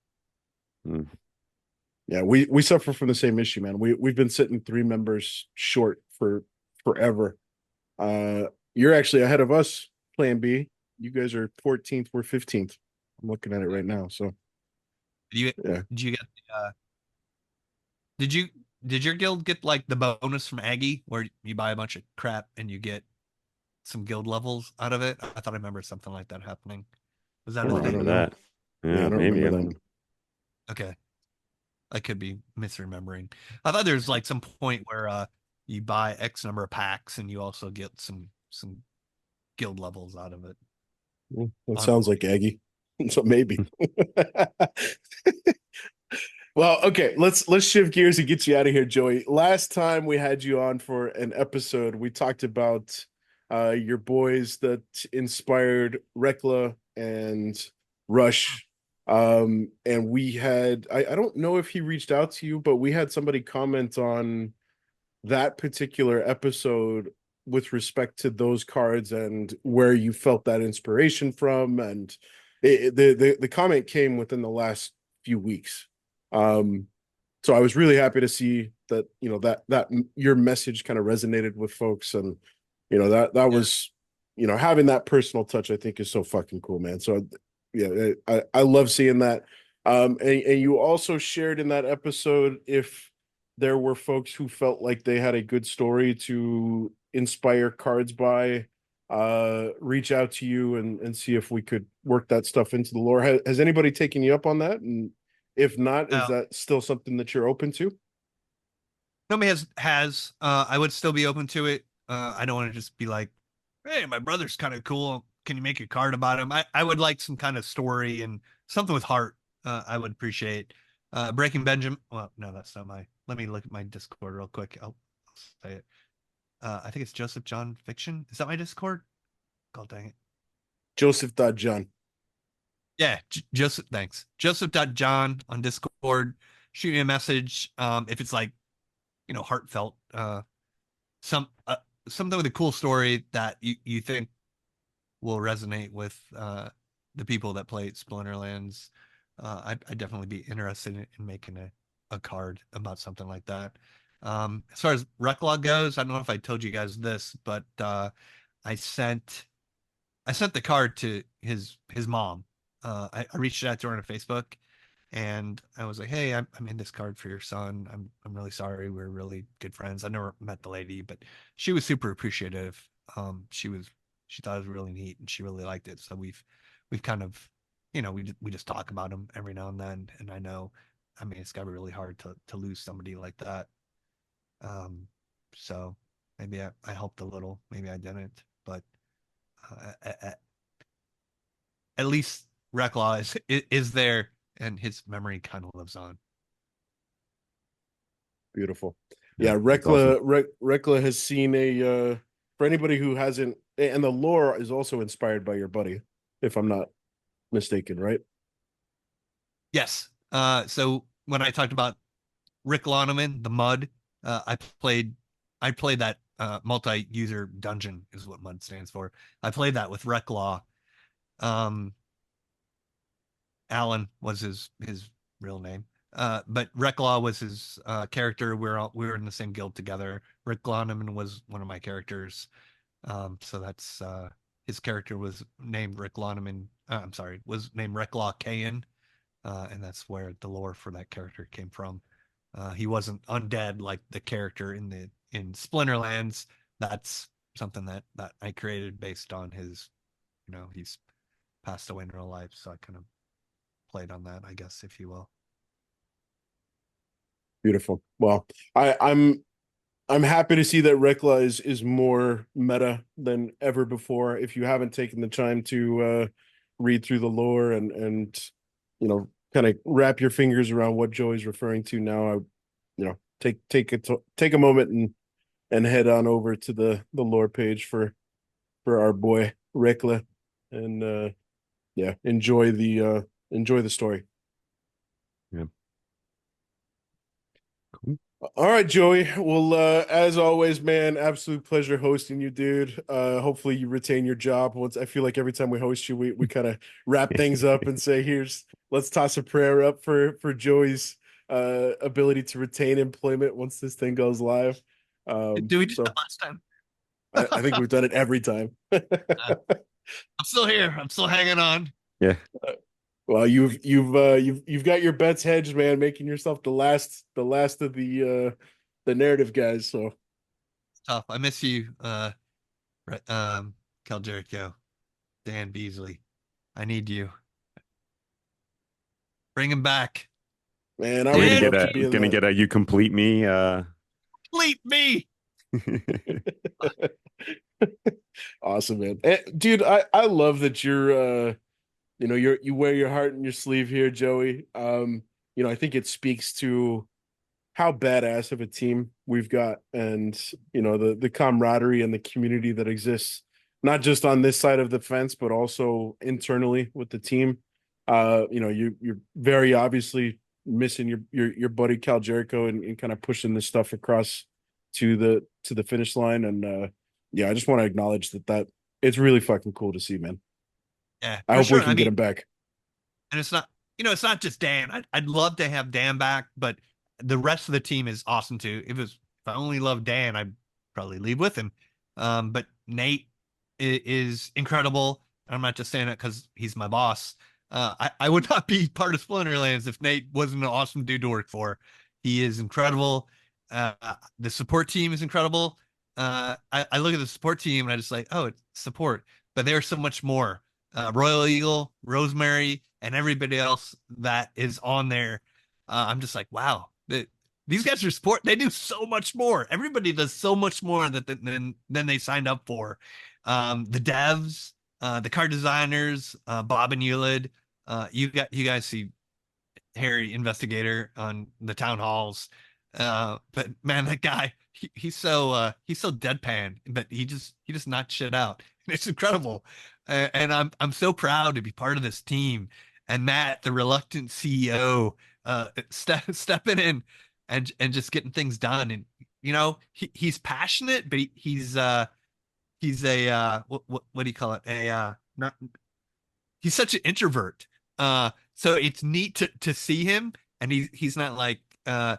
Yeah, we suffer from the same issue, man. We've been sitting 3 members short for forever. You're actually ahead of us, Plan B. You guys are 14th, we're 15th. I'm looking at it right now. So Did your guild get like the bonus from Aggie where you buy a bunch of crap and you get some guild levels out of it? I thought I remember something like that happening. Was that I a don't thing? remember that. Yeah, I don't maybe. remember that. Okay. I could be misremembering. I thought there's like some point where you buy X number of packs and you also get some guild levels out of it. That sounds like Aggie. So maybe. Well, okay, let's shift gears and get you out of here, Joey. Last time we had you on for an episode, we talked about your boys that inspired Rekla and Rush. And we had, I don't know if he reached out to you, but we had somebody comment on that particular episode with respect to those cards and where you felt that inspiration from. And the comment came within the last few weeks. So I was really happy to see that, that your message kind of resonated with folks, and that was, having that personal touch, I think is so fucking cool, man. So yeah, I love seeing that. And you also shared in that episode if there were folks who felt like they had a good story to inspire cards by, reach out to you and see if we could work that stuff into the lore. Has anybody taken you up on that? And if not, is that still something that you're open to? Nobody has. I would still be open to it. I don't want to just be like, hey, my brother's kind of cool. Can you make a card about him? I would like some kind of story and something with heart. I would appreciate. BreakingBenjamin. Well, no, that's not my. Let me look at my Discord real quick. I'll say it. I think it's Joseph John Fiction. Is that my Discord? God dang it. Joseph.John. Yeah, Joseph. Thanks. Joseph.John on Discord. Shoot me a message. If it's like, heartfelt. Something with a cool story that you think will resonate with the people that play Splinterlands. I'd definitely be interested in making a card about something like that. As far as Reclaw goes, I don't know if I told you guys this, but I sent the card to his mom. I reached out to her on Facebook, and I was like, "Hey, I made this card for your son. I'm really sorry. We're really good friends. I never met the lady, but she was super appreciative. She thought it was really neat, and she really liked it. So we've kind of, we just talk about him every now and then. And I know, I mean, it's got to be really hard to lose somebody like that. So maybe I helped a little, maybe I didn't, but at least Reclaw is there, and his memory kind of lives on. Beautiful. Yeah, Yeah, Rekla has seen a for anybody who hasn't, and the lore is also inspired by your buddy, if I'm not mistaken, right? Yes. So when I talked about Rick Loneman, the Mud, I played that multi-user dungeon is what Mud stands for. I played that with Reclaw. Alan was his real name. But Reclaw was his character. We were in the same guild together. Rick Loneman was one of my characters. So that's his character was named Rick Loneman. I'm sorry, was named Reclaw Kayan. And that's where the lore for that character came from. He wasn't undead like the character in Splinterlands. That's something that I created based on his, he's passed away in real life, so I kind of played on that, I guess, if you will. Beautiful. Well, I'm happy to see that Rekla is more meta than ever before. If you haven't taken the time to read through the lore and kind of wrap your fingers around what Joey's referring to now, take a moment and head on over to the lore page for our boy Rekla, and enjoy the story. Yeah. Cool. All right, Joey. Well, as always, man, absolute pleasure hosting you, dude. Hopefully you retain your job. I feel like every time we host you, we kind of wrap things up and say, let's toss a prayer up for Joey's ability to retain employment once this thing goes live. Do we do that last time? I think we've done it every time. I'm still here. I'm still hanging on. Yeah. Well, you've got your bets hedged, man, making yourself the last of the narrative guys. So it's tough. I miss you, Cal Jericho, Dan Beasley. I need you. Bring him back. Man, I would love to be gonna get a you complete me. Complete me. Awesome, man. Dude, I love that you're you wear your heart in your sleeve here, Joey. I think it speaks to how badass of a team we've got, and the camaraderie and the community that exists, not just on this side of the fence, but also internally with the team. You're very obviously missing your buddy Cal Jericho and kind of pushing this stuff across to the finish line. And I just want to acknowledge that it's really fucking cool to see, man. Yeah, I hope we can get him back. And it's not just Dan. I'd love to have Dan back, but the rest of the team is awesome too. If I only loved Dan, I'd probably leave with him. But Nate is incredible. I'm not just saying that because he's my boss. I would not be part of Splinterlands if Nate wasn't an awesome dude to work for. He is incredible. The support team is incredible. I look at the support team and I just like, oh, it's support, but there's so much more. Royal Eagle, Rosemary, and everybody else that is on there. I'm just like, wow, these guys are support. They do so much more. Everybody does so much more than they signed up for. The devs, the card designers, Bob and Eulid. You guys see Harry Investigator on the town halls. But man, that guy, he's so deadpan, but he just knocks shit out. It's incredible. And I'm so proud to be part of this team. And Matt, the reluctant CEO, stepping in and just getting things done. And he's passionate, but he's a what do you call it? Not he's such an introvert. So it's neat to see him, and he's not like oh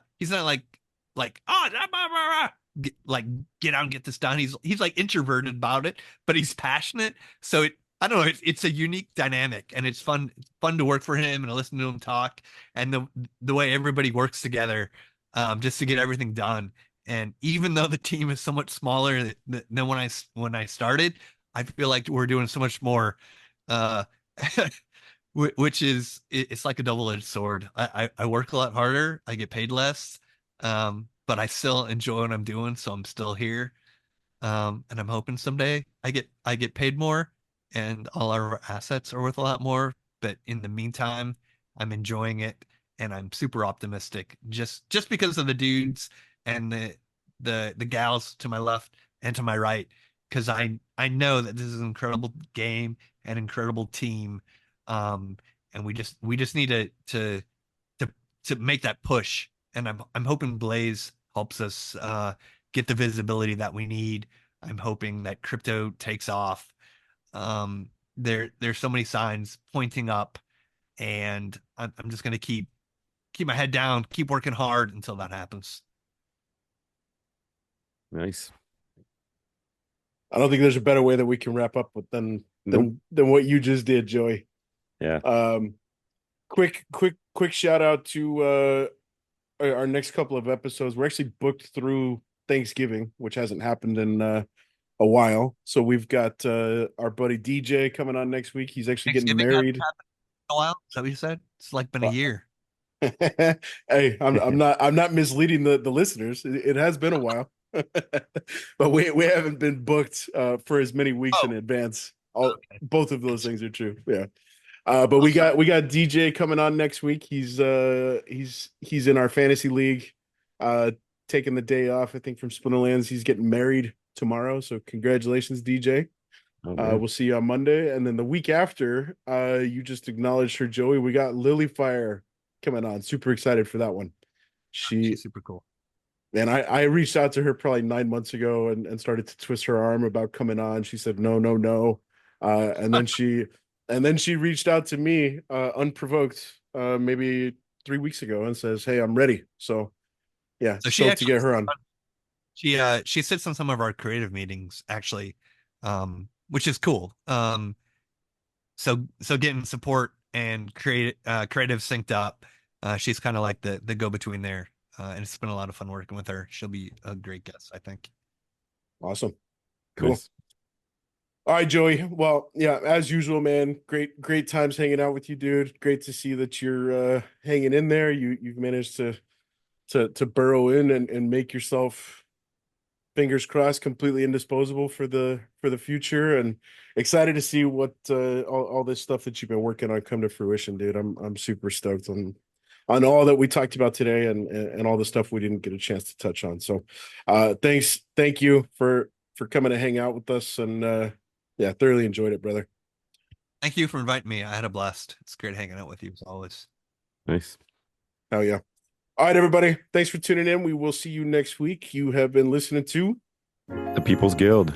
like get out and get this done. He's like introverted about it, but he's passionate. So I don't know. It's a unique dynamic, and it's fun to work for him and to listen to him talk, and the way everybody works together, just to get everything done. And even though the team is so much smaller than when I started, I feel like we're doing so much more. Which is it's like a double-edged sword. I work a lot harder, I get paid less, but I still enjoy what I'm doing, so I'm still here. And I'm hoping someday I get paid more and all our assets are worth a lot more. But in the meantime, I'm enjoying it and I'm super optimistic just because of the dudes and the gals to my left and to my right, because I know that this is an incredible game, an incredible team. And we just need to make that push. And I'm hoping Blaze helps us get the visibility that we need. I'm hoping that crypto takes off. There's so many signs pointing up, and I'm just gonna keep my head down, keep working hard until that happens. Nice. I don't think there's a better way that we can wrap up with than what you just did, Joey. Yeah. Quick shout out to our next couple of episodes. We're actually booked through Thanksgiving, which hasn't happened in a while. So we've got our buddy DJ coming on next week. He's actually getting married. A while? Is that what you said? It's like been a year. Hey, I'm not misleading the listeners. It has been a while. But we haven't been booked for as many weeks in advance. Both of those things are true. Yeah. But we got DJ coming on next week. He's in our fantasy league, taking the day off, I think, from Splinterlands. He's getting married tomorrow, so congratulations, DJ. We'll see you on Monday, and then the week after, you just acknowledged her, Joey. We got Lilyfire coming on. Super excited for that one. She's super cool. And I reached out to her probably 9 months ago and started to twist her arm about coming on. She said no. And then she reached out to me unprovoked maybe 3 weeks ago and says, "Hey, I'm ready." So yeah, so she to get her on. She sits on some of our creative meetings actually, which is cool. So getting support and creative synced up, she's kind of like the go-between there. And it's been a lot of fun working with her. She'll be a great guest, I think. Awesome. Cool. Nice. All right, Joey. Well, yeah, as usual, man. Great times hanging out with you, dude. Great to see that you're hanging in there. You've managed to burrow in and make yourself, fingers crossed, completely indisposable for the future. And excited to see what all this stuff that you've been working on come to fruition, dude. I'm super stoked on all that we talked about today and all the stuff we didn't get a chance to touch on. So thank you for coming to hang out with us, and yeah, thoroughly enjoyed it, brother. Thank you for inviting me. I had a blast. It's great hanging out with you as always. Nice. Hell yeah. All right, everybody. Thanks for tuning in. We will see you next week. You have been listening to The People's Guild.